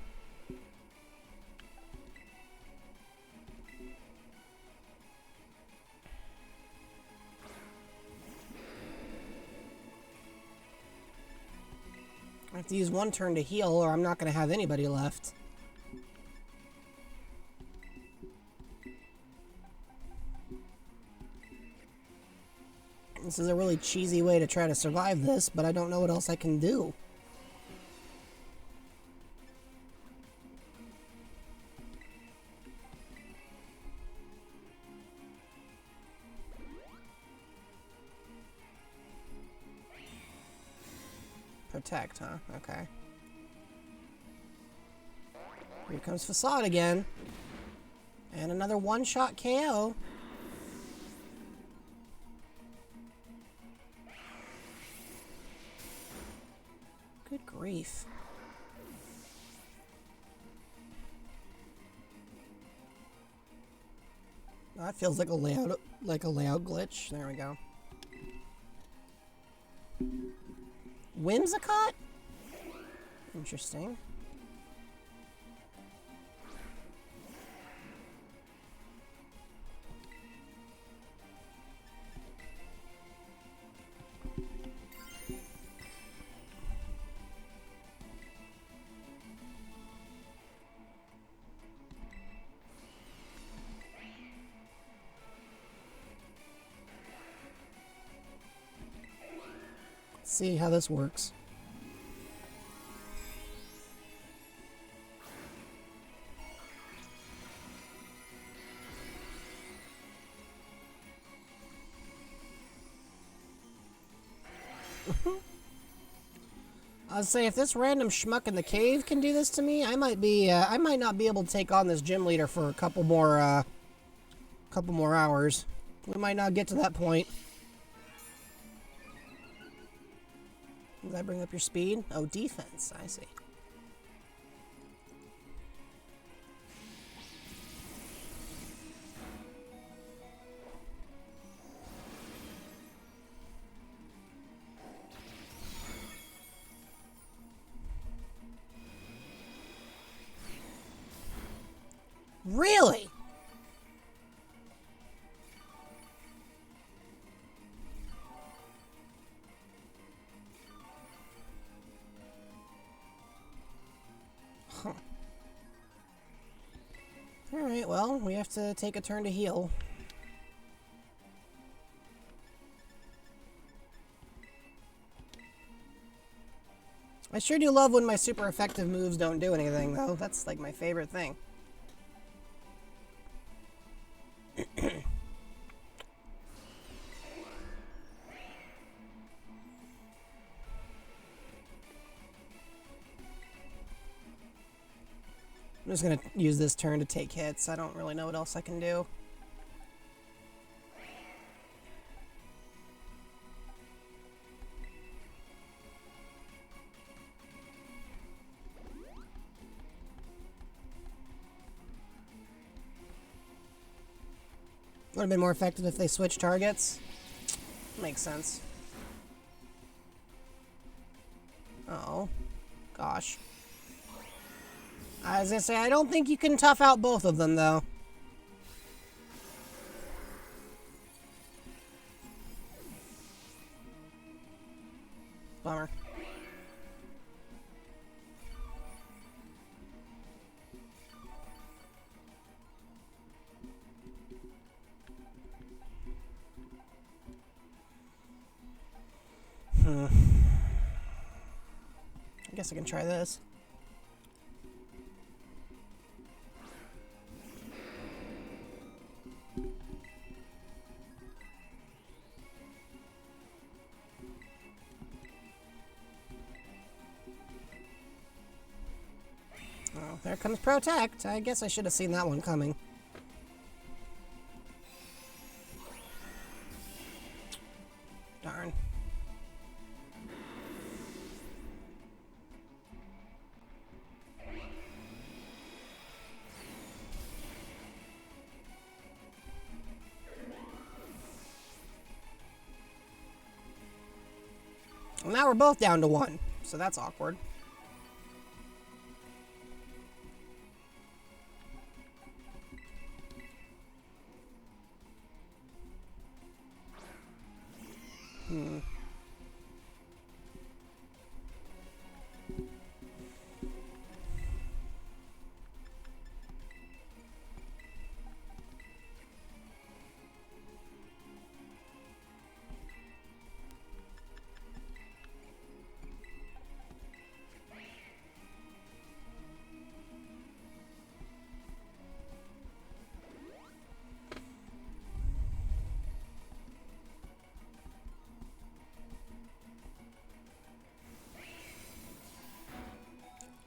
I have to use one turn to heal, or I'm not going to have anybody left. This is a really cheesy way to try to survive this, but I don't know what else I can do. Protect, huh? Okay. Here comes Facade again. And another one-shot KO. Good grief. That feels like a layout glitch. There we go. Whimsicott? Interesting. See how this works. I'd say if this random schmuck in the cave can do this to me, I might not be able to take on this gym leader for a couple more hours. We might not get to that point. Does that bring up your speed? Oh, defense. I see. Really? Huh. Alright, well, we have to take a turn to heal. I sure do love when my super effective moves don't do anything, though. That's like my favorite thing. I'm just going to use this turn to take hits. I don't really know what else I can do. Would have been more effective if they switched targets. Makes sense. Oh. Gosh. I was gonna say, I don't think you can tough out both of them, though. Bummer. I guess I can try this. Oh, there comes Protect. I guess I should have seen that one coming. Darn. Well, now we're both down to 1, so that's awkward.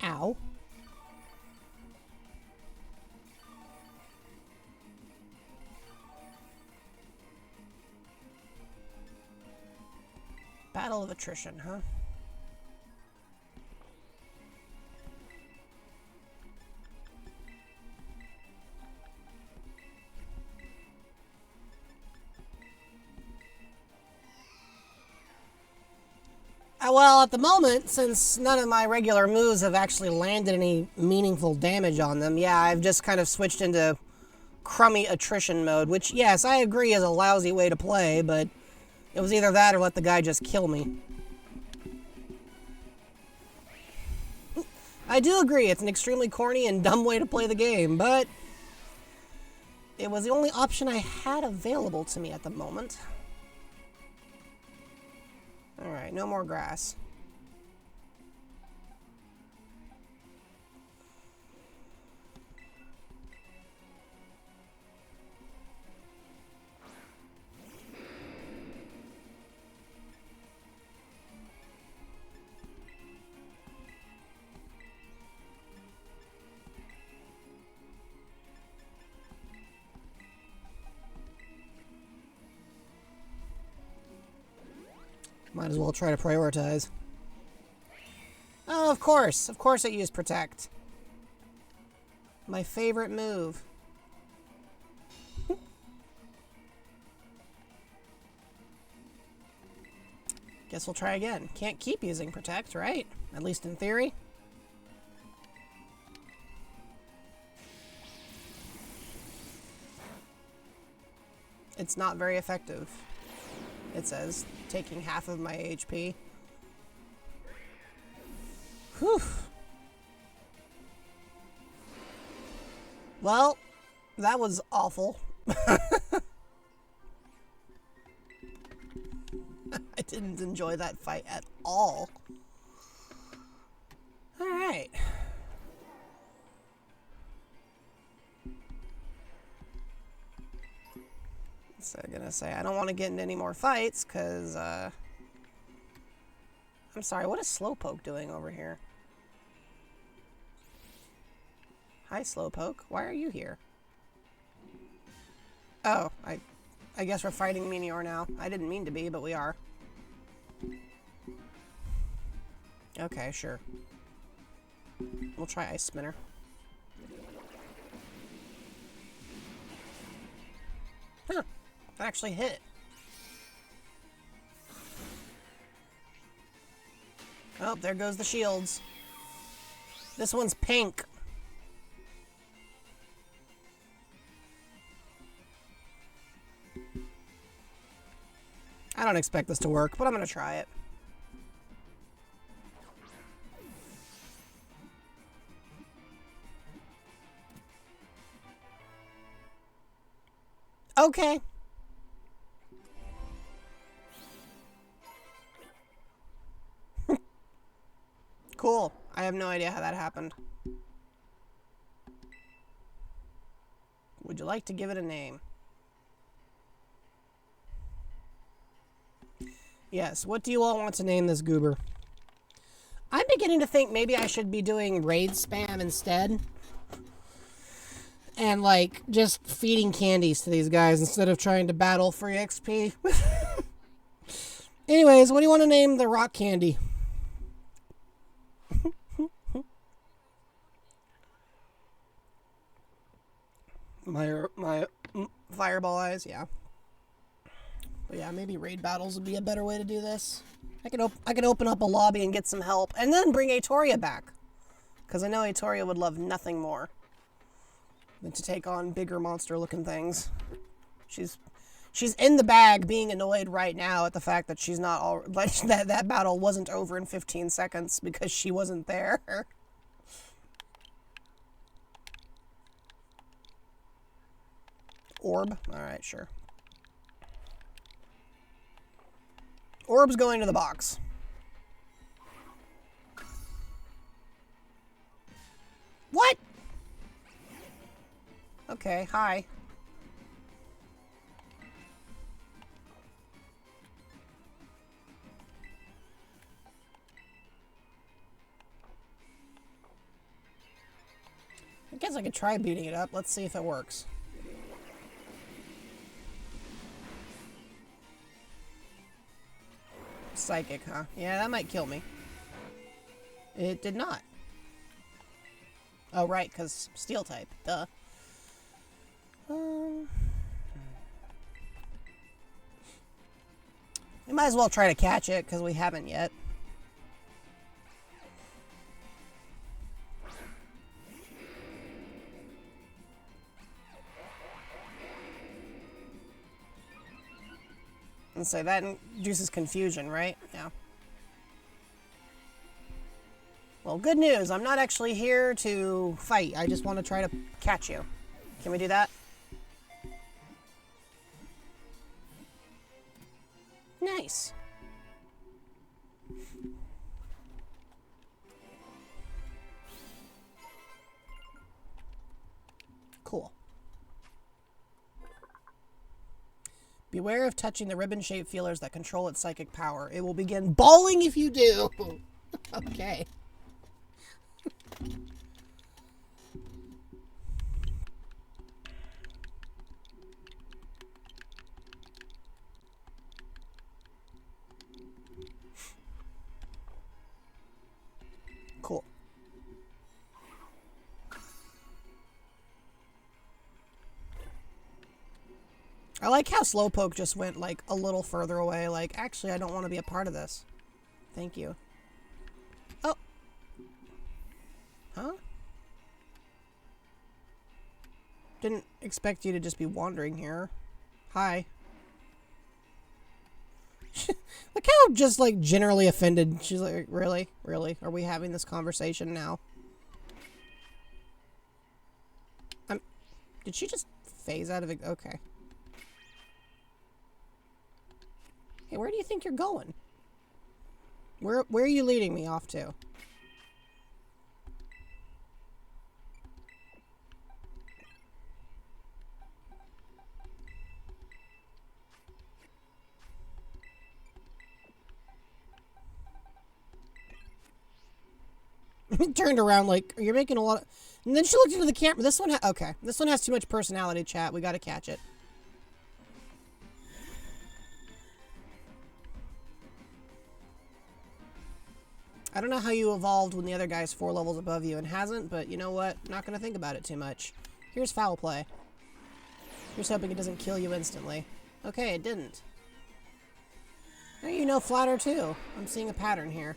Ow. Battle of attrition, huh? Well, at the moment, since none of my regular moves have actually landed any meaningful damage on them, yeah, I've just kind of switched into crummy attrition mode, which, yes, I agree is a lousy way to play, but it was either that or let the guy just kill me. I do agree, it's an extremely corny and dumb way to play the game, but it was the only option I had available to me at the moment. Alright, no more grass. Might as well try to prioritize. Oh, of course. Of course I use Protect. My favorite move. Guess we'll try again. Can't keep using Protect, right? At least in theory. It's not very effective. It says, taking half of my HP. Whew. Well, that was awful. I didn't enjoy that fight at all. Alright. So I'm gonna say I don't want to get into any more fights because I'm sorry, what is Slowpoke doing over here? Hi Slowpoke, why are you here? Oh, I guess we're fighting Meteor now. I didn't mean to be, but we are. Okay, sure. We'll try Ice Spinner. Huh. That actually hit. Oh, there goes the shields. This one's pink. I don't expect this to work, but I'm gonna try it. Okay. Cool. I have no idea how that happened. Would you like to give it a name? Yes, what do you all want to name this goober? I'm beginning to think maybe I should be doing raid spam instead. And, like, just feeding candies to these guys instead of trying to battle for XP. Anyways, what do you want to name the rock candy? my fireball eyes, yeah. But yeah, maybe raid battles would be a better way to do this. I could open up a lobby and get some help, and then bring Aetoria back. Because I know Aetoria would love nothing more than to take on bigger monster-looking things. She's in the bag, being annoyed right now at the fact that she's not all like that battle wasn't over in 15 seconds because she wasn't there. Orb? Alright, sure. Orb's going to the box. What? Okay, hi. I guess I could try beating it up. Let's see if it works. Psychic, huh? Yeah, that might kill me. It did not. Oh, right, because steel type. Duh. We might as well try to catch it, because we haven't yet. And so that induces confusion, right? Yeah. Well, good news. I'm not actually here to fight. I just want to try to catch you. Can we do that? Nice. Cool. Beware of touching the ribbon-shaped feelers that control its psychic power. It will begin bawling if you do. Okay. Cool. I like how Slowpoke just went, like, a little further away. Like, actually, I don't want to be a part of this. Thank you. Oh. Huh? Didn't expect you to just be wandering here. Hi. Look how just, like, generally offended. She's like, really? Really? Are we having this conversation now? Did she just phase out of it? Okay. Hey, where do you think you're going? Where are you leading me off to? Turned around like, you're making a lot of... And then she looked into the camera. This one okay. This one has too much personality, chat. We gotta catch it. I don't know how you evolved when the other guy's 4 levels above you and hasn't, but you know what? Not gonna think about it too much. Here's foul play. Here's hoping it doesn't kill you instantly. Okay, it didn't. Now you know flatter too. I'm seeing a pattern here.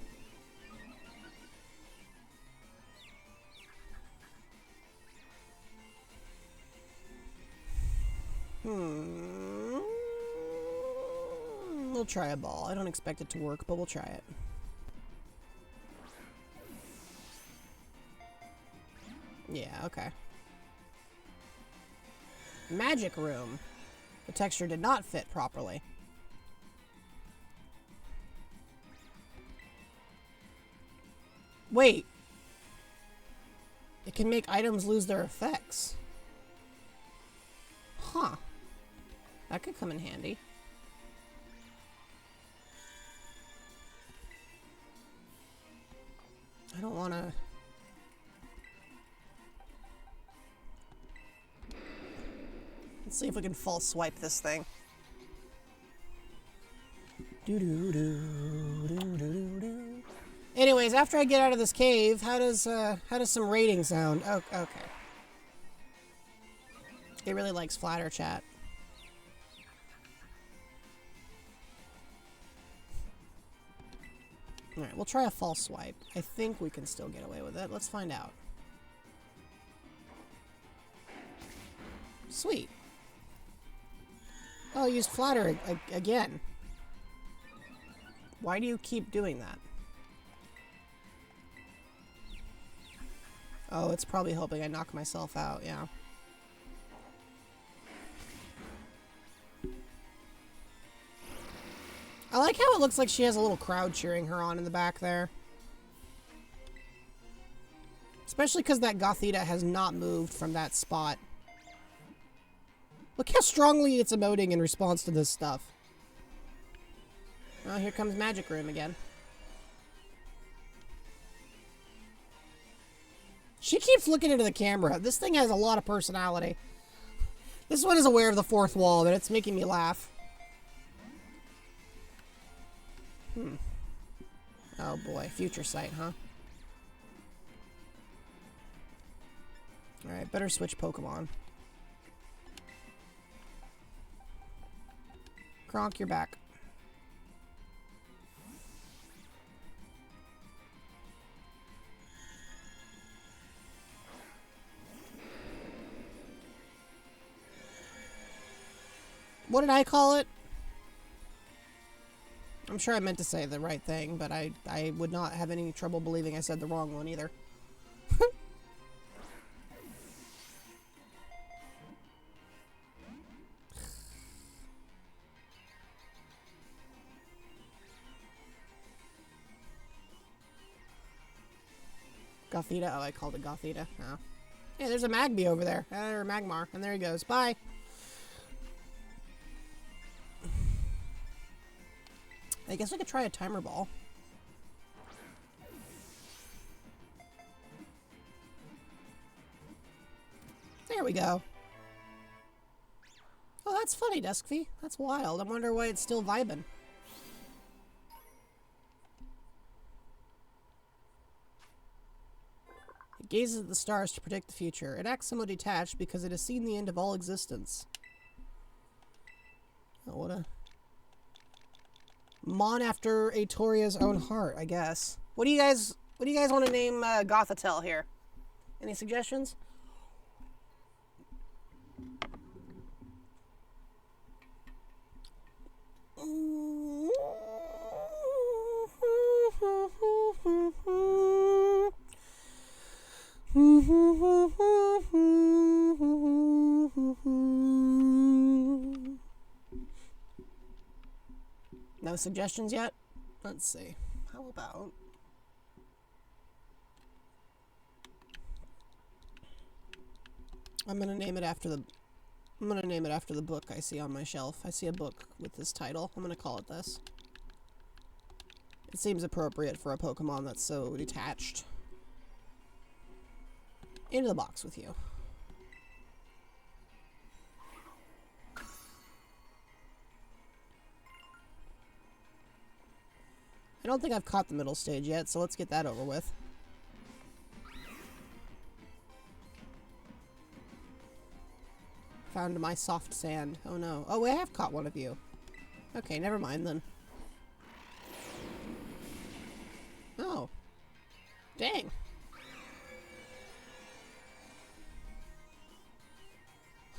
We'll try a ball. I don't expect it to work, but we'll try it. Yeah, okay. Magic room. The texture did not fit properly. Wait. It can make items lose their effects. Huh. That could come in handy. I don't want to... Let's see if we can false swipe this thing. Anyways, after I get out of this cave, how does some rating sound? Oh, okay. It really likes flatter chat. Alright, we'll try a false swipe. I think we can still get away with it. Let's find out. Sweet. Oh, I used flatter again. Why do you keep doing that? Oh, it's probably hoping I knock myself out, yeah. I like how it looks like she has a little crowd cheering her on in the back there. Especially because that Gothita has not moved from that spot. Look how strongly it's emoting in response to this stuff. Oh, here comes Magic Room again. She keeps looking into the camera. This thing has a lot of personality. This one is aware of the fourth wall, but it's making me laugh. Oh boy, future sight, huh? Alright, better switch Pokemon. Kronk, you're back. What did I call it? I'm sure I meant to say the right thing, but I would not have any trouble believing I said the wrong one either. Gothita? Oh, I called it Gothita. Oh. Yeah, there's a Magby over there. Or Magmar. And there he goes. Bye. I guess I could try a timer ball. There we go. Oh, that's funny, Duskfy. That's wild. I wonder why it's still vibing. It gazes at the stars to predict the future. It acts somewhat detached because it has seen the end of all existence. Oh, what a... Mon after Aitoria's own heart, I guess. What do you guys want to name Gothitelle here? Any suggestions? No suggestions yet? Let's see. How about... I'm gonna name it after the book I see on my shelf. I see a book with this title. I'm gonna call it this. It seems appropriate for a Pokemon that's so detached. Into the box with you. I don't think I've caught the middle stage yet, so let's get that over with. Found my soft sand. Oh no. Oh, I have caught one of you. Okay, never mind then. Oh. Dang.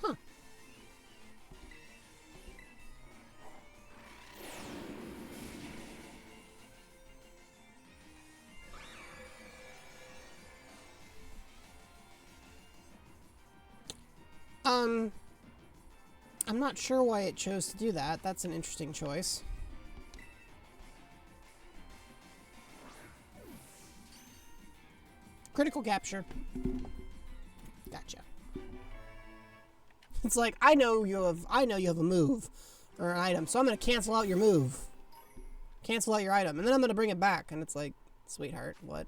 Huh. I'm not sure why it chose to do that. That's an interesting choice. Critical capture. Gotcha. It's like, I know you have a move or an item, so I'm gonna cancel out your move. Cancel out your item, and then I'm gonna bring it back, and it's like, sweetheart, what?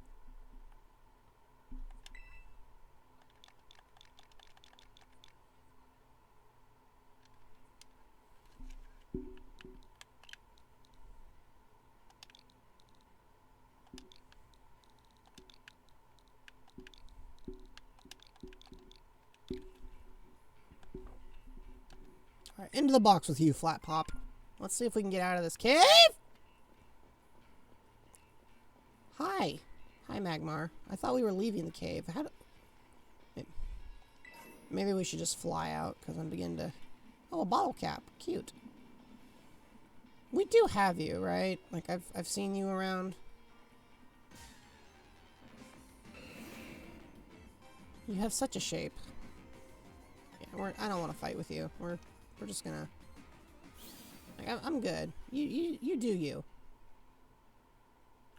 Alright, into the box with you, Flat Pop. Let's see if we can get out of this cave! Hi. Hi, Magmar. I thought we were leaving the cave. Maybe we should just fly out, because I'm beginning to... Oh, a bottle cap. Cute. We do have you, right? Like, I've seen you around. You have such a shape. Yeah, I don't want to fight with you. We're just gonna... Like, I'm good. You do you.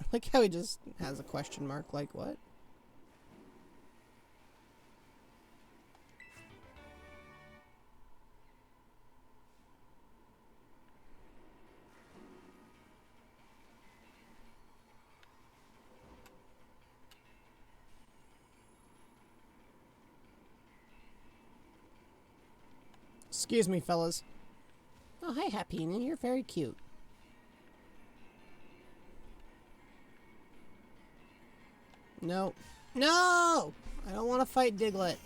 I like how he just has a question mark, like, what? Excuse me, fellas. Oh, hi, Happy. You're very cute. No. No! I don't want to fight Diglett.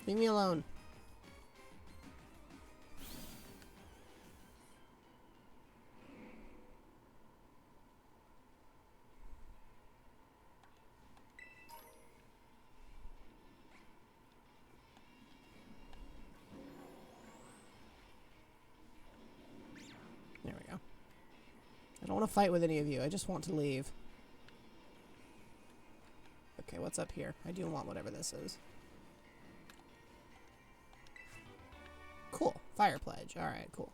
Leave me alone. There we go. I don't want to fight with any of you. I just want to leave. Okay, what's up here? I do want whatever this is. Cool. Fire pledge. Alright, cool.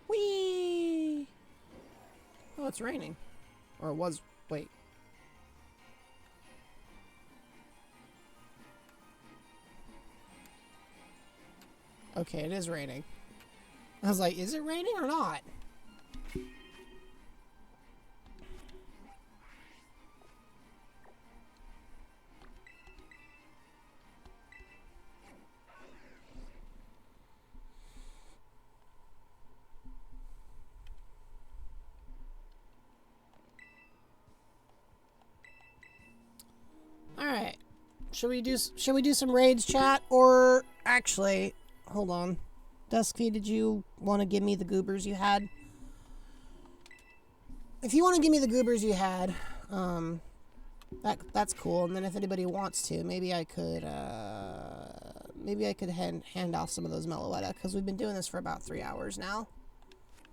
Whee! Oh, it's raining. Or it was... Wait. Okay, it is raining. I was like, is it raining or not? Alright. Should we do some raids, chat? Or actually, hold on. Duskfy, did you want to give me the goobers you had? If you want to give me the goobers you had, that's cool. And then if anybody wants to, maybe I could hand off some of those Meloetta, because we've been doing this for about 3 hours now.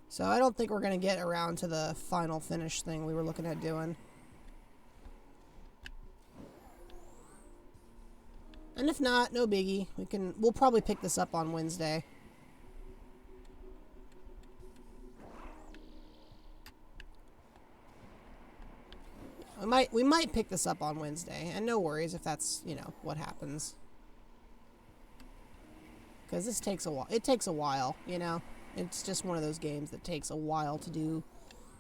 So I don't think we're gonna get around to the final finish thing we were looking at doing. And if not, no biggie. We'll probably pick this up on Wednesday. We might pick this up on Wednesday, and no worries if that's, you know, what happens. Because this takes a while. It takes a while, you know? It's just one of those games that takes a while to do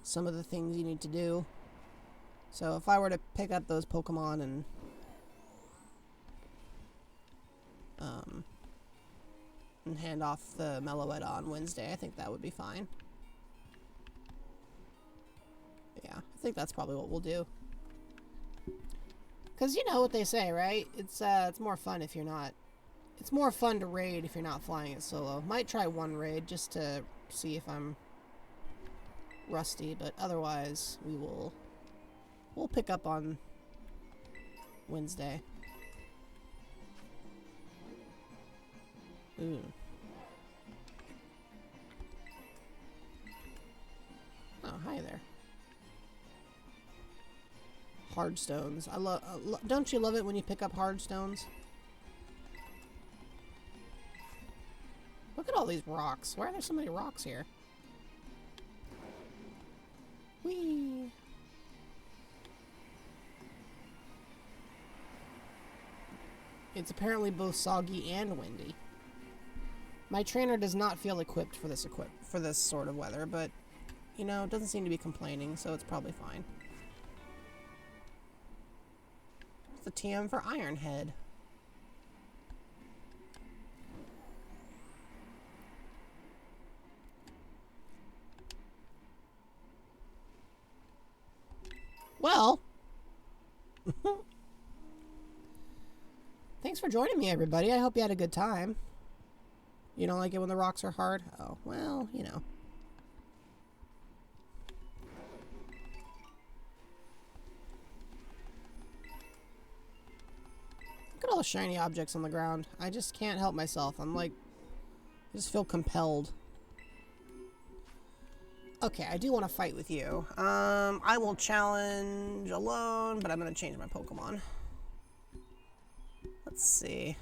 some of the things you need to do. So if I were to pick up those Pokemon and hand off the Meloetta on Wednesday, I think that would be fine. Yeah, I think that's probably what we'll do. Because you know what they say, right? It's more fun if you're not... It's more fun to raid if you're not flying it solo. Might try one raid just to see if I'm rusty, but otherwise we'll pick up on Wednesday. Ooh. Oh, hi there. Hard stones. I love. Don't you love it when you pick up hard stones? Look at all these rocks. Why are there so many rocks here? Whee! It's apparently both soggy and windy. My trainer does not feel equipped for this sort of weather, but you know, it doesn't seem to be complaining, so it's probably fine. It's a TM for Ironhead. Well, thanks for joining me, everybody. I hope you had a good time. You don't like it when the rocks are hard? Oh, well, you know. Look at all the shiny objects on the ground. I just can't help myself. I'm like, I just feel compelled. Okay, I do want to fight with you. I will challenge alone, but I'm going to change my Pokemon. Let's see.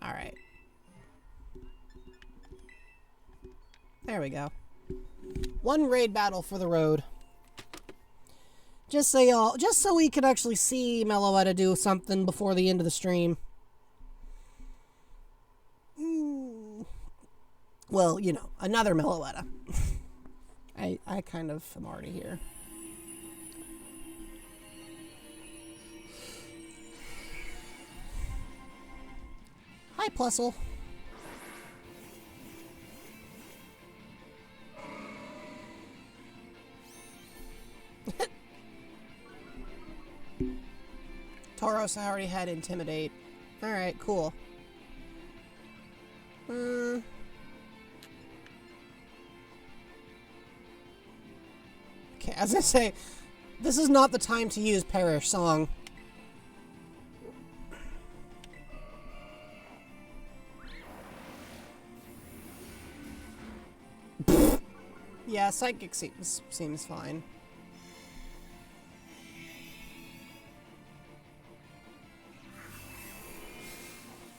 Alright. There we go. One raid battle for the road. Just so we can actually see Meloetta do something before the end of the stream. Well, you know, another Meloetta. I kind of am already here. Hi, Plusle. Tauros, I already had Intimidate. Alright, cool. Okay, as I say, this is not the time to use Perish Song. Yeah, Psychic seems fine.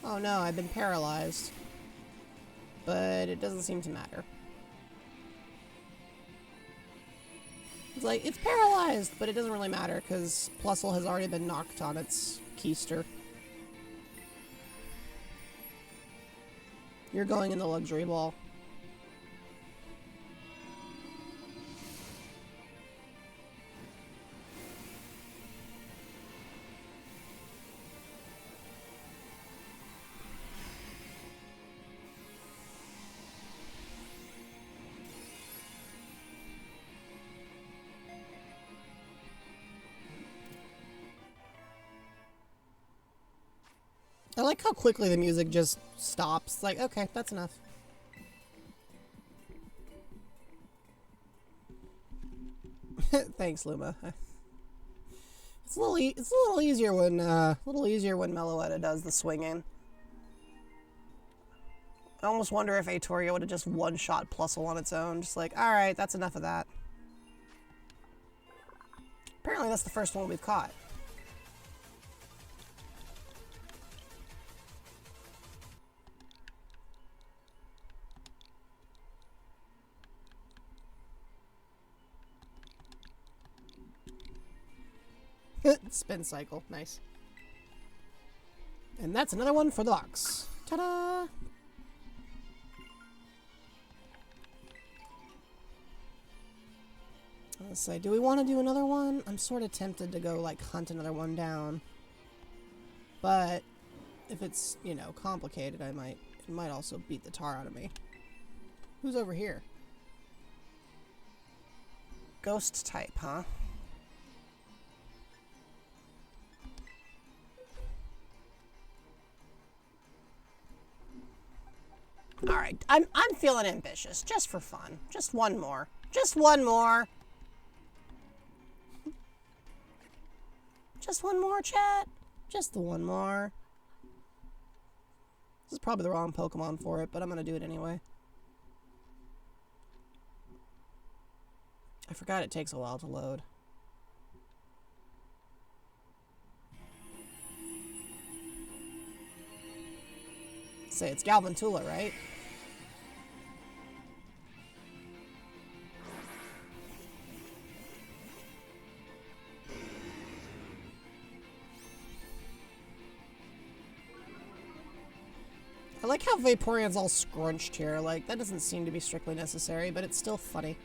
Oh no, I've been paralyzed. But it doesn't seem to matter. It's like, it's paralyzed, but it doesn't really matter because Plusle has already been knocked on its keister. You're going in the luxury ball. I like how quickly the music just stops. Like, okay, that's enough. Thanks, Luma. It's a little easier when Meloetta does the swinging. I almost wonder if Aetoria would have just one-shot Plusle on its own. Just like, all right, that's enough of that. Apparently, that's the first one we've caught. Spin cycle. Nice. And that's another one for the box. Ta-da! Let's say, do we want to do another one? I'm sort of tempted to go, like, hunt another one down. But if it's, you know, complicated, it might also beat the tar out of me. Who's over here? Ghost type, huh? Alright, I'm feeling ambitious, just for fun. Just one more. Just one more. Just one more, chat. Just the one more. This is probably the wrong Pokemon for it, but I'm gonna do it anyway. I forgot it takes a while to load. Say it's Galvantula, right? I like how Vaporeon's all scrunched here. Like, that doesn't seem to be strictly necessary, but it's still funny.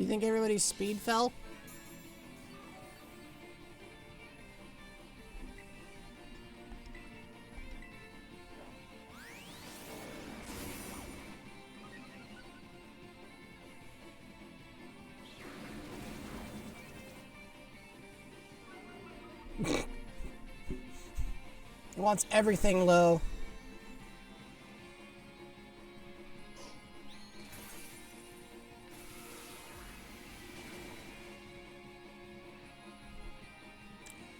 You think everybody's speed fell? It wants everything low.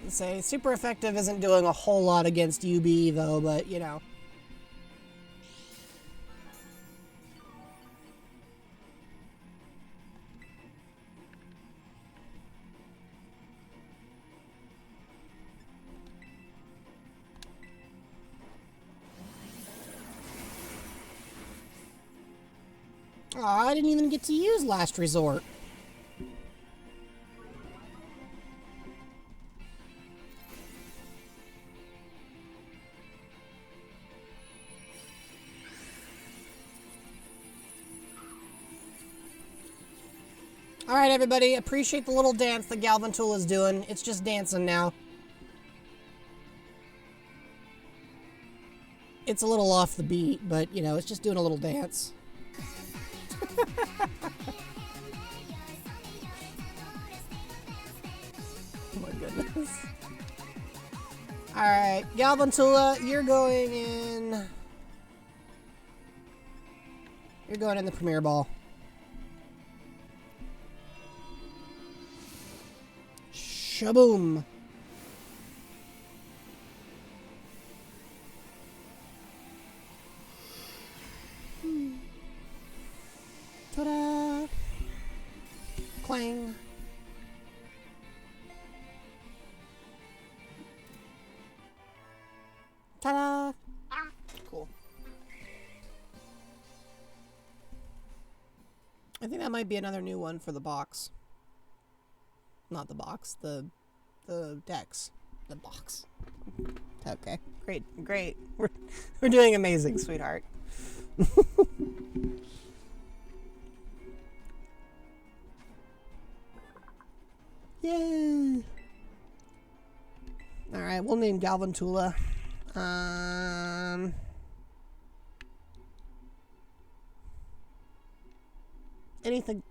Say super effective isn't doing a whole lot against UB though, but you know. Oh, I didn't even get to use Last Resort. Alright, everybody, appreciate the little dance that Galvantula is doing. It's just dancing now. It's a little off the beat, but, you know, it's just doing a little dance. Oh my goodness. Alright, Galvantula, you're going in... You're going in the Premier Ball. Shaboom! Ta-da! Clang! Ta-da! Cool. I think that might be another new one for the box. Not the box, the decks. The box. Okay, great, great. We're doing amazing, sweetheart. Yay! Alright, we'll name Galvantula. Anything?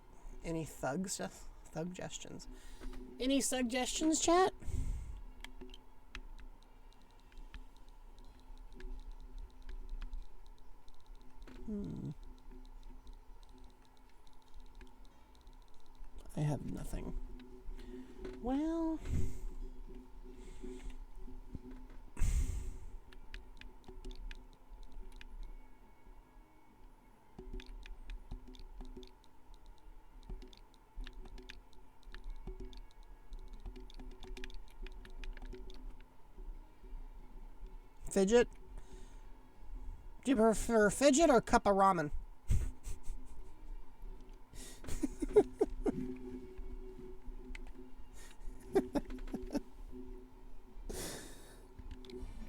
Any suggestions? Any suggestions, chat? I have nothing. Well... Fidget? Do you prefer fidget or cup of ramen?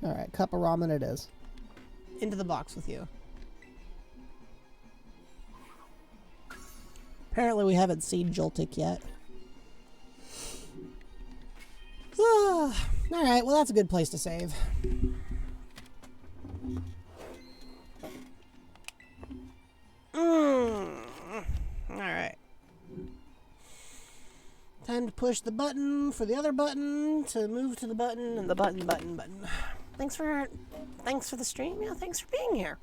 Alright, cup of ramen it is. Into the box with you. Apparently we haven't seen Joltik yet. Alright, well that's a good place to save. Alright. Time to push the button for the other button to move to the button and the button. Thanks for the stream. Yeah, thanks for being here.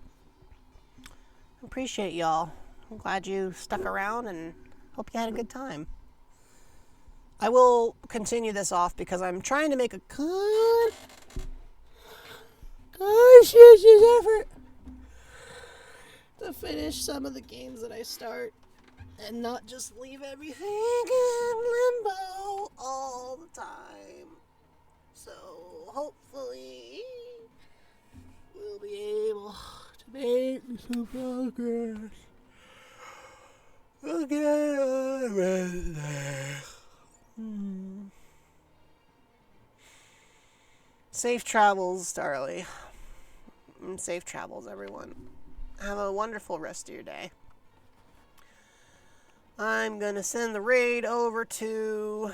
Appreciate y'all. I'm glad you stuck around and hope you had a good time. I will continue this off because I'm trying to make a conscious effort to finish some of the games that I start and not just leave everything in limbo all the time. So hopefully we'll be able to make some progress. We'll get on there. Safe travels, Darlie. Safe travels, everyone. Have a wonderful rest of your day. I'm gonna send the raid over to...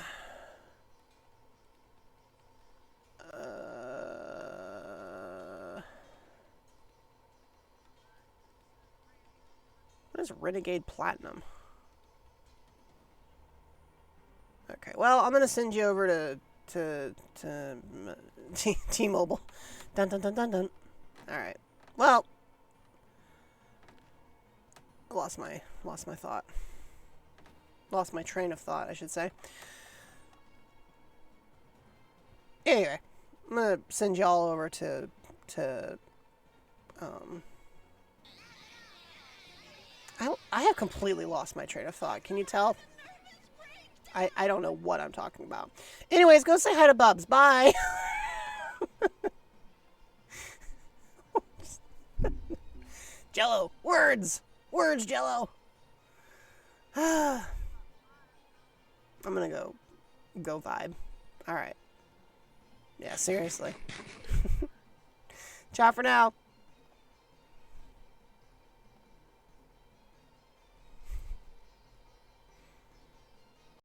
what is Renegade Platinum? Okay, well, I'm gonna send you over to T-Mobile. Dun dun dun dun dun. All right. Well, I lost my thought. Lost my train of thought, I should say. Anyway, I'm gonna send y'all over to I have completely lost my train of thought. Can you tell? I don't know what I'm talking about. Anyways, go say hi to Bubs. Bye. Jello. Words. Words, Jello. I'm gonna go vibe. All right. Yeah, seriously. Ciao for now.